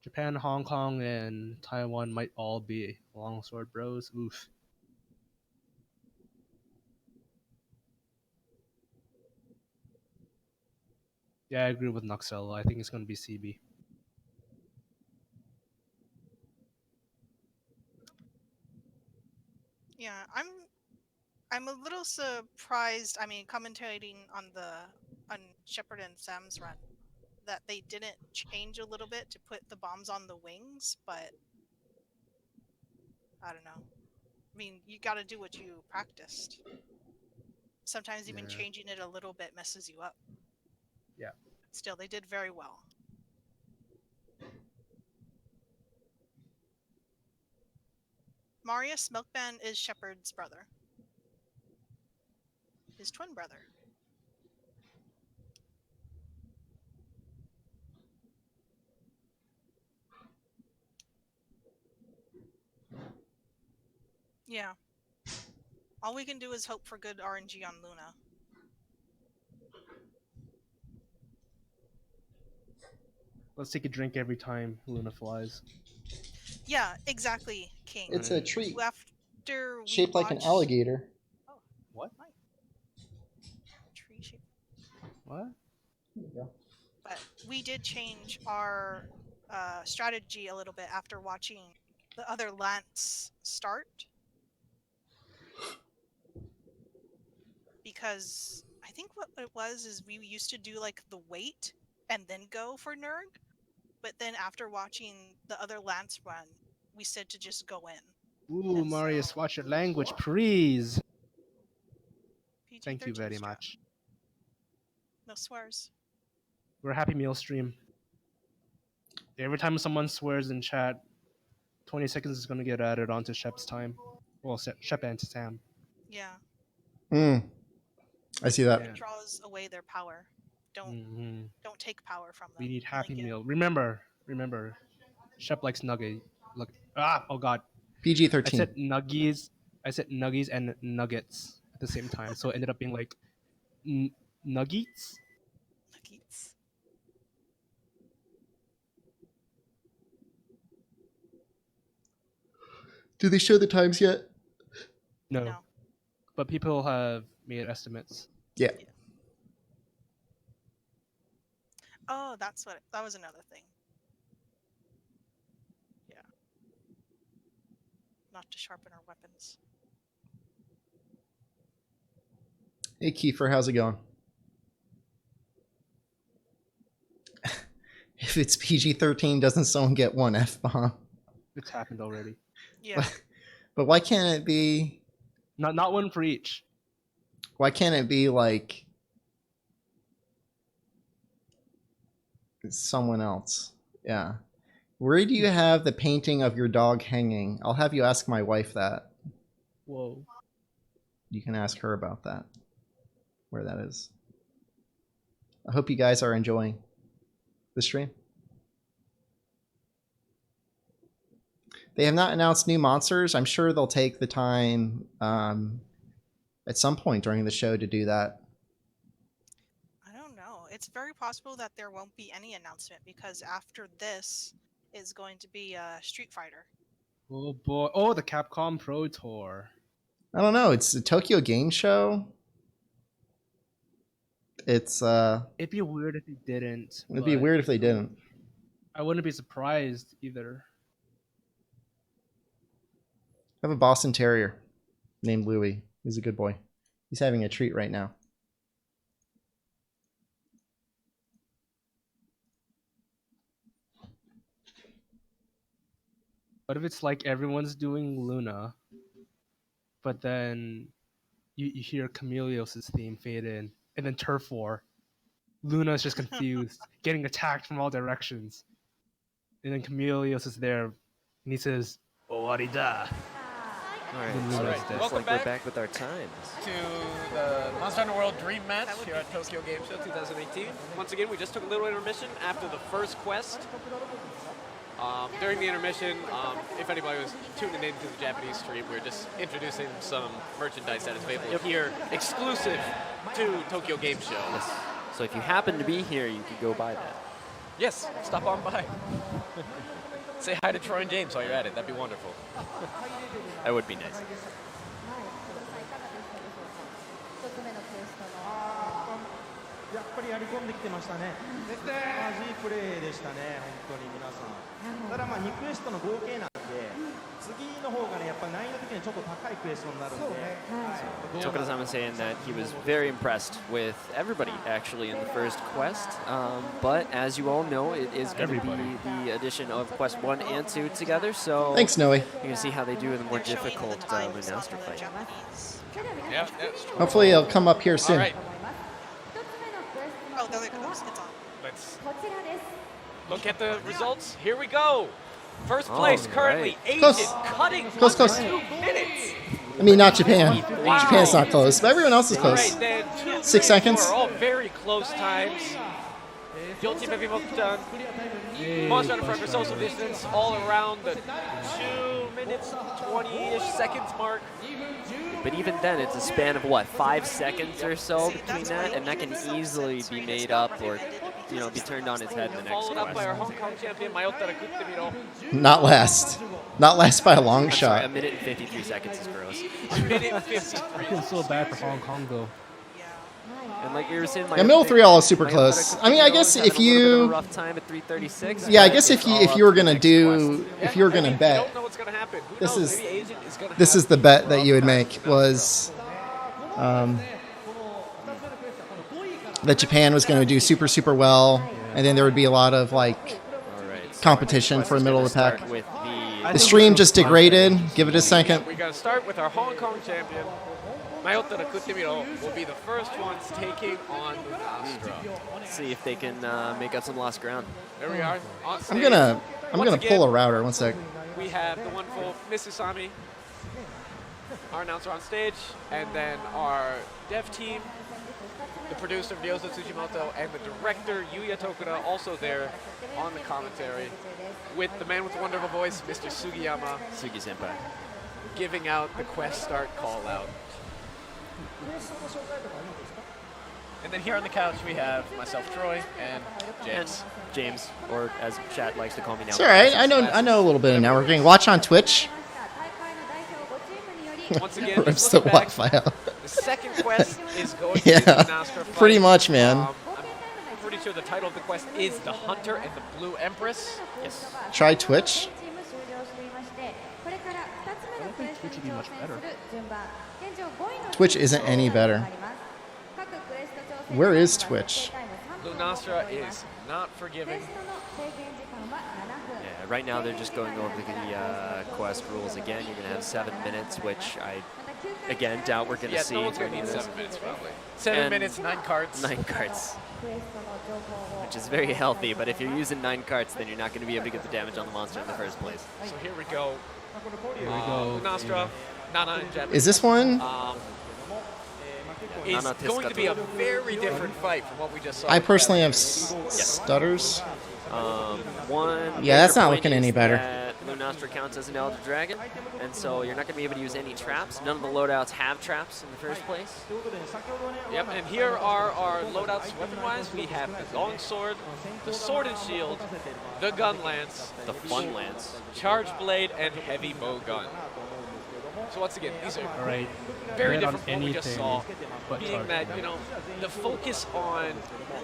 Japan, Hong Kong, and Taiwan might all be Longsword Bros. Oof. Yeah, I agree with Nuxel. I think it's going to be CB. Yeah, I'm a little surprised. I mean, commentating on Shepard and Sam's run, that they didn't change a little bit to put the bombs on the wings, but I don't know. I mean, you got to do what you practiced. Sometimes even changing it a little bit messes you up. Yeah. Still, they did very well. Marius Milkman is Shepard's brother. His twin brother. Yeah. All we can do is hope for good RNG on Luna. Let's take a drink every time Luna flies. Yeah, exactly, King. It's a treat. After we Shaped like an watched- alligator. Oh, What? nice. Tree shape. What? There you go. But we did change our strategy a little bit after watching the other Lance start. Because I think what it was is we used to do like the wait and then go for Nurg. But then after watching the other Lance run, we said to just go in. Ooh, And Marius, so- watch your language, please. PG-13 Thank you very strat. much. No swears. We're a Happy Meal stream. Every time someone swears in chat, 20 seconds is going to get added onto Shep's time. Well, Shep and Sam. Yeah. I see that. Yeah. It draws away their power. Don't take power from them. We need Happy Only give- Meal. Remember, Shep likes nugget. Look, oh god. PG-13. I said nuggies and nuggets at the same time, so it ended up being like nuggies. Nuggets. Do they show the times yet? No. But people have made estimates. Yeah. Oh, that was another thing. Yeah. Not to sharpen our weapons. Hey, Kiefer, how's it going? If it's PG-13, doesn't someone get one F-bomb? It's happened already. Yeah. But why can't it be... Not one for each. Why can't it be like... someone else? Yeah. Where do you have the painting of your dog hanging? I'll have you ask my wife that. Whoa. You can ask her about that. Where that is. I hope you guys are enjoying the stream. They have not announced new monsters. I'm sure they'll take the time at some point during the show to do that. I don't know. It's very possible that there won't be any announcement because after this is going to be Street Fighter. Oh boy! Oh, the Capcom Pro Tour. I don't know. It's a Tokyo Game Show. It's It'd be weird if they didn't. it'd be but weird if they didn't. I wouldn't be surprised either. I have a Boston Terrier named Louie. He's a good boy. He's having a treat right now. What if it's like everyone's doing Luna, but then you hear Chameleos' theme fade in, and then Turf War. Luna's just confused, getting attacked from all directions. And then Chameleos is there, and he says, "Owarida." Alright, Luna's so dead. looks Welcome like back. we're back with our times. To the Monster Hunter World Dream Match here at Tokyo Game Show 2018. Once again, we just took a little intermission after the first quest. During the intermission, if anybody was tuning into the Japanese stream, we were just introducing some merchandise that is available here, exclusive to Tokyo Game Show. Yes. So if you happen to be here, you could go buy that. Yes, stop on by. Say hi to Troy and James while you're at it. That'd be wonderful. That would be nice. はい、一つ目のクエストのやっぱりやり込んできてましたね。同じプレーでしたね、本当に皆さん。ただまあ2クエストの合計なんで、次の方がね、やっぱ難易度的にちょっと高いクエストになるんで。Tokuda-san was saying that he was very impressed with everybody actually in the first quest, but as you all know, it is going to be the addition of quest 1 and 2 together, so Thanks, Noe. you're going to see how they do in the more They're showing difficult the times on Monster the fight. Japanese. それでは皆Yeah, さん that's true. Hopefully it'll come up here All soon. right, と思います。一つ目のクエストの Oh, there it クエ goes. スト It's on. は let's こちらです。 look at the results. Here we go. First All place currently, right. Agent Close. cutting Close, under close. 2 minutes. I mean, not Japan. Wow. Japan's not close, but everyone else is All close. right, then 2, 6 3, seconds. 4 are all very close times. Guilty Baby done. Monster Hunter Forever social distance all around the 2 minutes 20-ish seconds mark. But even then, it's a span of what, 5 seconds or so between that, and that can easily be made up or, you know, be turned on its head in the next Followed up by our quest. Hong Kong champion, Mayotara Kutemiro. Not last. Not last by a long I'm sorry, a shot. minute and 53 seconds is gross. Minute I 53. feel so bad for Hong Kong though. And like you were saying, Yeah, middle 3 all is super close. I mean, I guess if you, rough time at 3:36. yeah, I but guess it's if you all if up you were to the gonna next do, quest. if you were I gonna mean, bet, We don't know what's going to happen. Who This knows? is- Maybe Agent is gonna this have is the bet that rough you would time make with was that Japan was going to do super, super well, and then there would be a lot of like All right, so competition quest for is middle gonna of the pack. start with The stream just degraded. Give it a second. We got to start with our Hong Kong champion. Mayotara Kutemiro will be the first ones taking on Monsther. Let's see if they can make up some lost ground. There we are. On I'm stage. gonna Once pull a again, router. One sec. We have the wonderful Miss Usami, our announcer on stage, and then our dev team, the producer Ryozo Tsujimoto, and the director Yuya Tokuda also there on the commentary, with the man with the wonderful voice, Mr. Sugiyama, Sugi-senpai. giving out the quest start call out. And then here on the couch we have myself, Troy, and James. And James, or as chat likes to call me now. It's all right. I know a little bit of networking. Watch on Twitch. 大会の代表5チームにより Once again, Rips just the looking back, Wi-Fi out. the second quest is going to be Yeah, the Monster fight. pretty much, man. I'm pretty sure the title of the quest is The Hunter and the Blue Empress. Yes. Try Twitch. チーム終了していましてこれから2つ目のクエストに挑戦する順番現状5位の Twitch isn't any better. 各クエスト挑戦 Where is 時間 Twitch? は Blue 3分 Nostra is not クエ forgiving. ストの制限時間は7分 Yeah, right now they're just going over the quest rules again. You're going to have 7 minutes, which I, また9回 again, doubt we're going to Yeah, see no one's going to during need this. 7 minutes probably. 7 And minutes, 9 carts. 9 carts, クエストの情報を which is very healthy, but if you're using 9 carts, then you're not going to be able to get the damage on the monster in the first place. So here we go. Here we go. Blue Nostra, Nana in Japanese. Is this one? Is Nana going to be a Tiskatu. very different fight from what we just saw. I with personally have Japanese. stutters. One Yeah, that's major not point looking any is better. that Lunastra counts as an Elder Dragon, and so you're not going to be able to use any traps. None of the loadouts have traps in the first place. Yep, and here are our loadouts weapon-wise. We have the longsword, the sword and shield, the gun lance, The fun lance. charge blade, and heavy bow gun. So once again, these are All right. very Bet on different from what we just saw, anything but being charge that, blade. you know, the focus on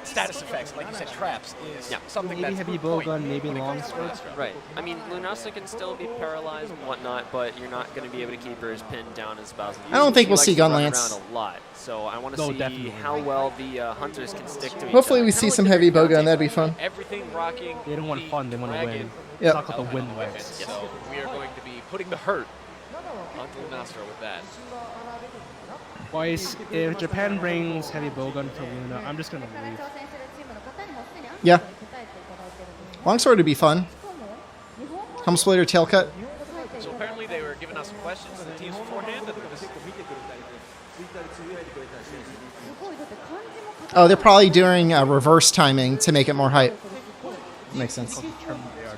status effects, like you said, traps, is Yeah. something Maybe that's heavy the bow point gun, maybe when it comes to longsword. Lunastra. Right. I mean, Lunastra can still be paralyzed and whatnot, but you're not going to be able to keep her as pinned down as Bowser. I don't think She we'll likes see to run gun lance. around a lot, so I want to No, see definitely. how well the hunters can stick to each Hopefully other. we Kinda see like some the heavy bow Dante gun. That'd be fight. fun. Everything rocking. They don't want the fun, they want to win. dragon Yep. Suck up the win element. waves. So we are going to be putting the hurt onto Lunastra with that. Boys, if Japan brings heavy bowgun for Luna, I'm just gonna leave. 挑戦するチームの方にもすでにアンケ Yeah. ートに答えていただいてるんですね Longsword would be fun. しかも日本語 Helm splitter, tail cut. で書いてい So ただいて apparently they were giving us some questions to the teams beforehand. And it was すごいだって漢字も書か Oh, they're probably doing reverse timing to make it more hype. Makes sense.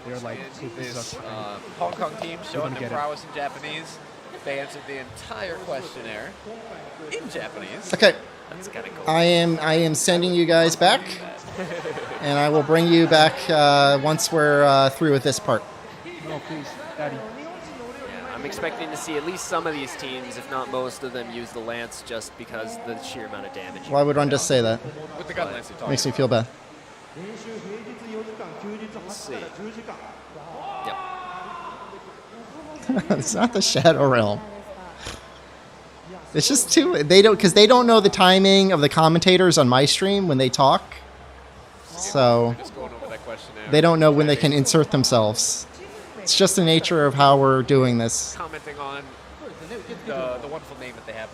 They're like, this this is our Hong Kong team showing get their it. prowess in Japanese. They answered the entire questionnaire in Japanese. Okay, That's kind of cool. I am sending you guys back, and I will bring you back once we're through with this part. No, please, Daddy. Yeah, I'm expecting to see at least some of these teams, if not most of them, use the lance just because the sheer amount of damage. Why would one just say that? With the gun lance you're talking Makes me feel bad. We'll see. Yep. It's not the Shadow Realm. It's just too because they don't know the timing of the commentators on my stream when they talk, so Just going over that questionnaire. they don't know when they can insert themselves. It's just the nature of how we're doing this. Commenting on the wonderful name that they have,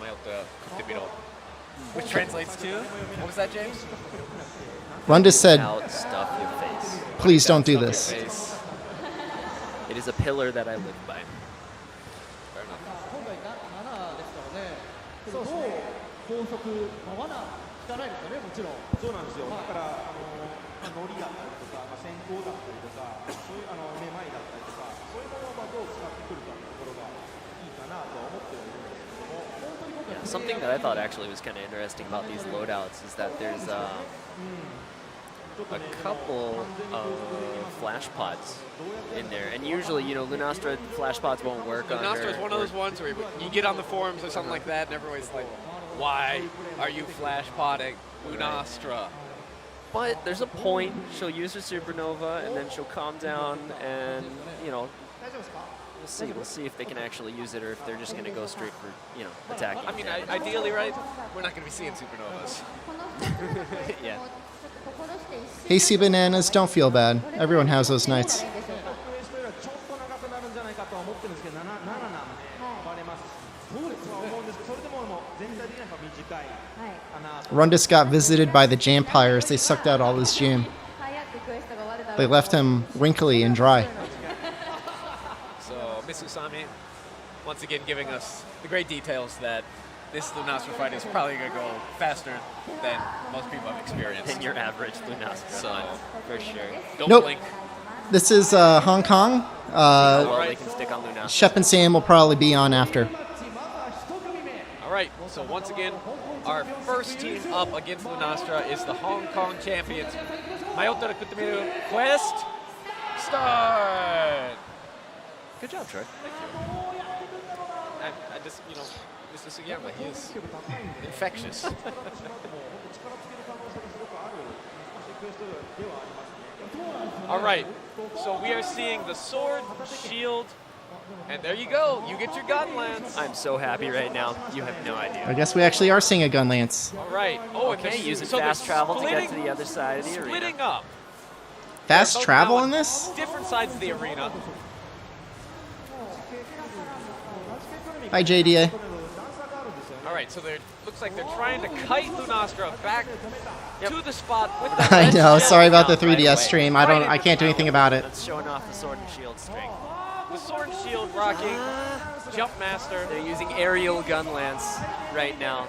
which translates to, what was that, James? Runda said, Out, stuff your face. "Please don't do Stuff your this." face. It is a pillar that I live by. Fair enough. 今回7ですからね、どう高速、罠引かないですよね、もちろん。そうなんですよ。だからノリだったりとか、先行だったりとか、そういうめまいだったりとか、そういうものをどう使ってくるかというところがいいかなとは思ってはいるんですけども、本当に僕は Something that I thought actually was kind of interesting about these loadouts is that there's a couple of flash pods in there, and usually, you know, Lunastra flash pods won't work on Lunastra her. is one of those ones where you get on the forums or something like that, and everyone's like, why are you flash potting Lunastra? But there's a point. She'll use her supernova, and then she'll calm down, and you know, we'll see. We'll see if they can actually use it, or if they're just going to go straight for, you know, attacking. I mean, ideally, right? We're not going to be seeing supernovas. この2つの点 Yeah. をちょっと心して一 Hey, Sea Bananas, don't feel bad. Everyone has those nights. いいでしょうか。クエストよりはちょっと長くなるんじゃないかとは思ってるんですけど、7なんでバレます。そうですとは思うんですけど、それでも全体的にはやっぱ短いはい。かなと。 Rundus got visited by the Jampires. They sucked out all his jam. 早くクエストが終わるだろう They と left him wrinkly and dry. So, Miss Usami, once again giving us the great details that this Lunastra fight is probably going to go faster than most people have experienced. Than your average Lunastra So, fight, for sure. don't Nope. blink. This is Hong Kong. Well, they can stick on Lunastra. Shep and Sam will probably be on after. All right, so once again, our first team up against Lunastra is the Hong Kong champions. Mayota Kutamiru, Quest, start! Good job, Troy. I just, you know, Mr. Sugiyama, he is infectious. All right, so we are seeing the sword, shield, and there you go. You get your gun lance. I'm so happy right now. You have no I idea. guess we actually are seeing a gun lance. All right. Oh, and Okay, they're- using so they're fast travel to get to splitting- the other side of the arena. Splitting up. Fast Both travel now in on this? Different sides of the arena. Hi, JDA. All right, so they're looks like they're trying to kite Lunastra back to the spot with the I red know. shield. Sorry about the Right 3DS away. stream. I can't do anything about it. That's showing off the sword and shield string. The sword and shield rocking Jump Master. They're using aerial gun lance right now.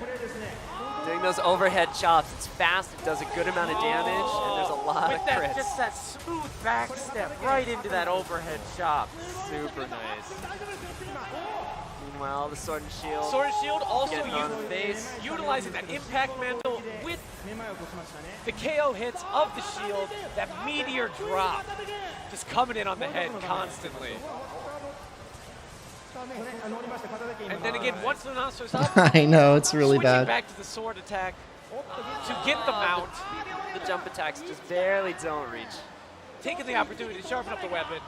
Doing those overhead chops. It's fast. It does a good amount of damage, and there's a lot with of that, crits. just that smooth back step right into that overhead chop. Super nice. Meanwhile, the Sword and Shield. Sword and Shield also getting on the face. utilizing that impact mantle with the KO hits of the shield, that meteor drop, just coming in on the head constantly. And then again, once Lunastro's up, I know, it's really switching bad. back to the sword attack to get the mount. The jump attacks just barely don't reach. Taking the opportunity to sharpen up the weapon.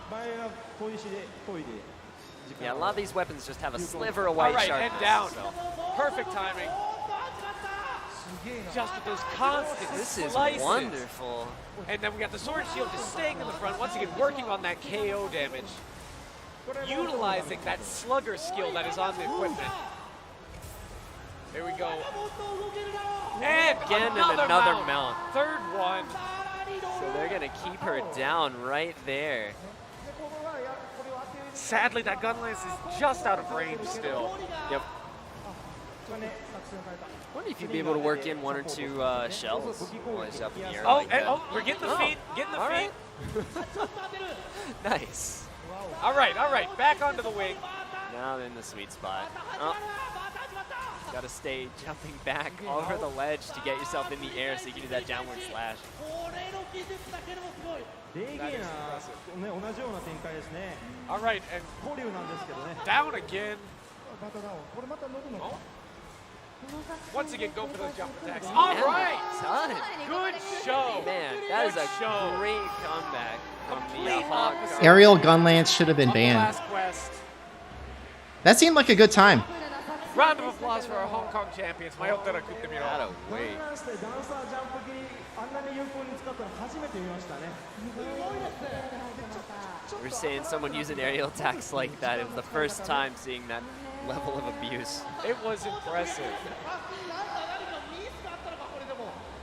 Yeah, a lot of these weapons just have a sliver of white All right, sharpness. and down. So. Perfect timing. Just with those constant This is slices. wonderful. And then we got the sword shield just staying in the front, once again working on that KO damage. Utilizing that slugger skill that is on the equipment. There we go. And Again, another, and another mount. mount. Third one. So they're going to keep her down right there. Sadly, that gun lance is just out of range still. Yep. Wonder if you'd be able to work in one or two shells while he's up in the air. Oh, like that. and, we're getting the feet, getting the All feet. right. Nice. All right, back onto the wing. Now they're in the sweet spot. Oh. Got to stay jumping back over the ledge to get yourself in the air so you can do that downward slash. All right, and down again. Oh. Once again, go for those jump attacks. All Yeah, right, son. good show. Man, that is Good a show. great comeback from the Complete Hawk. opposite. Aerial gun lance should have been Of the banned. last quest. That seemed like a good time. Round of applause for our Hong Kong champions. Mayotera Kutemiro. Gotta wait. We're saying someone using aerial attacks like that. It was the first time seeing that level of abuse. It was impressive.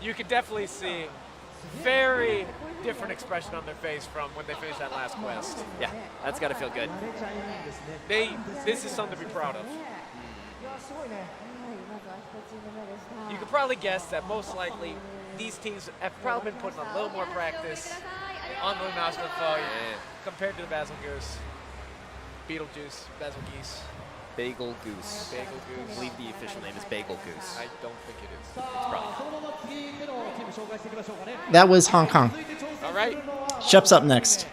You could definitely see very different expression on their face from when they finished that last quest. Yeah, that's got to feel good. This is something to be proud of. You could probably guess that most likely these teams have probably been putting a little more practice on the Lunastra fight compared to the Basil Goose. Beetlejuice, Basil Geese. Bagel Goose. Bagel I Goose. believe the official name is Bagel Goose. I don't think it is. It's probably not. That was Hong Kong. All right. Shep's up next.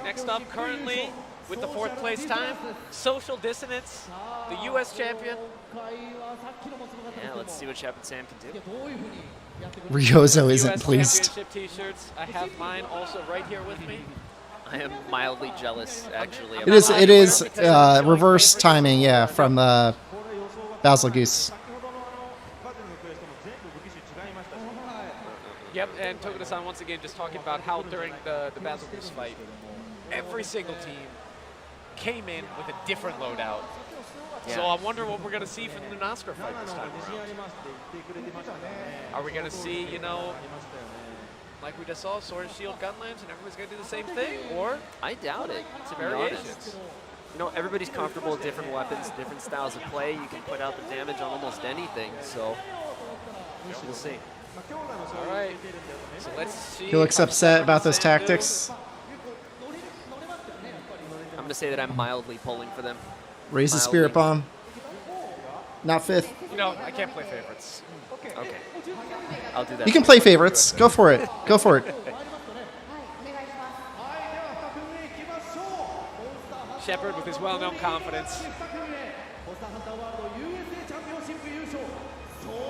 Next up, currently with the 4th place time, Social Dissonance, the U.S. champion. Yeah, let's see what Shep and Sam can do. Ryozo isn't US pleased. Championship T-shirts. I have mine also right here with me. I am mildly jealous, actually. It is reverse timing, yeah, from Basil Goose. Yep, and Tokuda-san once again just talking about how during the Basil Goose fight, every single team came in with a different loadout. So I wonder what we're going to see from the Lunastra fight this time around. Are we going to see, you know, like we just saw, Sword and Shield Gunlands, and everybody's going to do the same thing? Or I doubt it. some To be honest. variations? You know, everybody's comfortable with different weapons, different styles of play. You can put out the damage on almost anything, so we'll see. All right, so let's see. He looks upset about those tactics. I'm going to say that I'm mildly pulling for them. Raise the spirit bomb. Not 5th. You know, I can't play favorites. Okay. I'll do that. You can play favorites. Go for it. Go for it. Shepard with his well-known confidence.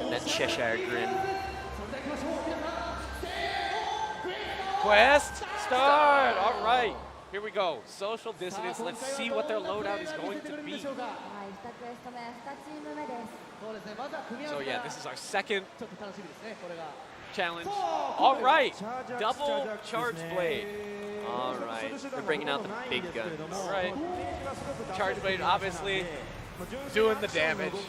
And that Cheshire grin. Quest start. All right, here we go. Social Dissonance. Let's see what their loadout is going to be. So yeah, this is our second challenge. All right, double charge blade. All right. They're bringing out the big guns. All right, charge blade obviously doing the damage. You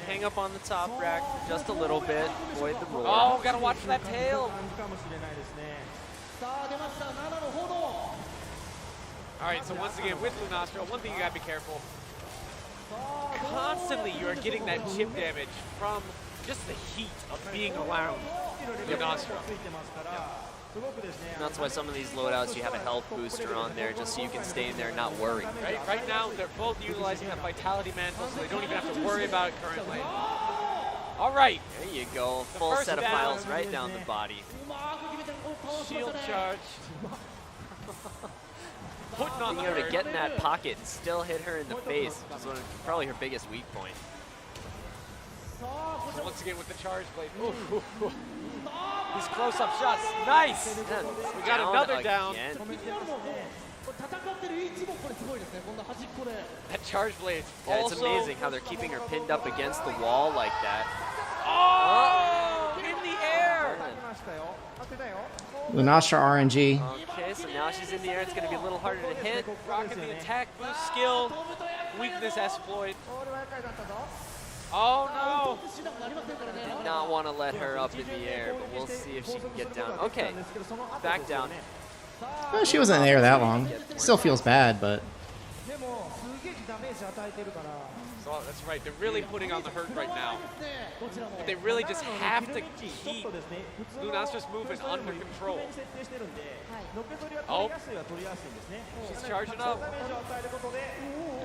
hang up on the top rack for just a little bit. Avoid the roll. Oh, gotta watch for that tail. All right, so once again with Lunastra, one thing you gotta be careful. Constantly you are getting that chip damage from just the heat of being around the Monsther. And that's why some of these loadouts you have a health booster on there just so you can stay in there and not worry. Right now, they're both utilizing that Vitality Mantle, so they don't even have to worry about it currently. All right. There you go. Full set of files right down the body. Shield charge. Putting on Being able to get in that pocket and still hit her in the face, which is probably her biggest weak point. So once again with the charge blade. Ooh. These close-up shots. Nice. We got another down. That charge blade. Yeah, it's amazing how they're keeping her pinned up against the wall like that. Oh! In the air! Lunastra RNG. Okay, so now she's in the air. It's going to be a little harder to hit. Rocking the attack boost skill. Weakness exploit. Oh no! Did not want to let her up in the air, but we'll see if she can get down. Okay, back down. Well, she wasn't in the air that long. Still feels bad, but... So that's right, they're really putting on the hurt right now. But they really just have to keep Lunastra's movement under control. Oh, she's charging up.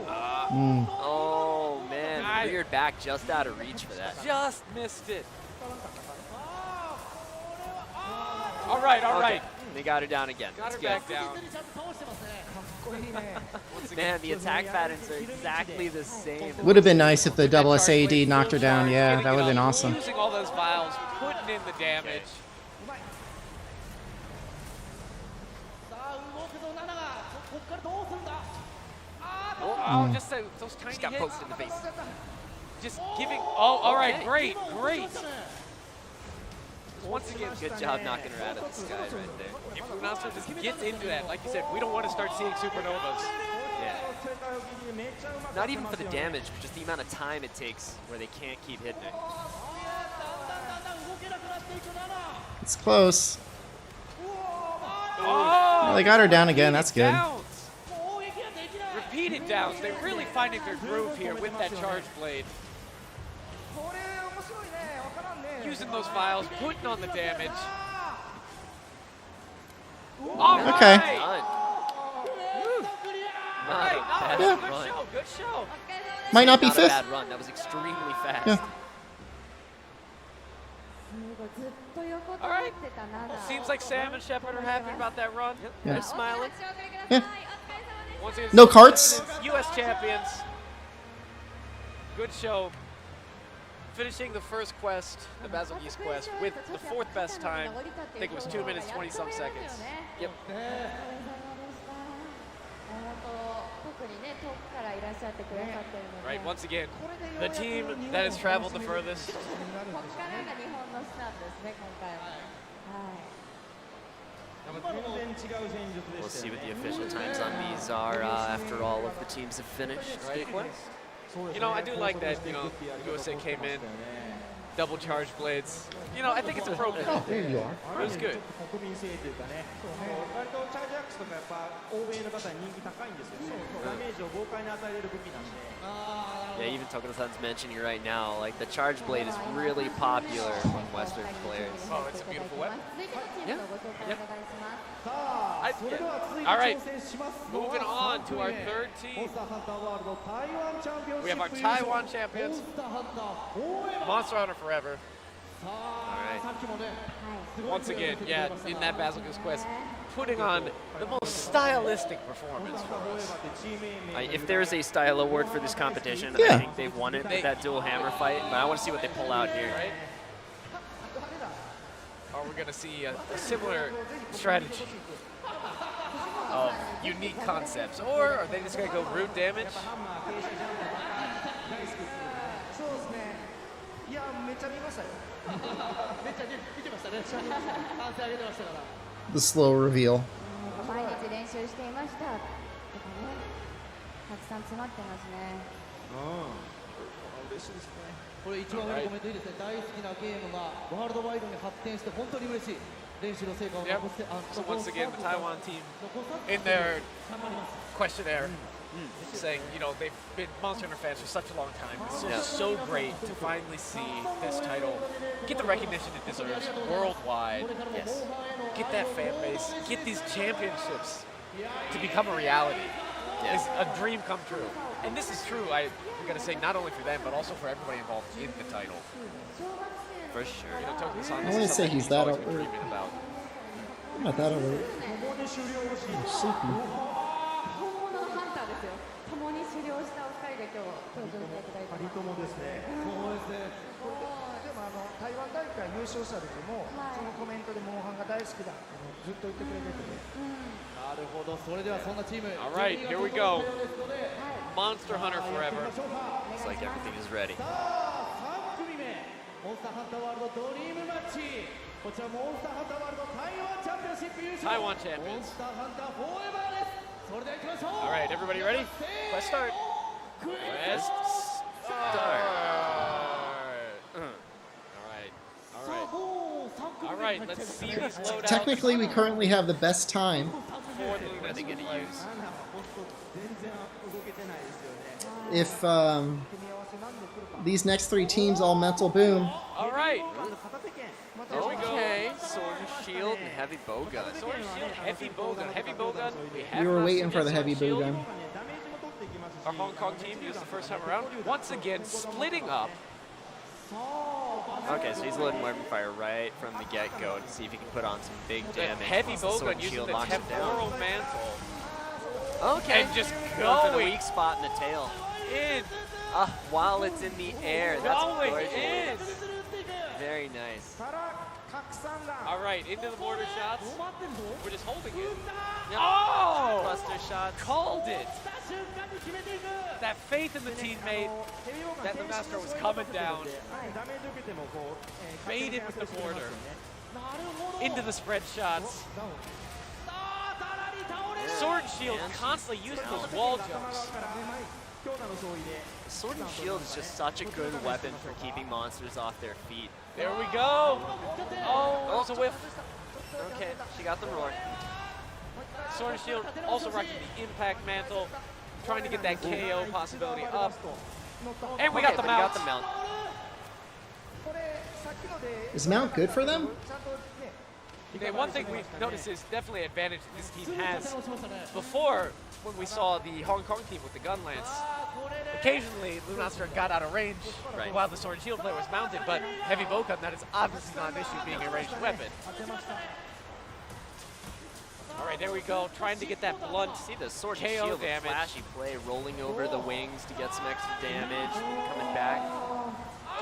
Oh man, reared back just out of reach for that. Just missed it. All right. They got her down again. Got her back down. Man, the attack patterns are exactly the same. Would have been nice if the double SAD knocked her down. Yeah, that would have been awesome. Using all those vials, putting in the damage. Oh, just those tiny Just got hits. poked in the face. Just giving. Oh, all right, great. Once again, good job knocking her out of the sky right there. If Lunastra just gets into that, like you said, we don't want to start seeing supernovas. Yeah. Not even for the damage, but just the amount of time it takes where they can't keep hitting it. It's close. Oh, Well, they got her down again. That's good. Downs. Repeated downs. They're really finding their groove here with that charge blade. Using those vials, putting on the damage. All Okay. right. Good show. Might not be Not a fifth. bad run. That was extremely fast. Yeah. All right. Seems like Sam and Shepard are happy about that run. Yeah. They're smiling. Yeah. Once again, No carts. U.S. champions. Good show. Finishing the first quest, the Basil Geese quest, with the fourth best time. I think it was 2 minutes, 20-some seconds. Yep. Right, once again, the team that has traveled the furthest. We'll see what the official times on these are after all of the teams have finished. Right. You know, I do like that, USA came in, double charge blades. I think it's appropriate. Oh, there you are. It was good. Yeah, even Tokuno-san's mentioning it right now, like the charge blade is really popular among Western players. Oh, it's a beautiful weapon. Yeah. All right, moving on to our third team. We have our Taiwan champions, Monster Hunter Forever. All right. Once again, yeah, in that Basil Geese quest, putting on the most stylistic performance for us. If there's a style award for this competition, Yeah. I think they've won it with that dual hammer fight, but I want to see what they pull out here. Right? Or we're going to see a similar strategy of unique concepts. Or are they just going to go root damage? The slow reveal. 毎日練習していましたとかね、たくさん詰まってますね。これ一番上のコメントいいですね。大好きなゲームがワールドワイドに発展して本当に嬉しい。練習の成果を Yep. 残して、 So once again, the Taiwan team in their questionnaire saying, you know, they've been Monster Hunter fans for such a long time. It's just so great to finally see this title get the recognition it deserves worldwide. Yes. Get that fan base, get these championships to become a reality. It's a dream come true. And this is true, we gotta say, not only for them, but also for everybody involved in the title. For sure. You know, Tokusan, I want to say he's that always been alert. dreaming about. I'm not that alert. I'm sleepy. 本物のハンターですよ。共に狩猟したお二人で今日登場していただいてます。ともですね。でも台湾大会優勝した時も、そのコメントでモンハンが大好きだってずっと言ってくれてて。なるほど、それではそんなチーム。All right, here we go. Monster Hunter forever. It's like everything is ready. 3組目、モンスターハンターワールドドリームマッチ。こちらモンスターハンターワールド台湾チャンピオンシップ優勝。Taiwan champions. モンスターハンターフォーエバーです。それでは行きましょう。All right, everybody ready? Press start. Press start. All right, let's see these loadouts. Technically, we currently have the best time. What are they going to use? If these next 3 teams all mental boom. All right. Okay, Sword and Shield and Heavy Bowgun. Sword and Shield, Heavy Bowgun. Heavy Bowgun. We were waiting for the Heavy Bowgun. Our Hong Kong team used the first time around. Once again, splitting up. Okay, so he's loading Weapon Fire right from the get-go to see if he can put on some big damage. Heavy once the Sword Bowgun and using Shield the knocks him down. temporal mantle. Okay, And just going for the going weak spot in the tail. in. While it's in the air. That's Going gorgeous. in. Very nice. All right, into the mortar shots. We're just holding it. Yep. Oh! Cluster shots. Called it. That faith in the teammate that the master was coming down. Baited with the mortar. Into the spread shots. Sword and Shield constantly using those wall jumps. Sword and Shield is just such a good weapon for keeping monsters off their feet. There we go. Oh, there's a whiff. Okay, she got the roar. Sword and Shield also rocking the impact mantle, trying to get that KO possibility up. And we got the mount. Is mount good for them? Okay, one thing we noticed is definitely an advantage this team has. Before, when we saw the Hong Kong team with the gun lance, occasionally Lunaster got out of range while the Sword and Shield player was mounted, but Heavy Bowgun, that is obviously not an issue being a ranged weapon. All right, there we go, trying to get that blunt See the Sword and KO Shield with damage. flashy play, rolling over the wings to get some extra damage, coming back.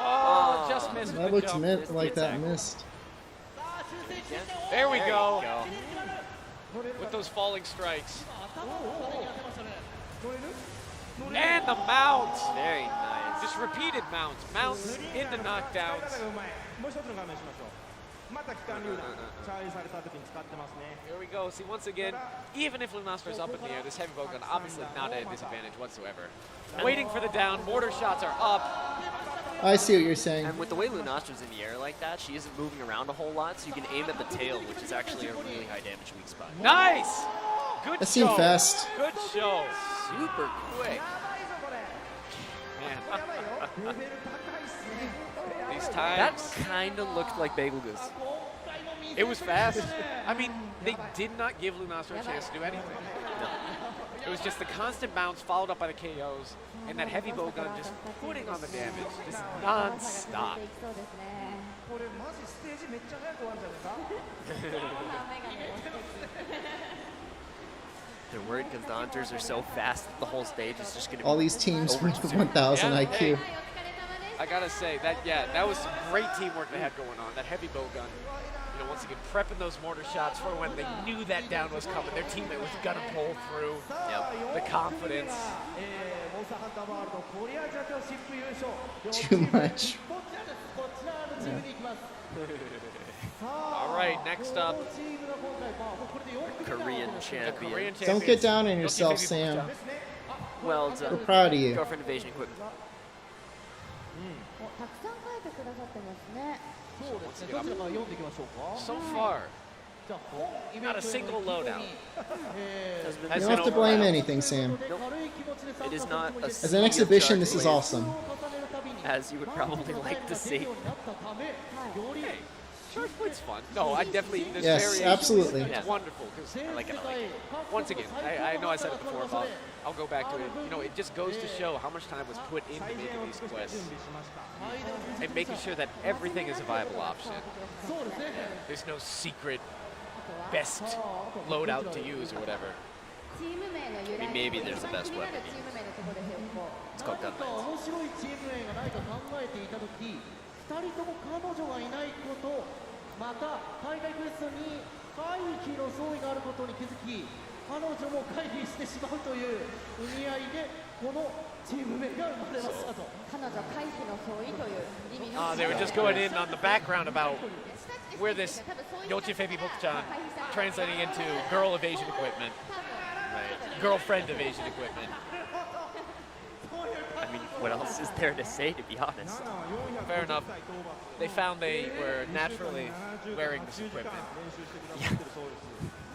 Oh, just missed That the looked jump. like that missed. There we go. Go. With those falling strikes. And the mount. Very nice. Just repeated mounts. Mounts into knockdowns. もう一つの画面しましょう。また機関榴弾チャージされた時に使ってますね。 Here we go. See, once again, even if Lunaster is up in the air, this Heavy Bowgun obviously not at a disadvantage whatsoever. Waiting for the down. Mortar shots are up. I see what you're saying. And with the way Lunastra's in the air like that, she isn't moving around a whole lot, so you can aim at the tail, which is actually a really high damage weak spot. Nice. Good That show. seemed fast. Good show. Super quick. Man. These That times. kind of looked like Bagel Goose. It was fast. I mean, they did not give Lunaster a chance to do anything. No. It was just the constant bounce followed up by the KOs and that Heavy Bowgun just putting on the damage, just non-stop. これマジステージめっちゃ早く終わるんじゃないですか。 They're worried because the hunters are so fast that the whole stage is just going to be All these teams with 1,000 Yeah, IQ. hey. I gotta say that that was some great teamwork they had going on. That Heavy Bowgun, you know, once again prepping those mortar shots for when they knew that down was coming. Their teammate was gonna pull through. Yep. The confidence. Too much. All right, next up, Korean champion. Korean Don't get champions. down on Don't yourself, give Sam. people Well done. We're proud of you. Go for an evasion quick. たくさん書いてくださってますね。そうですね。どちらから読んでいきましょうか。 So far, じゃあ本イベン not ト a single loadout. You Has don't been have to blame overwhelmed. anything, Sam. 軽い気分 It is not a As an exhibition, this is awesome. as you would probably like to see. Hey, Charge Blade's fun. No, I definitely. There's Yes, variations. absolutely. It's wonderful because I like it. I like it. Once again, I know I said it before, but I'll go back to it. You know, it just goes to show how much time was put into making these quests and making sure that everything is a viable option. There's no secret best loadout to use or whatever. I mean, maybe there's the best weapon. It's called Gunlight. 面白いチーム名がないか考えていた時、2人とも彼女がいないこと、また海外クエストに回避の相違があることに気づき、彼女も回避してしまうという意味合いでこのチーム名が生まれましたと。彼女回避の相違という意味の。 They were just going in on the background about where this Yochifebi Bokuchan translating into girl evasion equipment. Right. Girlfriend evasion equipment. I mean, what else is there to say, to be honest? Fair enough. They found they were naturally wearing this equipment. Yeah.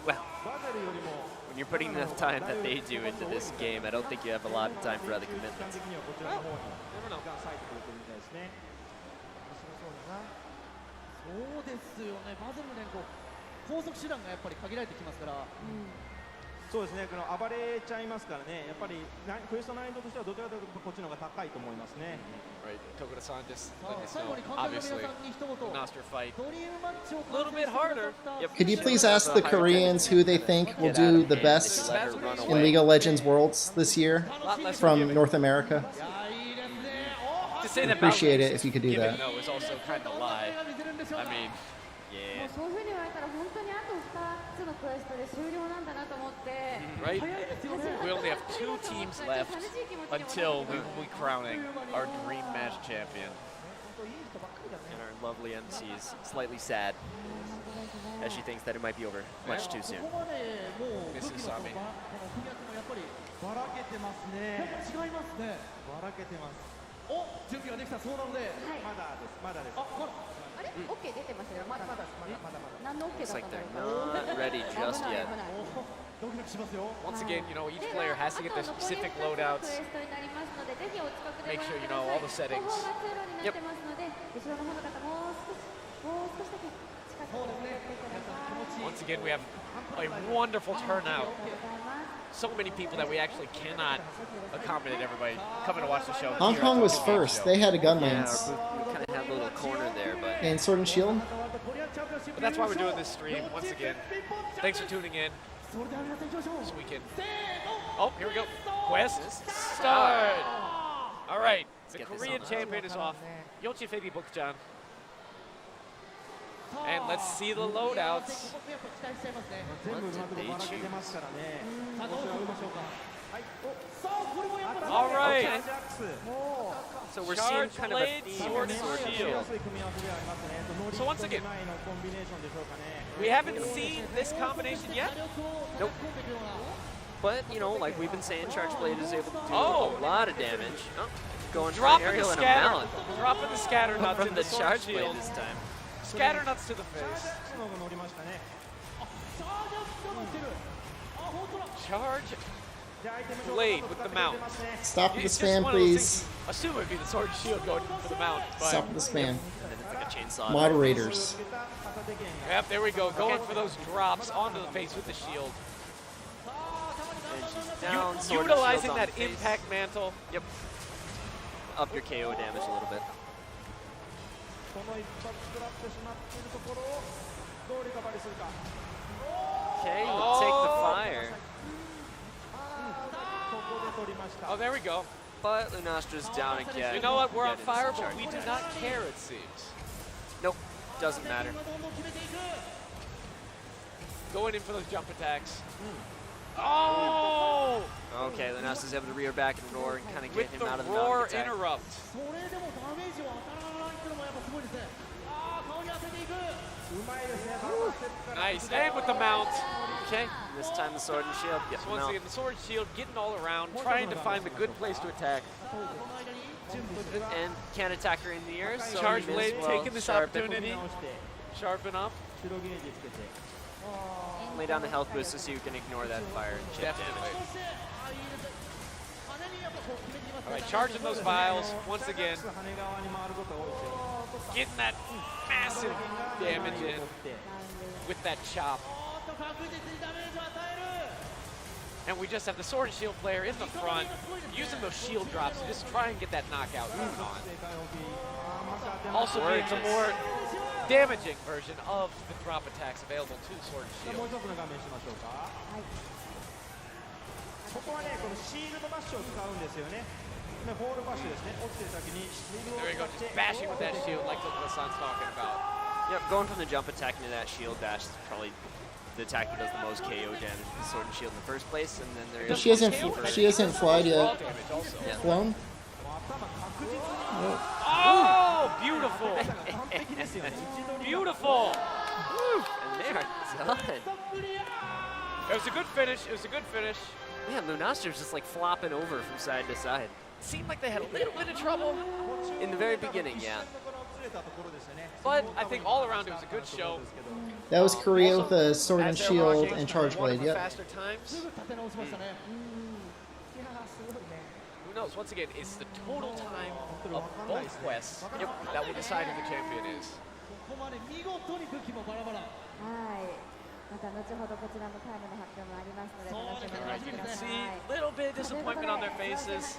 Well, when you're putting enough time that they do into this game, I don't think you have a lot of time for other commitments. Well, never know. そうですよね。バゼルもね、こう高速手段がやっぱり限られてきますから。そうですね。この暴れちゃいますからね。やっぱりクエスト難易度としてはどちらかというとこっちの方が高いと思いますね。Right, Tokuda-san just letting us know, obviously, the Monster fight a little bit harder. Yep. Could you please ask the Koreans who they think will do the best in League of Legends Worlds this year from North America? To say that Appreciate Valkyrie it if you could do given that. no is also kind of a lie. I mean, Yeah. そういうふうに言われたら本当にあと2つのクエストで終了なんだなと思って。 right? We only have 2 teams left until we will be crowning our dream match champion. And our lovely MC is slightly sad as she thinks that it might be over much too soon. Mrs. Sami. ばらけてますね。違いますね。ばらけてます。お、準備ができたそうなので。まだです。まだです。あれ OK 出てましたよ。まだまだ何の OK だ Looks ったん like だ they're ろうか。 not ready just yet. ドキドキしますよ。 Once again, you know, each player has to get their specific loadouts. Make sure you know all the settings. Yep. Once again, we have a wonderful turnout. So many people that we actually cannot accommodate everybody coming to watch the show. Hong Kong was first. They had a gun Yeah, lanes. we kind of had a little corner there, but And Sword and Shield. But that's why we're doing this stream once again. Thanks for tuning in. So we can. Oh, here we go. Quest start. All right, the get this Korean on. champion is off. Yochifebi Bokuchan. And let's see the loadouts. 全部うまくばらけてますからね。どうしましょうか。はい。さあこれもやっぱり。 All right. so we're seeing Charge kind of a Blade, theme Sword in and Sword and Shield. Shield. So once again, 前のコンビネーションでしょうかね。 we haven't seen this combination yet. Nope. But, you know, like we've been saying, Charge Blade is able to do Oh. a lot of damage. Oh, going for an Dropping the aerial and a scatter, mallet. dropping the scatter nuts From in the the Sword Charge Shield. Blade this time. Scatter nuts to the face. のが乗りましたね。あ、チャージアップが乗ってる。あ、本当だ。 Charge でアイテム紹介 Blade を with 使 the ってくれ mount. てますね。 Stop with the It's just spam, one of those please. things. Assume it would be the Sword and Shield going for the mount. But Stop with the spam. And then it's like a chainsaw. Moderators. Yep, there we go. Going for those drops onto the face with the shield. And she's down. Sword and Utilizing Shield's on that the face. impact mantle. Yep. Up your KO damage a little bit. この一発食らってしまっているところをどうリカバリーするか。 Okay, we'll take the fire. ここで取りました。 Oh, there we go. But Lunastra's down again. You know what? We're on Get into fire, the but charge we do blade. not care, it seems. Nope, doesn't matter. どんどん決めていく。 Going in for those jump attacks. Oh! Okay, Lunastra's able to rear back and roar and kind of With get him the out of the roar mounting attack. interrupt. それでもダメージを当たらないっていうのもやっぱすごいですね。ああ、顔に当てていく。うまいですね。 Nice. And with the mount. Okay, this time the sword and shield. Yep, So once mount. again, the sword shield getting all around, trying to find the good place to attack. この間に準備すれば And can't attack her in the air, so Charge you may as Blade well taking this sharpen, opportunity. 直して Sharpen up. 白ゲージつけて。 lay down the health boost so you can ignore that fire and chip damage. Definitely. そして、あ、いいですね。跳ね All right, charging those vials once again. Getting that massive damage in with that chop. And we just have the Sword and Shield player in the front, using those shield drops to just try and get that knockout on. Also being the more damaging version of the drop attacks available to Sword and Shield. ここはね、このシールドバッシュを使うんですよね。フォールバッシュですね。落ちてる先にシールドを There you go, just bashing with that shield like Tokuda-san's talking about. Yep, going from the jump attack into that shield dash is probably the attack that does the most KO damage to the Sword and Shield in the first place, and then there But is she hasn't flied yet. Yeah. Flown? Oh, beautiful! Beautiful! And they are done. It was a good finish. It was a good finish. Yeah, Lunaster's just like flopping over from side to side. Seemed like they had a little bit of trouble in the very beginning, yeah. But I think all around it was a good show. That was Korea with a Sword and As they're Shield rocking and Charge one of Blade, the yep. faster times. Who knows? Once again, it's the total time of both quests that will decide who the champion is. はいまた後ほどこちらのタイムの発表もありますので楽しみに Alright, して you く can ださ see い a little bit of disappointment on their faces.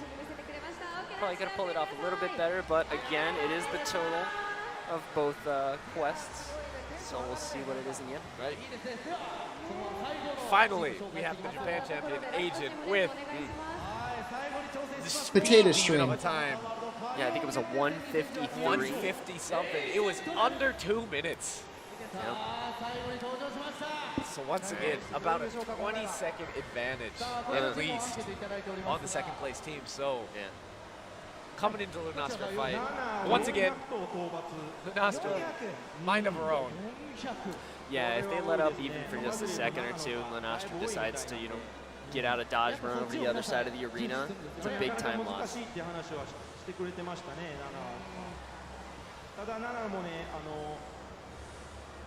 Probably gotta pull it off a little bit better, but again, it is the total of both quests. So we'll see what it is in the end. Right. Finally, we have the Japan champion, Agent, with the Potato speed demon stream. of a time. Yeah, I think it was a 153. 150 something. It was under 2 minutes. Yep. So once again, about a 20-second advantage at least on the second place team. So yeah, coming into the Lunaster fight, once again, Lunaster, mind of her own. Yeah, if they let up even for just a second or two, and Lunaster decides to, you know, get out of dodge, run over to the other side of the arena, it's a big time loss.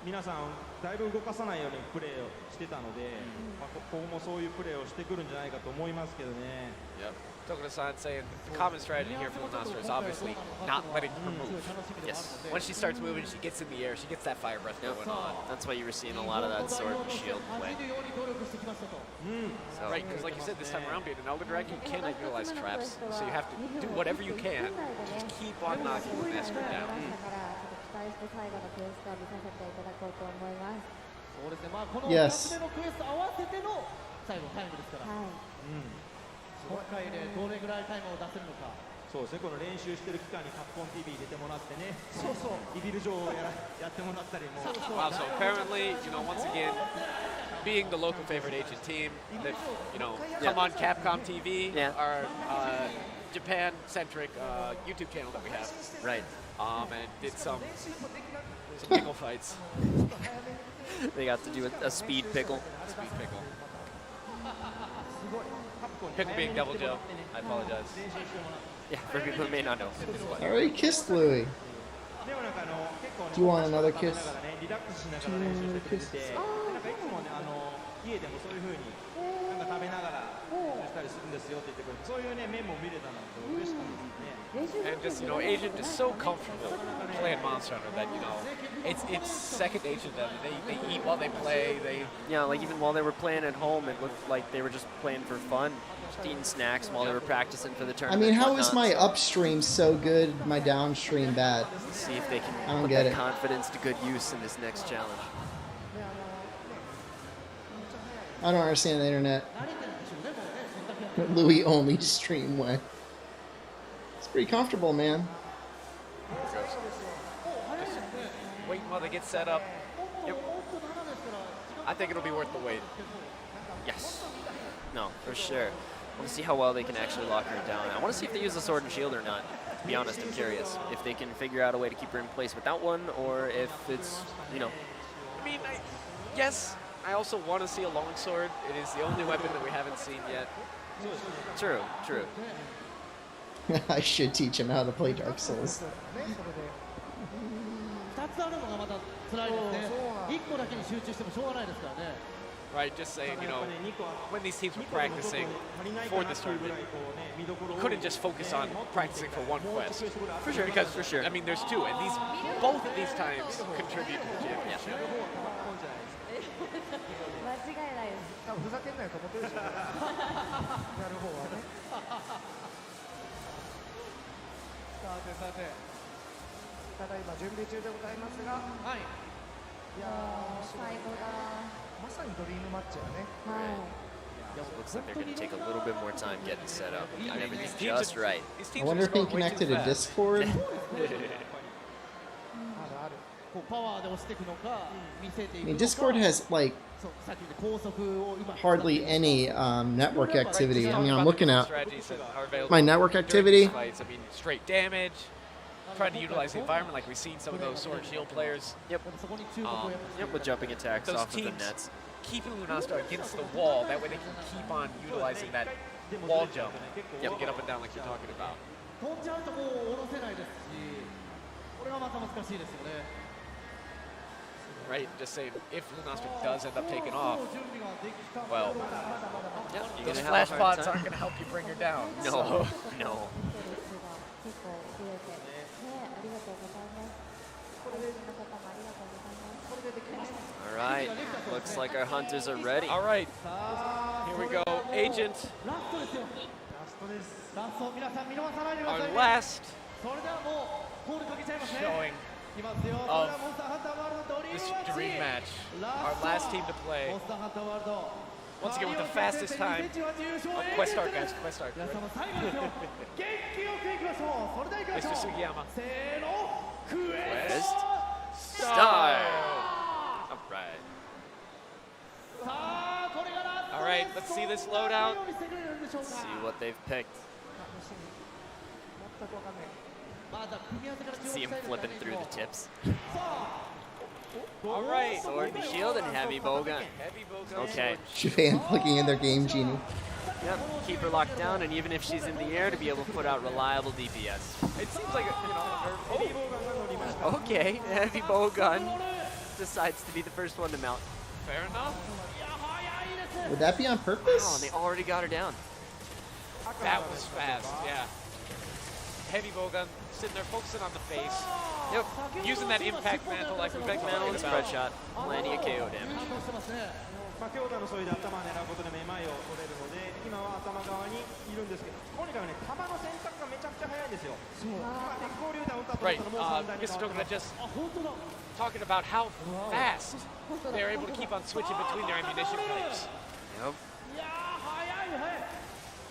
皆さんだいぶ動かさないようにプレーをしてたので、まあ、今後もそういうプレーをしてくるんじゃないかと思いますけどね。 Yep. Tokuda-san saying the common strategy here for Lunaster is obviously not letting her move. Yes. Once she starts moving, she gets in the air, she gets that fire breath going on. That's why you were seeing a lot of that Sword and Shield play. So, Right, because like you said, this time around being an Elder Dragon, you cannot utilize traps, so you have to do whatever you can to just keep on knocking Lunaster down. 期待して最後のクエストを見させていただこうと思います。そうですね。まあこの Yes. 2つ目のクエスト合わせての最後タイムですから。はい。今回でどれぐらいタイムを出せるのか。そうですね。この練習してる期間にカプコン TV 出てもらってね。そうそう。イビル城をやってもらったりも。Wow, so apparently, you know, once again, being the local favorite Agent team, that, you know, come on Capcom TV, our Japan-centric YouTube channel that we have. Right. And did some pickle fights. They got to do a speed pickle. Speed pickle. Pickle being Devil Joe. I apologize. Yeah, for people who may not know. I already kissed Louis. Do you want another kiss? リラックスしながら練習してくれて、なんかいつもね家でもそういう風になんか食べながらしたりするんですよって言ってくれて、そういうね面も見れたので嬉しかったですね。 And just, you know, Agent is so comfortable playing Monster Hunter that, you know, it's second nature to them. They eat while they play. Yeah, like even while they were playing at home, it looked like they were just playing for fun, just eating snacks while they were practicing for the I tournament. mean, how is whatnot. my upstream so good, my downstream bad? See if they can I don't put get that it. confidence to good use in this next challenge. I don't understand the internet. Louis only stream way. It's pretty comfortable, man. Waiting while they get set up. Yep. I think it'll be worth the wait. Yes. No, for sure. I want to see how well they can actually lock her down. I want to see if they use the Sword and Shield or not. To be honest, I'm curious if they can figure out a way to keep her in place without one, or if it's, you know. I mean, yes, I also want to see a longsword. It is the only weapon that we haven't seen yet. True, true. I should teach him how to play Dark Souls. 2つあるのがまた辛いですね。1個だけに集中してもしょうがないですからね。right? Just saying, you know, when these teams were practicing for this tournament, you couldn't just focus on practicing for one quest. For sure, Because, for sure. I mean, there's two, and both of these times contribute to the championship. 間違いないです。多分ふざけんなよと思ってるでしょやる方はねさてただいま準備中でございますがはいいやー最後だ。まさにドリームマッチやね Looks like they're going to take a little bit more time getting set up, getting everything just right. I wonder if he connected a Discord. あるあるこうパワーで押していくのか見せてい I く mean, のか Discord has like そうさっき言った高速をうまく hardly any network activity. I mean, I'm looking at Strategies that are available my network during activity. these fights. I mean, straight damage, trying to utilize the environment like we've seen some of those sword and shield players. Yep. そこに注目をやっぱ Yep, with jumping attacks Those off of the teams nets. keeping Lunastar against the wall. That way they can keep on utilizing that wall jump to get up and down like you're talking about. 飛んじゃうともう下ろせないですしこれがまた難しいですよね Right? Just saying, if Lunastar does end up taking off, 準備ができた well, Yep, you're those gonna flash have a hard pods time. aren't going to help you bring her down. No, So. no. 結構増えてねありがとうございます。これでの方もありがとうございます。これでできました。 All right, looks like our hunters are ready. All right, here we go. Agent, ラストですよラストですラスト皆さん見逃さないでくだ our さいね last それではもうコールかけちゃいますね showing いきますよ of それではモンスターハンターワールドドリー this ムマッチ dream match. Our ラ last スト team to play. モンスターハンターワールド Once again with the fastest time of Quest Art, guys. Quest Art. 皆様最後ですよ元気よくいきましょうそれではいきましょ Mr. う Sugiyama. せーのクエ Quest スト Star. All right. さあこれがラスト All right, let's see this loadout. どう見せてくれるんでしょうか See what they've picked. 全くわかんないまだ組み合わせから注目 See した him いです flipping ね through the tips. さあ All right. Sword and shield and heavy bowgun. Heavy bowgun. Okay. Japan plugging in their game genie. Yep. Keep her locked down, and even if she's in the air, to be able to put out reliable DPS. It seems like, Okay. Heavy bowgun decides to be the first one to mount. fair enough. Would that be on Oh, purpose? they already got her down. That was fast, yeah. Heavy bowgun, sitting there focusing on the face. Yep. Using that impact mantle like we've been Impact mantle and talking spread about. shot. Plenty of KO damage. 強打のそれで頭を狙うことでめまいを取れるので今は頭側にいるんですけどとにかくね球の選択がめちゃくちゃ早いんですよ今鉄鋼榴弾打ったと思 Right, ったらもう3台に Mr. 変わって Tokuda ます just あ本当だ talking about how fast they're able to keep on switching between their ammunition types. Yep. いやー速い速い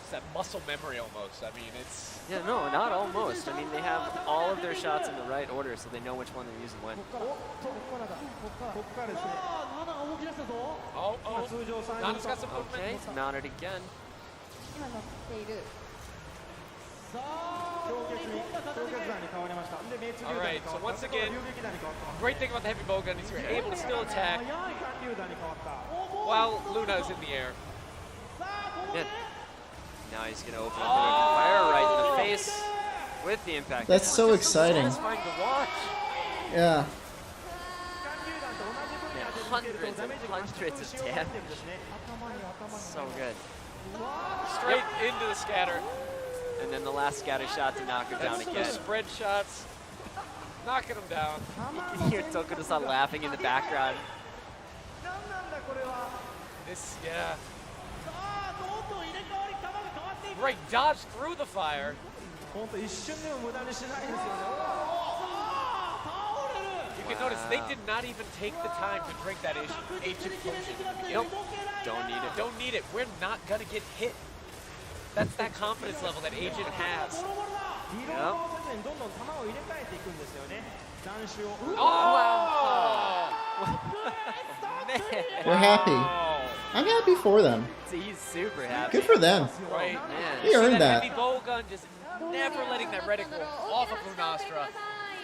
It's that muscle memory almost. I mean, it's... Yeah, no, not almost. I mean, they have all of their shots in the right order, so they know which one they're using when. こっからだこっからですねさあ7が動き出したぞ Oh, 今 oh. 通常3 Nana's got some Okay, movement. it's mounted again. 今乗っている。さあ氷結弾に変わりましたで命中榴弾 Alright, に変 so わ once った again, 流撃弾に変わった great thing about the heavy bowgun is you're able to still attack 速い寒流弾に変わった while Luna is in the air. さあここ Yeah. で Now he's gonna open up and fire right in the face with the impact. That's so It's so exciting. satisfying to watch. Yeah. 寒流弾と同じ分野で受けるとダメージが増して Hundreds of 風潮が入ってるんですね頭に頭に So good. Straight into the scatter. And then the last scatter shot to knock her down That's again. those spread shots. Knocking them down. You can hear Tokuda-san laughing in the background. 何なんだこれは This, yeah. さあどんどん入れ替わり球が変わっていく Right, dodge through the fire. 本当一瞬でも無駄にしないですよねさあ倒れる You can notice they did not even take the time to drink that ancient potion. Nope. Don't need it. Don't need it. We're not gonna get hit. That's that confidence level that Agent has. リロードをせずにどんどん球を入れ替えていくんですよね弾種を Oh! Man, We're happy. I'm happy for them. he's super happy. Good for them. Right. Man. They earned that that. heavy bowgun just never letting that reticle off of Lunastra.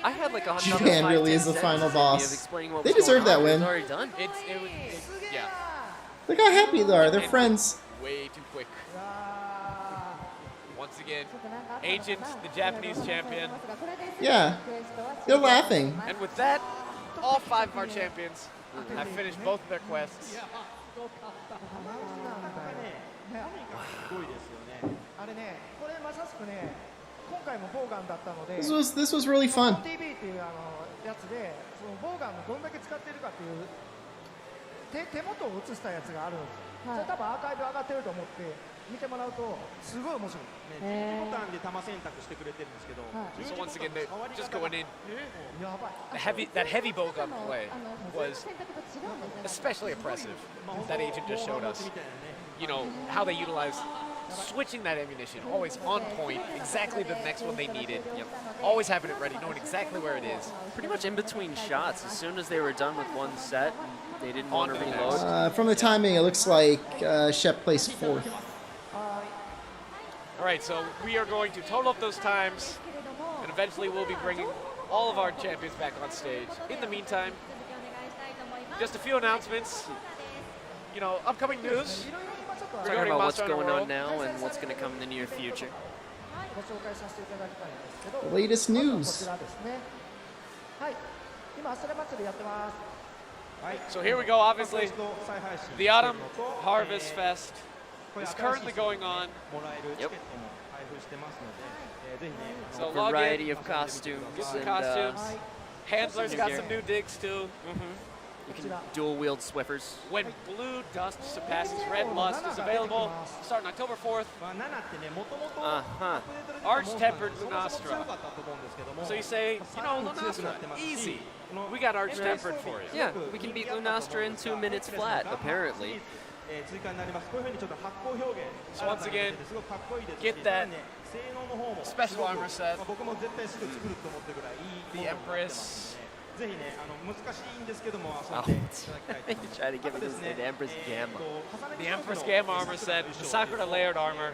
I had like a Japan really is the final boss. They deserve that win. Already done. Yeah, Look how happy they are. They're friends. way too quick. Once again, Agent, the Japanese champion. Yeah. They're laughing. And with that, all 5 of our champions have finished both of their quests. This was really fun. TV っていうやつでそのボウガンのどんだけ使ってるかっていう手元を映したやつがあるんです、それ多分アーカイブ上がってると思って見てもらうとすごい面白い。十字ボタンで球選択してくれてるんですけど、 So once again, they're just going in. やばい。 That heavy bowgun play was especially impressive. That agent just showed us. You know how they utilize switching that ammunition, always on point, exactly the next one they needed. Always having it ready, knowing exactly where it is. Pretty much in between shots. As soon as they were done with one set, they didn't want to reload. From the timing, it looks like Shep placed 4th. All right, so we are going to total up those times, and eventually we'll be bringing all of our champions back on stage. In the meantime, just a few announcements. You know, upcoming news. Talking about what's going on now and what's going to come in the near future. Latest news. So here we go, obviously. The Autumn Harvest Fest is currently going on. Yep. So a variety of costumes. Get some costumes. Handler's got some new digs too. You can dual wield Swiffers. When Blue Dust Surpasses Red Lust is available starting October 4th. Arch-tempered Lunastra. So you say, you know, Lunastra, easy. We got Arch-tempered for you. Yeah, we can beat Lunastra in 2 minutes flat, apparently. So once again, get that special armor set. The Empress. Oh, you try to give it this the Empress Gamma. The Empress Gamma armor set, the Sakura layered armor.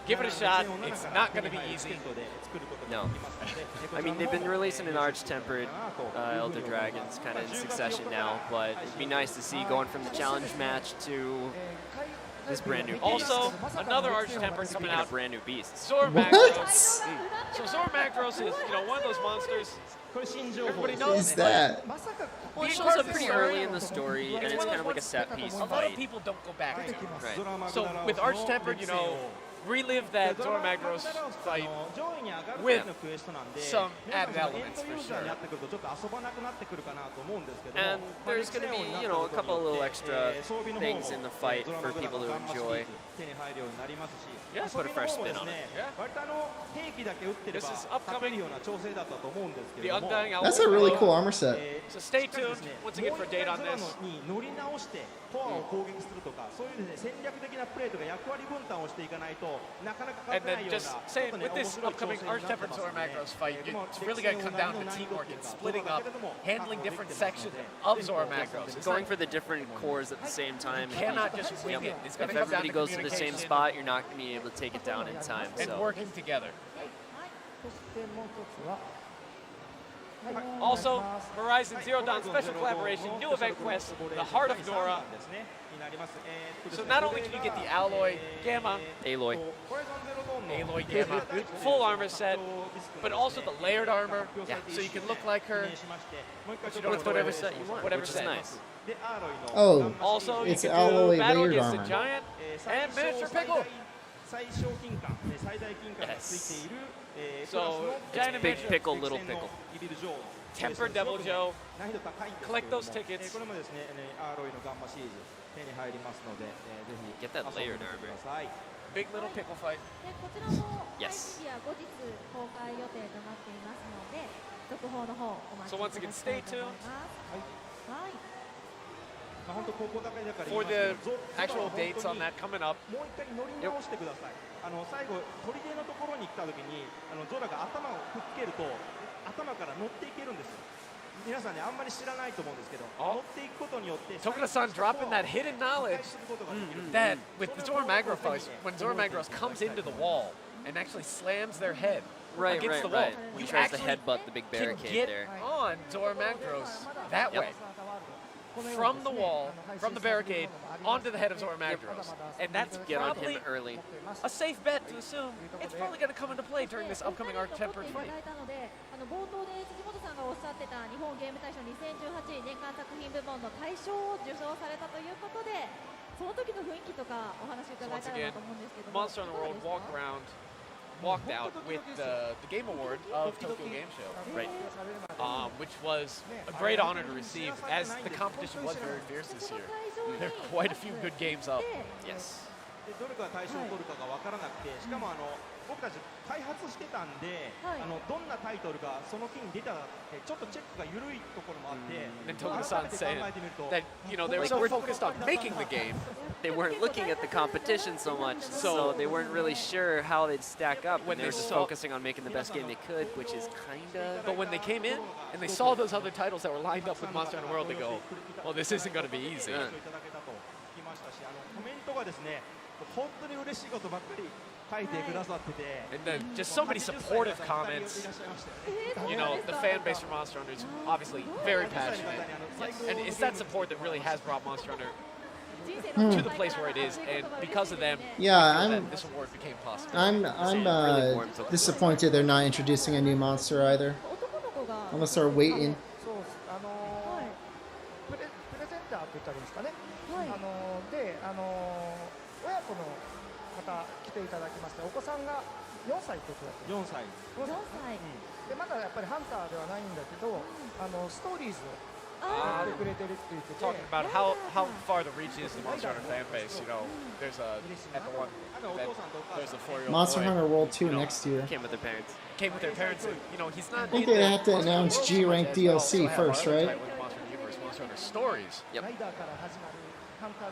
Give it a shot. It's not going to be easy. No. I mean, they've been releasing an Arch-tempered Elder Dragons kind of in succession now, but it'd be nice to see going from the challenge match to this brand new beast. Also, another Arch-tempered coming out. Brand new beast. Zora Magdaros. So Zora Magdaros is, you know, one of those monsters. Everybody knows. What is that? Well, it shows up pretty early in the story, and it's kind of like a set piece A lot fight. of people don't go back to it. Right. So with Arch-tempered, you know, relive that Zora Magdaros fight with some added elements for sure. And there's going to be, you know, a couple of little extra things in the fight for people to enjoy. Yeah, put a fresh spin on it. This is upcoming. The Undying Alpha. That's a really cool armor set. So stay tuned once again for a date on this. And then just saying, with this upcoming Arch-tempered Zora Magdaros fight, it's really going to come down to teamwork and splitting up, handling different sections of Zora Magdaros. It's Going for the different cores at the same time. You cannot just wing it. It's going If to come down everybody to goes to the same communication spot, you're not going to be able to take it down in time. and So. working together. Also, Horizon Zero Dawn special collaboration, new event quest, The Heart of Nora. So not only can you get the Alloy Gamma, Aloy. Aloy Gamma, full armor set, but also the layered armor, so you can look like her. But you don't have to Whatever set you want, whatever which is set. nice. Oh, Also, it's you can alloy do battle layered against armor. the giant and miniature pickle. Yes. So, giant and Big miniature pickle, little pickle. Tempered Devil Joe. Collect those tickets. Get that layered armor. Big little pickle fight. でこちらも配 Yes. 信日は後日公開予定となっていますので続報の方お待ち So いた once だ again, きたい stay と思い tuned ます。はい。 for the actual dates on that coming up. もう一回乗り直してください。最後砦のところに来た時にゾラが頭をくっつけると頭から乗っていけるんですよ。皆さんねあんまり知らないと思うんですけど、乗っていくことによって Tokuda-san dropping that hidden knowledge that with the Zora Magdaros fight, when Zora Magdaros comes into the wall and actually slams their head Right, against right, the wall, right. He you tries to actually headbutt the big can barricade get there. on Zora Magdaros that Yep. way. from the wall, from the barricade, onto the head of Zora Magdaros. And that's Get on probably him early. a safe bet to assume it's probably going to come into play during this upcoming Arc-Tempered fight. 冒頭で辻本さんがおっしゃってた日本ゲーム大賞2018年間作品部門の大賞を受賞されたということで、その時の雰囲気とかお話伺いたいなと思うんですけども。 Monster on the World walked out with the Game Award of Tokyo Game Show, right? Which was a great honor to receive, as the competition was very fierce this year. There are quite a few good games up. Yes. どれが大賞を取るかが分からなくて、しかも僕たち開発してたんで、どんなタイトルがその期に出たってちょっとチェックが緩いところもあって、 And Tokuda-san saying that, you know, they were so focused on making the game. They weren't looking at the competition so much, so they weren't really sure how they'd stack up. When they were just focusing on making the best game they could, which is kind of... But when they came in and they saw those other titles that were lined up with Monster Hunter World, they go, well, this isn't going to be easy. コメントがですね、本当に嬉しいことばっかり書いてくださってて。 And then just so many supportive comments. You know, the fan base for Monster Hunter is obviously very passionate. And it's that support that really has brought Monster Hunter to the place where it is, and because of them, this award became possible. I'm disappointed they're not introducing a new monster either. Unless they're waiting. プレゼンターって言ったらいいですかね。で、親子の方来ていただきまして、お子さんが4歳ってことだった。4歳。で、まだやっぱりハンターではないんだけど、ストーリーズを。Talking about how far the reach is to the Monster Hunter fan base, you know, there's a there's a 4-year-old Monster boy, Hunter World 2 next year. Came with their parents. Came with their parents, and, you know, he's not. I think they have to announce G rank DLC first, right? Monster Hunter Stories. Yep.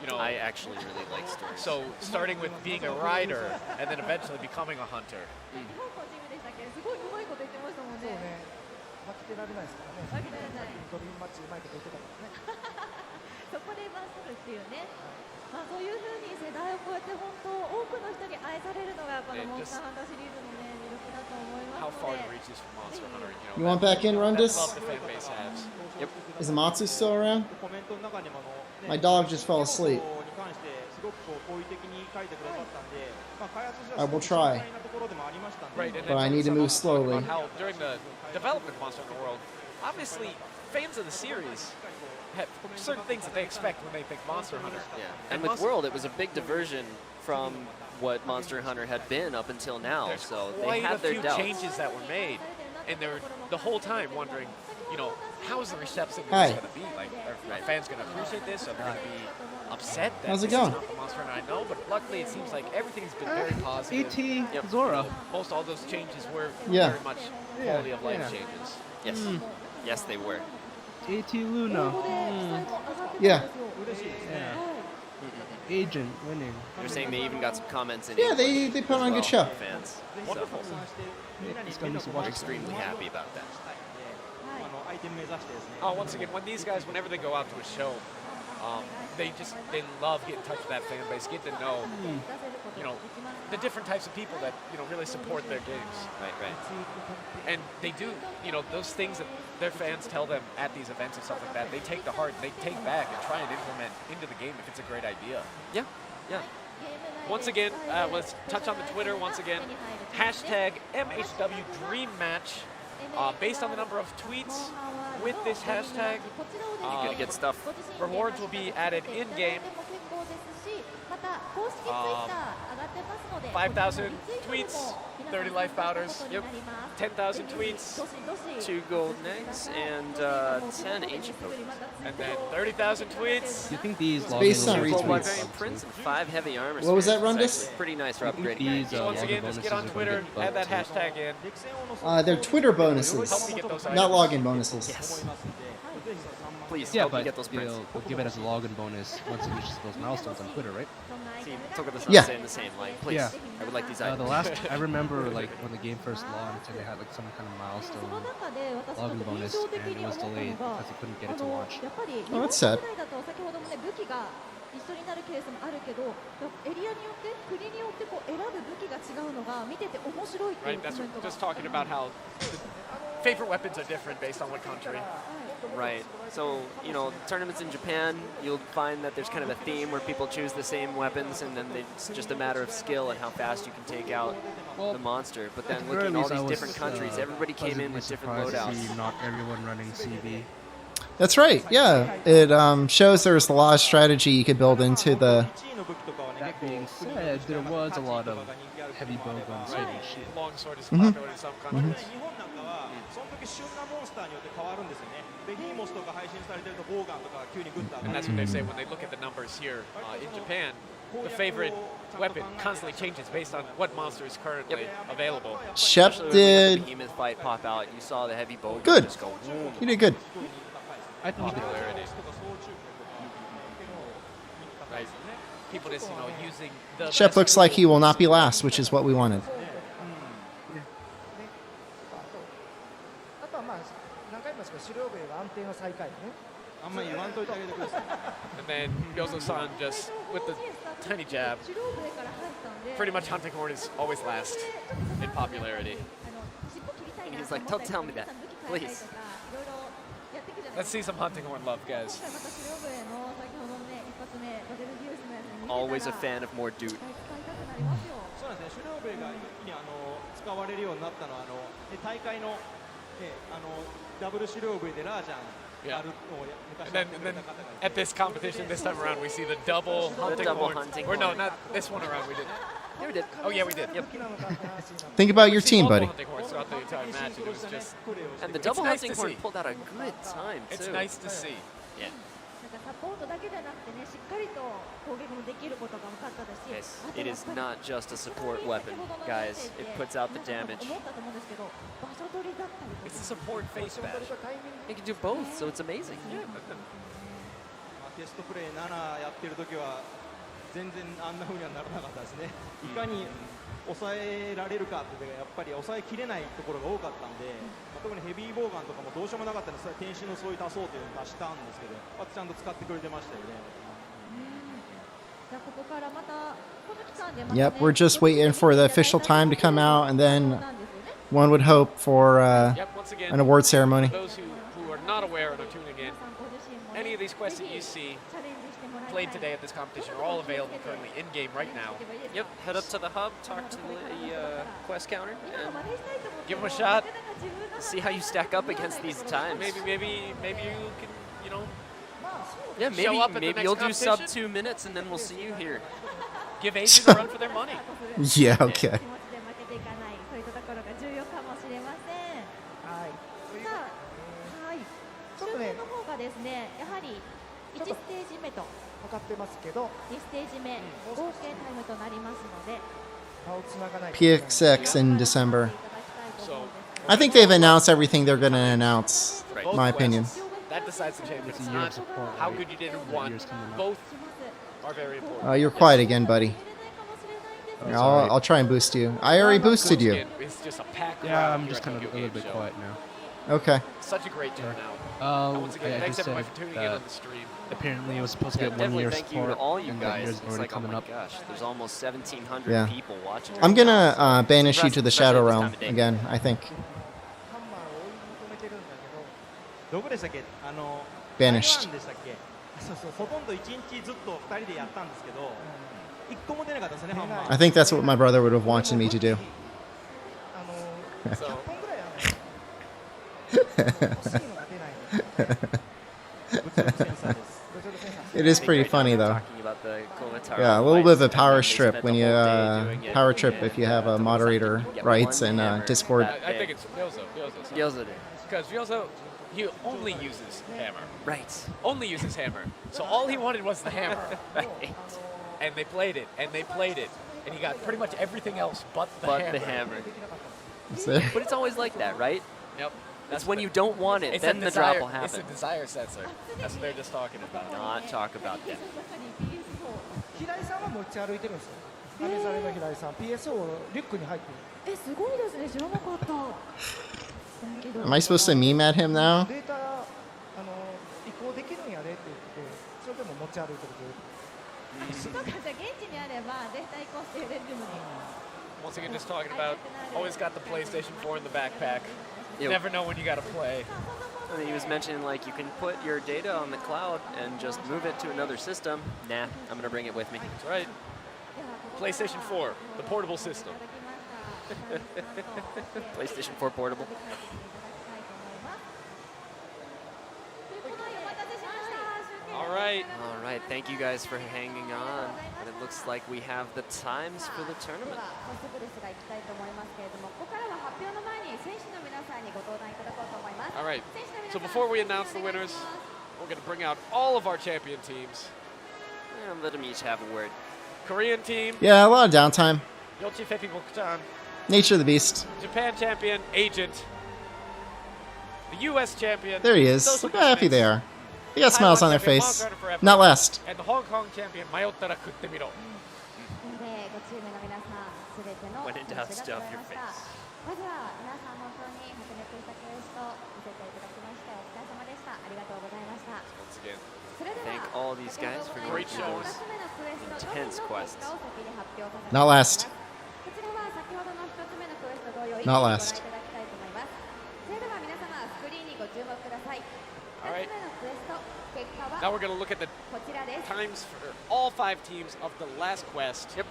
You know, I actually really like stories. So starting with being a rider and then eventually becoming a hunter. 負けてられないですからね。負けてられない。ドリームマッチうまいこと言ってたからね。そこでバスるっていうね。まあそういう風に世代を超えて本当多くの人に愛されるのがこのモンスターハンターシリーズのね魅力だと思います How の far で。 the reach is from Monster Hunter, you know. You want back in, Rundus? That's love the fan base has. Yep. Is Matsu still around? My dog just fell asleep. I will try. Right, and But I need to move slowly. How during the development of Monster Hunter World, obviously fans of the series have certain things that they expect when they think Monster Hunter. Yeah, and with World, it was a big diversion from what Monster Hunter had been up until now. There's so they quite had a their few doubts. changes that were made, and they're the whole time wondering, you know, how is the reception Hi. going to be? Like, are fans going to appreciate this? Are they going to be upset that How's it this going? is not the Monster Hunter I know? But luckily, it seems like everything's been very positive. E.T. Zora. Most all those changes were Yeah. very much quality of life changes. Yes, yes, they were. A.T. Luna. Yeah. Agent winning. They're saying they even got some comments in. Yeah, English they put as on a good well, show. Fans. Wonderful. It's gonna be some We're extremely happy about that. Once again, when these guys, whenever they go out to a show, they love getting in touch with that fan base, get to know, you know, the different types of people that, you know, really support their games. Right. And they do, you know, those things that their fans tell them at these events and stuff like that, they take to heart, they take back and try and implement into the game if it's a great idea. Yeah. Once again, let's touch on the Twitter once again. Hashtag MHW Dream Match. Based on the number of tweets with this hashtag, You're gonna get stuff. rewards will be added in-game. 5,000 tweets, 30 life powders. Yep. 10,000 tweets, 2 golden eggs and 10 ancient tokens. and then 30,000 tweets. Do you think these based on login retweets. 4 barbarian prints and 5 heavy armor. What was that, spirits. Rundus? It's actually pretty nice for upgrading. These, So once login again, just get on bonuses are Twitter, gonna add that get buffed hashtag in. They're Twitter bonuses, Help me get those not items. login bonuses. Yes. Please Yeah, help me but get those prints. they'll give it as a login bonus once it reaches those milestones on Twitter, right? See, Tokuda-san Yeah. saying the same. Like, please, Yeah. I would like these The items. last I remember, like when the game first launched, and they had like some kind of milestone login bonus, and it was delayed because they couldn't get it to launch. Oh, that's sad. 一緒になるケースもあるけど、エリアによって国によってこう選ぶ武器が違うのが見てて面白いっていう Right, コ that's メントが。 just talking about how favorite weapons are different based on what country. Right. So, you know, tournaments in Japan, you'll find that there's kind of a theme where people choose the same weapons, and then it's just a matter of skill and how fast you can take out the monster. But then looking at all these different countries, everybody came in with different loadouts. Not everyone running CB. That's right. Yeah, it shows there's a lot of strategy you could build into the. That being said, there was a lot of heavy bow guns. Right. Longsword is Mhm. popular in some countries. その時旬なモンスターによって変わるんですよね。ベギーモスとか配信されてるとボーガンとか急にグッと上 And が that's る。 what they say when they look at the numbers here in Japan. The favorite weapon constantly changes based on what monster is currently available. Shep Especially when we had the did behemoth fight pop out. You saw the heavy bow gun good. just go. Whoom. He did good. I think Popularity. Right. People just, you know, using the Shep best looks like he tool. will not be last, which is what we wanted. あとはまあ何回も言いますけど狩猟兵は安定の最下位ね。あんまり言わんといてあげてください。 And then Yozo-san just, with the tiny jab, pretty much hunting horn is always last in popularity. And he's like, don't tell me that, please. Let's see some hunting horn love, guys. Always a fan of more dude. そうなんですね。狩猟兵が一気に使われるようになったのは大会のダブル狩猟兵でラージャン Yeah. あるのを昔 And then at this competition this time around, we see the double hunting double horns. hunting Or no, horn. not this one around. We didn't. Yeah, we did. Oh yeah, we did. Yep. Think about your We see team, multiple buddy. hunting horns throughout the entire match, and it was just. And the It's double nice hunting to horn see. pulled out a good time, too. It's nice to see. Yeah. サポートだけじゃなくてね、しっかりと攻撃もできることが分かったですし、 Yes, it is not just a support weapon, guys. It puts out the damage. 思ったと思うんですけど、場所取りだったりと It's か a support face bash. It can do both, so it's amazing. テストプレイ7やってる時は全然あんな風にはならなかったですね。いかに抑えられるかっていうのがやっぱり抑えきれないところが多かったんで、特にヘビーボーガンとかもどうしようもなかったので天使のそういう足そうというのを出したんですけど、ちゃんと使ってくれてましたよね。じゃあここからまたこの期間でまた Yep, ね we're just waiting for the official time to come out, and then なんですよね。 one would hope for Yep. Once again, an award ceremony. for those who are not aware and are tuning in, 皆さんご自身も any ね of these quests that you see チャレンジしてもらいたい played today at this competition are all available currently in game right now. Yep, head up to the hub, talk to the quest counter, 今 and 真似したいと思って Give も him a shot. なかなか自分が see how you stack up against these times. Maybe you can, you know, まあそう Yeah, show up at the maybe next you'll do sub competition. 2 minutes, and then we'll see you here. give agents a run for their money. Yeah, okay. 気持ちで負けていかない、そういったところが重要かもしれません。はい。さあ、はい。ちょっとね終点の方がですね、やはり1ステージ目と分かってますけど、 2ステージ目、合計タイムとなりますので、顔つながないといけない。 PXX in December. いただきたいと思うんです。 I think they've announced everything they're going to announce, Right. my Both opinion. quests, that decides the champion. It's It's a year not of support, how right? good you did in That one. year's coming up. Both are very important. You're quiet again, buddy. 見れないかもしれないんです Here, I'll try and boost you. I already boosted you. It's just a packed Yeah, crowd I'm here just at kind of a Tokyo little Game bit Show. quiet now. Okay. Such a great turnout. Oh, Once again, I thanks just everybody said for tuning in that on the stream. apparently it was supposed to Yeah, get 1 definitely year thank you support, to all you and that guys. year's It's already like, oh coming my up. gosh, there's almost 1,700 Yeah. people watching. I'm right going now, to so banish you impressive, to the especially Shadow at this Realm time of day. again, I think. ハンマーを追い求めてるんだけど、どこでしたっけ台 Banished. 湾でしたっけそうそう、ほとんど1日ずっと2人でやったんですけど、1個も出なかったですね、ハンマー。 I think that's what my brother would have wanted me to do. 100本ぐらい欲しいのが出ないの。 It is pretty funny, though. Talking about the Komataro Yeah, a little bit of a fights, power they strip spent when the you whole day doing it, power trip and, if you have a Tomosa's like, moderator you can get rights one in hammer Discord. that I day. think it's Ryozo. Gyoza did. Because Ryozo, he only uses hammer. Right. Only uses hammer. So all he wanted was the hammer. Right. And they played it, and they played it. And he got pretty much everything else but the hammer. The hammer. So- But it's always like that, right? Yep. That's when you don't want it, It's then a the drop desire, will happen. It's a desire sensor. That's what they're just talking about. Not talk about that. 平井さんは持ち歩いてるんですよ。アメザレの平井さん、PSO リュックに入ってる。え、すごいですね、知らなかった。 Am I supposed to meme at him now? データ移行できるんやでって言って、それでも持ち歩いてるという。なんかじゃあ現地にあれば絶対移行して入れるのに。 Once again, just talking about, always got the PlayStation 4 in the backpack. You never know when you gotta play. And he was mentioning like you can put your data on the cloud and just move it to another system. Nah, I'm gonna bring it with me. That's right. PlayStation 4, the portable system. PlayStation 4 portable. All right. All right. Thank you guys for hanging on. And it looks like we have the times for the tournament. All right. So before we announce the winners, we're going to bring out all of our champion teams. And let them each have a word. Korean team. Yeah, a lot of downtime. Yoshi Fepi Bokuchan. Nature of the beast. Japan champion, Agent. The U.S. champion. There he is. Social Look how happy they are. They got Taiwan smiles on their champion, face. Monsther Forever. Not last. And the Hong Kong champion, Mayottara Kuttemiro. When in doubt, stuff your face. Once again, thank all these guys for great shows. Intense quests. Not last. Not last. All right. Now we're going to look at the times for all 5 teams of the last quest. Yep.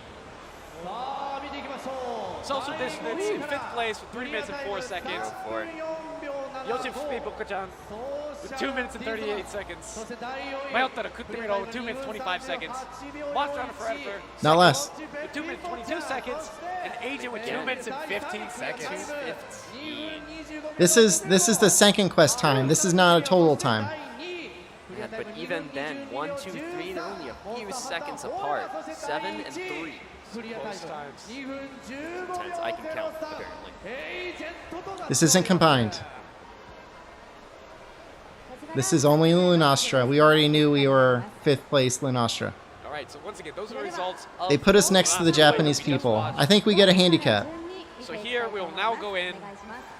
Social distance in 5th place with 3 minutes and 4 seconds. Yoshi Bokuchan with 2 minutes and 38 seconds. Mayottara Kuttemiro with 2 minutes 25 seconds. Monsther Forever. Not last. With 2 minutes 22 seconds. And Agent with 2 minutes and 15 seconds. This is the second quest time. This is not a total time. Yeah, but even then, 1, 2, 3, they're only a few seconds apart. 7 and 3. Close times. Times I can count, apparently. This isn't combined. This is only Lunastra. We already knew we were 5th place Lunastra. All right, so once again, those are the results of They put us next to the Japanese people. I think we get a handicap. So here we will now go in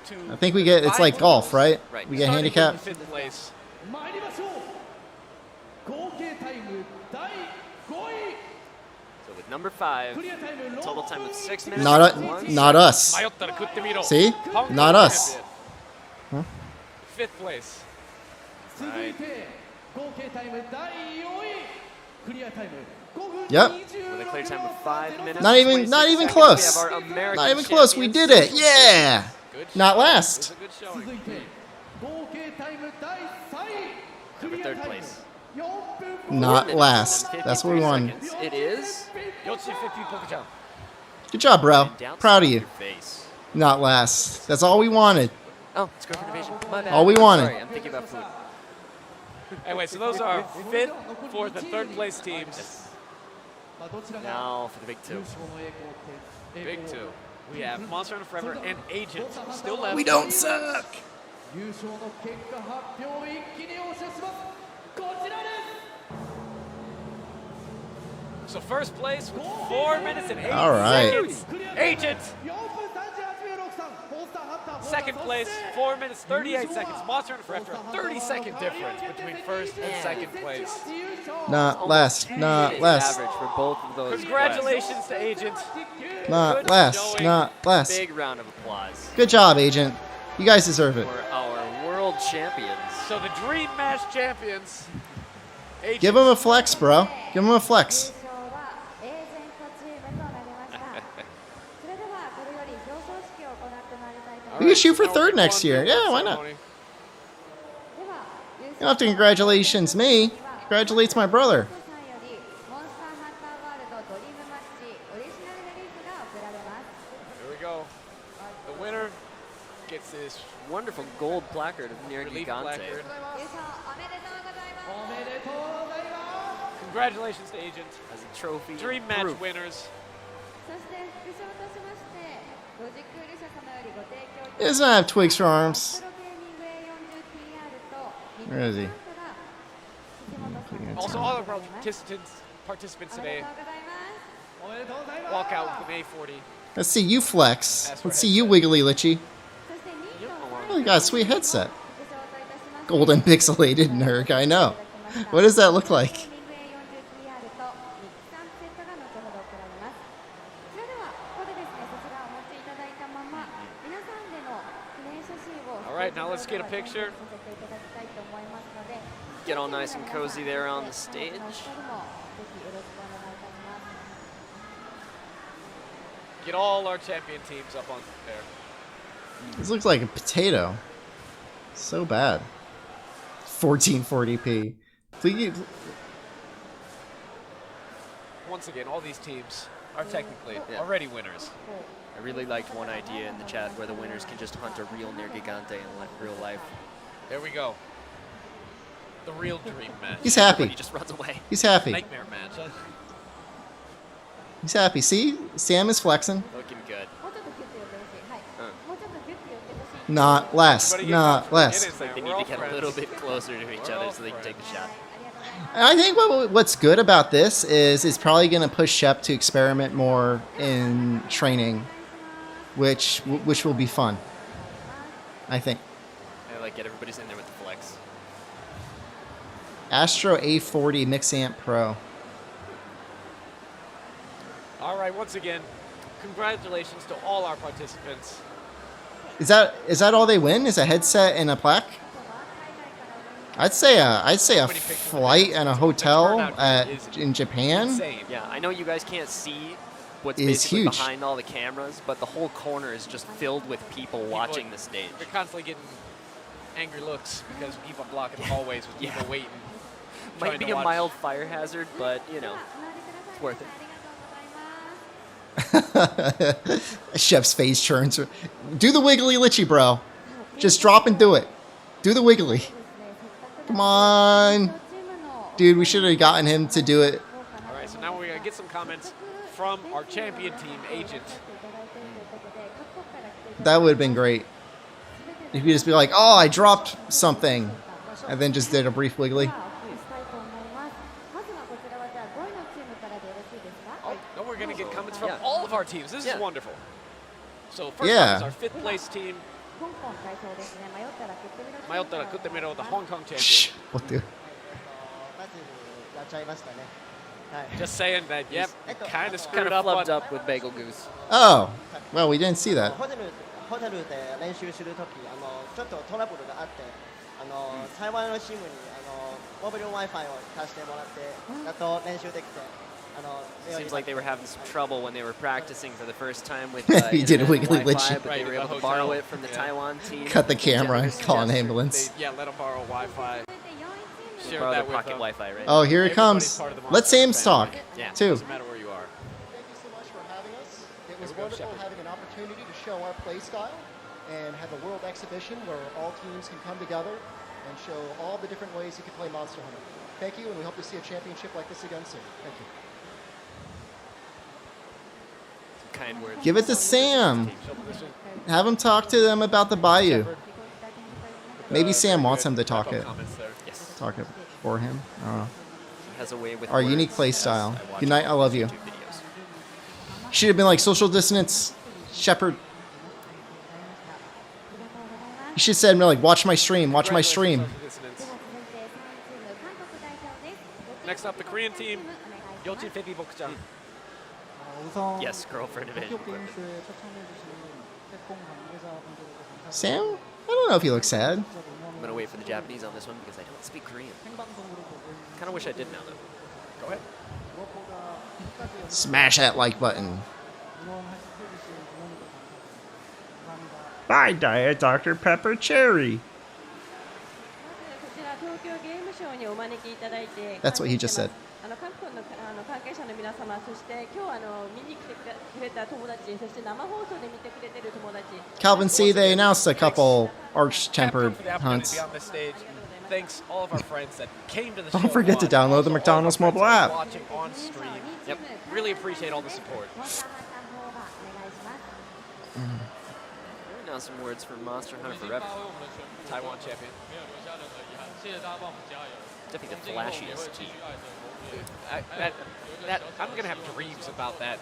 to I think we get, it's like golf, right? Right. We get a starting handicap. in 5th place. So with number 5, total time of 6 minutes. Not us. Mayottara Kuttemiro. See? Hong Kong Not us. champion. 5th place. Right. Yep. With a clear time of 5 minutes. Not even 26 close. seconds, we have our American Not even close. We did it. Yeah. Not last. Good showing. Number 3rd place. Not 4 minutes last. and That's what we 53 wanted. seconds. It is. Yoshi Fepi Bokuchan. Good job, bro. And down Proud of to you. your face. Not last. That's all we wanted. Oh, it's going for division. My bad. All we wanted. Sorry, I'm thinking about food. Anyway, so those are 5th, 4th, and 3rd place teams. Now for the big 2. Big 2. We have Monster Hunter Forever and Agent still left. We don't suck. So first place with 4 minutes and 8 All right. seconds. Agent. Second place, 4 minutes, 38 seconds. Monster Hunter Forever, a 30-second difference between first and second place. Not last. Not last. Average for both of those. Congratulations to Agent. Not last. Not last. Big round of applause Good job, Agent. You guys deserve it. for our world champions. So the Dream Match champions. Agent. Give him a flex, bro. Give him a flex. We can shoot for 3rd next year. Yeah, why not? You don't have to congratulations me. Congratulates my brother. Here we go. The winner gets this Wonderful gold placard of Nier relief Gigante. placard. Congratulations to Agent. As a trophy. Dream Match proof. winners. He doesn't have twigs for arms. Where is he? Also, all of our participants today walk out with an A40. Let's see you flex. Let's see you wiggly litchy. Oh, you got a sweet headset. Golden pixelated Nerg, I know. What does that look like? right, now let's get a picture. Get all nice and cozy there on the stage. Get all our champion teams up on there. This looks like a potato. So bad. 1440p. Please. Once again, all these teams are technically already winners. I really liked one idea in the chat where the winners can just hunt a real Nergigante in real life. There we go. The real dream match. He's happy. He just runs away. He's happy. Nightmare match. Huh? He's happy. See? Sam is flexing. Looking good. Not less. Not less. It's like they need to get a little bit closer to each other so they can take the shot. And I think what's good about this is it's probably going to push Shep to experiment more in training, which will be fun. I think. I like it. Everybody's in there with the flex. Astro A40 Mix Amp Pro. All right, once again, congratulations to all our participants. Is that all they win? Is a headset and a plaque? I'd say a flight and a hotel in Japan. Yeah, I know you guys can't see what's is basically huge. behind all the cameras, but the whole corner is just filled with people watching the stage. They're constantly getting angry looks because we keep on blocking the hallways with people waiting. Might be a mild fire hazard, but you know, it's worth it. Chef's face turns. Do the wiggly litchy, bro. Just drop and do it. Do the wiggly. Come on. Dude, we should have gotten him to do it. All right, so now we're going to get some comments from our champion team agent. That would have been great. If you just be like, oh, I dropped something. And then just did a brief wiggly. Now we're going to get comments from all of our teams. This is wonderful. So first Yeah. up is our 5th place team. Mayotara Kutemiro, the Hong Kong champion. Shh. What the? Just saying that, yep, kind of screwed Kind up of flubbed on... up with Bagel Goose. Oh. Well, we didn't see that. ホテルで練習するとき、ちょっとトラブルがあって、幸いのチームにモビル Wi-Fi を貸してもらって、やっと練習できて。 Seems like they were having some trouble when they were practicing for the first time with He did a internet wiggly and Wi-Fi, litchi. but they were able to borrow it from the Taiwan team. Cut the camera and call an ambulance. Yeah, let them borrow Wi-Fi. Share Borrow that their with pocket Wi-Fi, right? Oh, here it Everybody's comes. part of the Let Monster Sam's talk, family. Yeah. too. Doesn't matter where you are. Thank you so much for having us. It was wonderful having an opportunity to show our play style and have a world exhibition where all teams can come together and show all the different ways you can play Monster Hunter. Thank you, and we hope to see a championship like this again soon. Thank you. Kind words. Give it to Sam. Have him talk to them about the Bayou. Maybe Sam wants him to talk it. Yes. Talk it for him. I don't know. He has a way with Our words, unique play as style. I watch Good night, I love you. YouTube videos. Should have been like social distance, Shepherd. You should have said like, watch my stream, watch my stream. Next up, the Korean team, Yochi Feki Bokuchan. Yes, girlfriend of it. Sam? I don't know if he looks sad. I'm gonna wait for the Japanese on this one because I don't speak Korean. Kind of wish I did now though. Go ahead. Smash that like button. Bye, Diet Dr. Pepper Cherry. That's what he just said. Calvin, see, they announced a couple arch-tempered hunts. Thanks all of our friends that came to the Don't show forget to live, download also the all McDonald's of our mobile friends that are app. Watching on stream. Yep, really appreciate all the support. Now some words from Monster Hunter Forever. Taiwan champion. Definitely the flashiest team. I'm gonna have dreams about that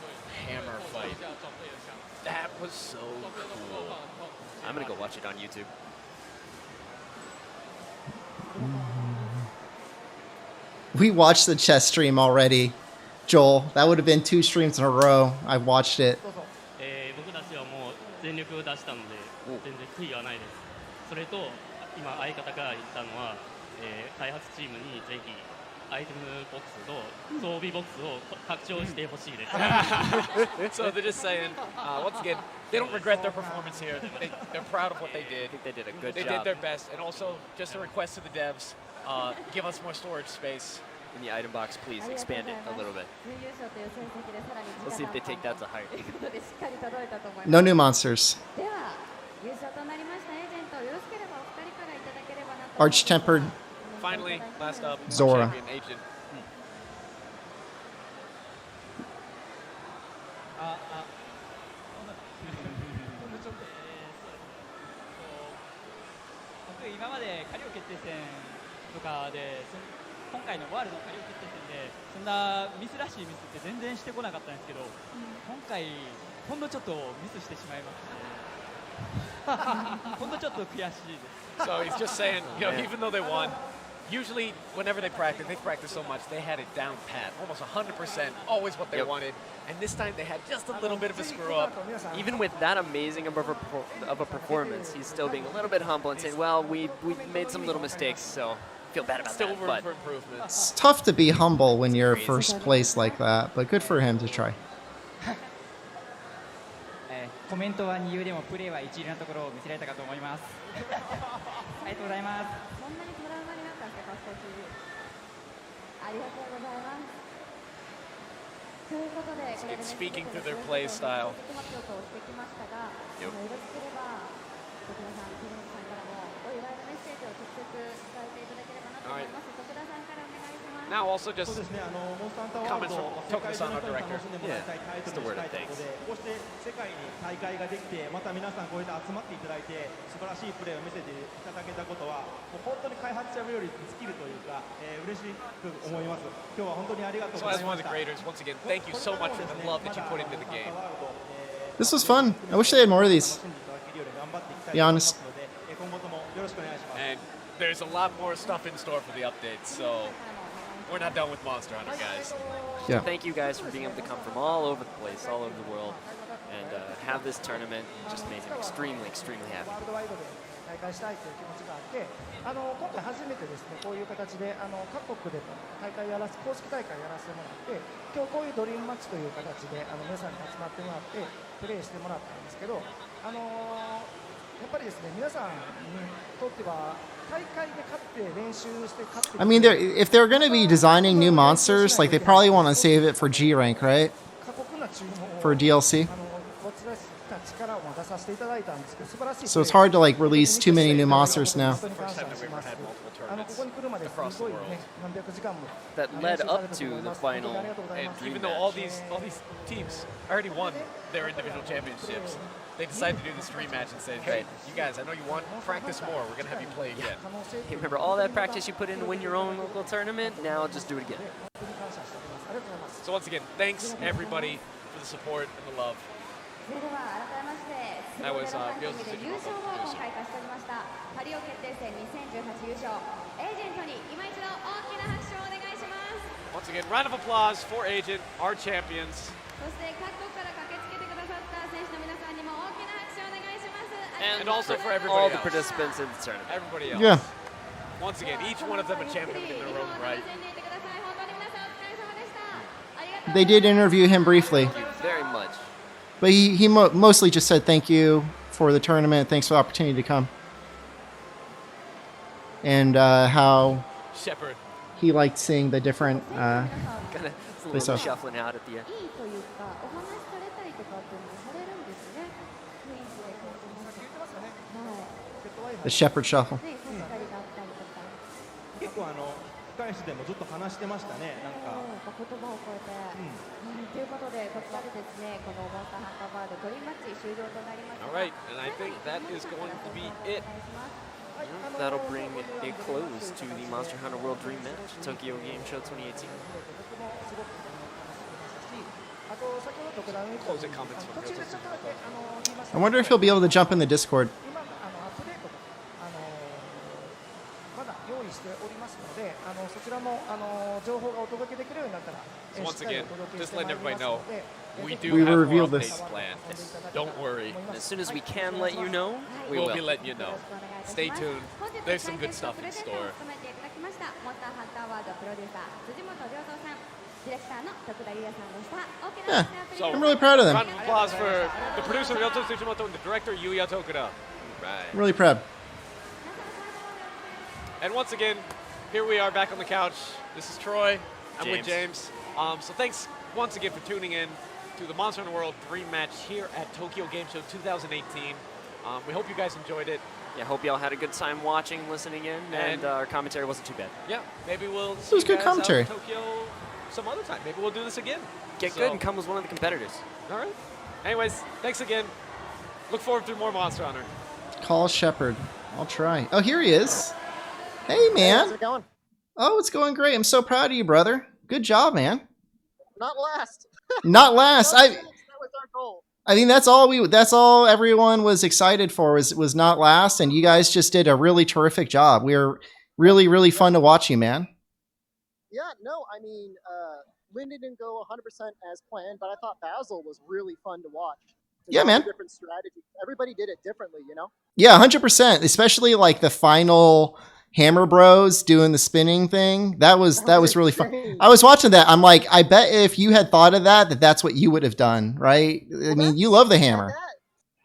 hammer fight. That was so cool. I'm gonna go watch it on YouTube. We watched the chess stream already, Joel. That would have been 2 streams in a row. I've watched it. それと今相方が言ったのは、開発チームにぜひアイテムボックスと装備ボックスを拡張してほしいです。So they're just saying, once again, they don't regret their performance here. They're proud of what they did. I think they did a good They job. did their best, and also just a request to the devs, give us more storage space. In the item box, please expand it a little bit. Let's see if they take that to heart. No new monsters. では優勝となりましたエージェントよろしければお二人からいただければなと Arch-tempered Finally, last up, Zora. champion agent. 僕今までカリオ決定戦とかで今回のワールドのカリオ決定戦でそんなミスらしいミスって全然してこなかったんですけど、今回ほんのちょっとミスしてしまいましたほんのちょっと悔しいです So he's just saying, even though they won, usually whenever they practice so much, they had it down pat, almost 100%, always what they wanted. And this time they had just a little bit of a screw up. Even with that amazing of a performance, he's still being a little bit humble and saying, well, we made some little mistakes, so feel bad about Still that. room But for improvement. It's tough to be humble when you're first place like that, but good for him to try. コメントは2流でもプレーは一流なところを見せられたかと思いますありがとうございますそんなにトラウマになったんですか、格闘中ありがとうございますということでこれでね Speaking through their play style. 発表としてきましたが、よろしければ徳田さん、藤本さんからもお祝いのメッセージを直接伝えていただければなと思います。徳田さんからお願いします。 Now also just comments from Tokuda-san, our director. Yeah, just a word of thanks. こうして世界に大会ができて、また皆さんこうやって集まっていただいて、素晴らしいプレーを見せていただけたことは、もう本当に開発者より尽きるというか、嬉しく思います。今日は本当にありがとう So ござ as い one ま of し the た。 creators, once again, thank you so much for the love that you put into the game. This was fun. I wish they had more of these. Be honest. And there's a lot more stuff in store for the updates, so we're not done with Monster Hunter, guys. Yeah. Thank you guys for being able to come from all over the place, all over the world, and have this tournament. Just made him extremely, extremely happy. ワールドワイドで大会したいという気持ちがあって、今回初めてですね、こういう形で各国で大会公式大会やらせてもらって、今日こういうドリームマッチという形で皆さんに集まってもらってプレーしてもらったんですけど、やっぱりですね、皆さんにとっては大会で勝って練習して勝って。 I mean, if they're going to be designing new monsters, like they probably want to save it for G rank, right? For DLC. So it's hard to like release too many new monsters now. That led up to the final. And even though all these teams already won their individual championships, they decided to do this dream match and said, hey, you guys, I know you won, practice more. We're going to have you play again. Hey, remember all that practice you put in to win your own local tournament? Now just do it again. So once again, thanks everybody for the support and the love. それでは改めましてThat was スローランキングで Bill's 優勝を今回勝ち取りましたパリオ決定戦2018優勝エージェントに今一度大きな拍手をお願いします Once again, round of applause for Agent, our champions. そして各国から駆けつけてくださった選手の皆さんにも大きな拍手をお願いします And also for everybody all the else. participants in the tournament. Everybody else. Yeah. Once again, each one of them a champion in their own right. They did interview him briefly. Thank you very much. But he mostly just said thank you for the tournament, thanks for the opportunity to come. And how Shepard. he liked seeing the different Kind of a little stuff. shuffling out at the end. いいというかお話しされたりとかっていうのもされるんですね雰囲気で感じますはい the shepherd shuffle. ね助かりがあったりとか結構控え室でもずっと話してましたね。なんか言葉を超えて、ということでこちらでですねこのモンスターハンターワールドドリームマッチ終了となりました。 All right, and I think that is going to be it. That'll bring a close to the Monster Hunter World Dream Match, Tokyo Game Show 2018. Closing comments from Bill. I wonder if he'll be able to jump in the Discord. まだ用意しておりますので、そちらも情報がお届けできるようになったら、 So once again, just letting everybody know, we do We have more revealed this. updates planned. Don't worry. As soon as we can let you know, we We'll will. be letting you know. Stay tuned. There's some good stuff in store. Yeah, So, I'm really proud of them. Round of applause for the producer Ryoto Tsujimoto and the director Yuya Tokuda. Right. I'm really proud. And once again, here we are back on the couch. This is Troy. I'm with James. James. So thanks once again for tuning in to the Monster Hunter World Dream Match here at Tokyo Game Show 2018. We hope you guys enjoyed it. Yeah, hope y'all had a good time watching, listening in, and our commentary wasn't too bad. Yeah, maybe we'll see was you good guys commentary. out in Tokyo some other time. Maybe we'll do this again. Get good and come as one of the competitors. All right. Anyways, thanks again. Look forward to more Monster Hunter. Call Shepard. I'll try. Oh, here he is. Hey, Hey, man. how's it going? Oh, it's going great. I'm so proud of you, brother. Good job, man. Not last. Not last. That was our goal. I think that's all everyone was excited for was not last, and you guys just did a really terrific job. We were really fun to watch you, man. Yeah, no, I mean, Lynn didn't go 100% as planned, but I thought Basil was really fun to watch. There's Yeah, all the man. Different strategies. Everybody did it differently, you know? Yeah, 100%. Especially like the final Hammer Bros doing the spinning thing. That was really fun. insane. I was watching that. I'm like, I bet if you had thought of that's what you would have done, right? I mean, you love the hammer.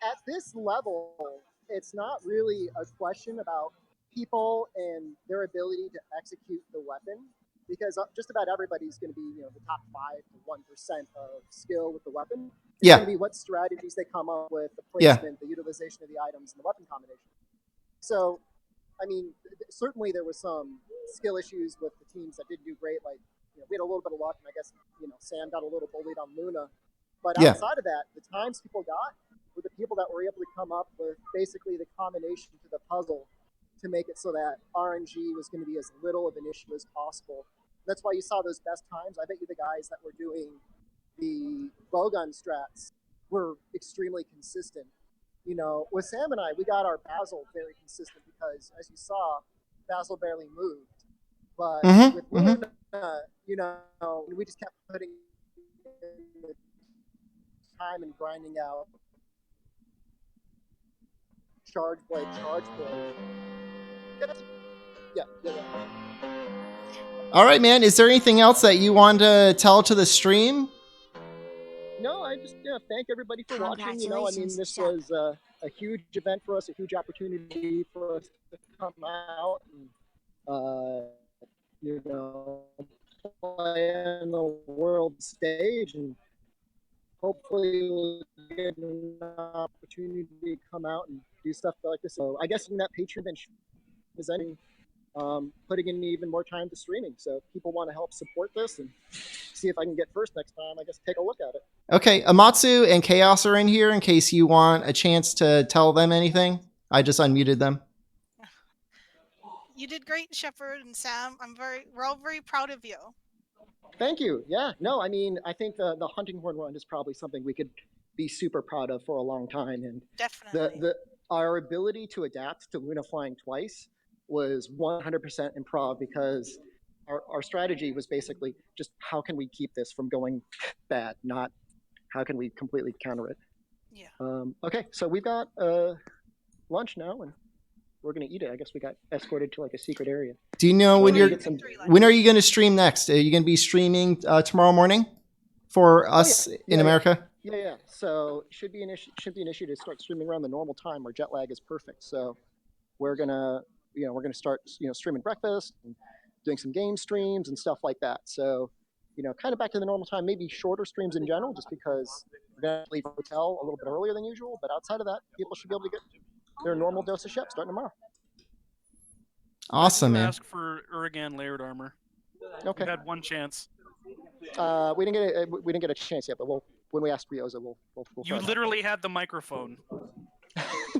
At this level, it's not really a question about people and their ability to execute the weapon, because just about everybody's going to be, the top 5 to 1% of skill with the weapon. It's Yeah. going to be what strategies they come up with, the Yeah. placement, the utilization of the items, and the weapon combination. So, I mean, certainly there was some skill issues with the teams that didn't do great. Like, we had a little bit of luck, and I guess, Sam got a little bullied on Luna. But Yeah. outside of that, the times people got were the people that were able to come up with basically the combination to the puzzle to make it so that RNG was going to be as little of an issue as possible. That's why you saw those best times. I bet you the guys that were doing the bowgun strats were extremely consistent. With Sam and I, we got our Basil very consistent because, as you saw, Basil barely moved. But with Luna, we just kept putting in the time and grinding out charge blade. Yeah. All right, man. Is there anything else that you want to tell to the stream? No, I just thank everybody for watching. I mean, this was a huge event for us, a huge opportunity for us to come out and play on the world stage, and hopefully we'll get an opportunity to come out and do stuff like this. So I guess in that Patreon is ending, putting in even more time to streaming. So if people want to help support this and see if I can get first next time, I guess take a look at it. Okay, Amatsu and Chaos are in here in case you want a chance to tell them anything. I just unmuted them. You did great, Shepard and Sam. We're all very proud of you. Thank you. Yeah, no, I mean, I think the hunting horn run is probably something we could be super proud of for a long time. And definitely, our ability to adapt to Luna flying twice was 100% improv, because our strategy was basically just how can we keep this from going bad, not how can we completely counter it. Yeah. Okay, so we've got lunch now, and we're gonna eat it. I guess we got escorted to like a secret area. Do you know when are you going to stream next? Are you going to be streaming tomorrow morning for us in America? Yeah. So should be an issue to start streaming around the normal time where jet lag is perfect. So we're gonna start streaming breakfast and doing some game streams and stuff like that. So kind of back to the normal time, maybe shorter streams in general, just because we're gonna leave the hotel a little bit earlier than usual. But outside of that, people should be able to get their normal dose of Shep starting tomorrow. Awesome, man. Ask for Uragan layered armor. Okay. We had one chance. We didn't get a chance yet, but when we ask Ryoza, we'll You literally had the microphone.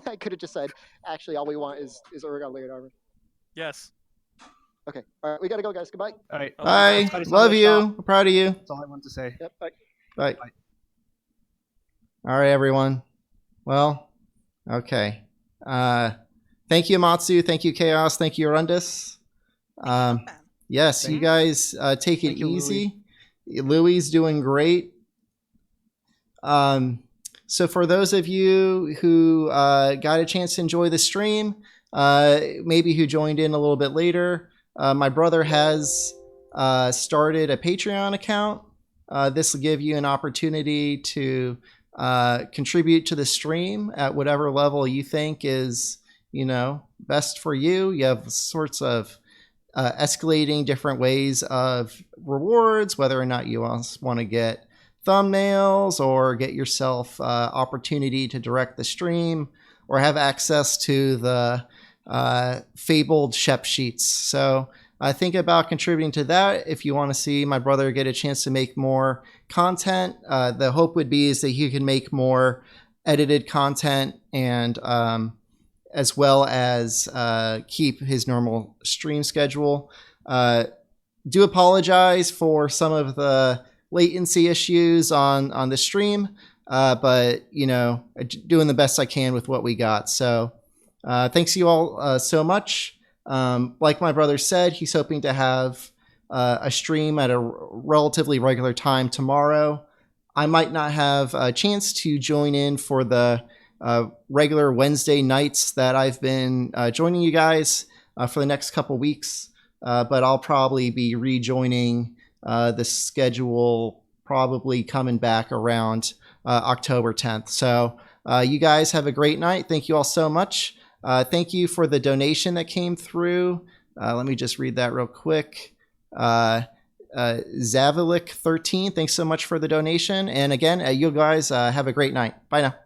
I could have just said, actually, all we want is Uragan layered armor. Yes. Okay. All right, we gotta go, guys. Goodbye. All right. Bye. Love you. I'm proud of you. That's all I want to say. Yep. Bye. Bye. All right, everyone. Well, okay. Thank you, Matsu. Thank you, Chaos. Thank you, Arundus. Yes, you guys take it easy. Louie's doing great. So for those of you who got a chance to enjoy the stream, maybe who joined in a little bit later, my brother has started a Patreon account. This will give you an opportunity to contribute to the stream at whatever level you think is, best for you. You have sorts of escalating different ways of rewards, whether or not you want to get thumbnails or get yourself opportunity to direct the stream or have access to the fabled Shep sheets. So think about contributing to that if you want to see my brother get a chance to make more content. The hope would be is that he can make more edited content and as well as keep his normal stream schedule. Do apologize for some of the latency issues on the stream, but doing the best I can with what we got. So thanks you all so much. Like my brother said, he's hoping to have a stream at a relatively regular time tomorrow. I might not have a chance to join in for the regular Wednesday nights that I've been joining you guys for the next couple weeks, but I'll probably be rejoining the schedule, probably coming back around October 10th. So you guys have a great night. Thank you all so much. Thank you for the donation that came through. Let me just read that real quick. Zavalik13, thanks so much for the donation. And again, you guys have a great night. Bye now.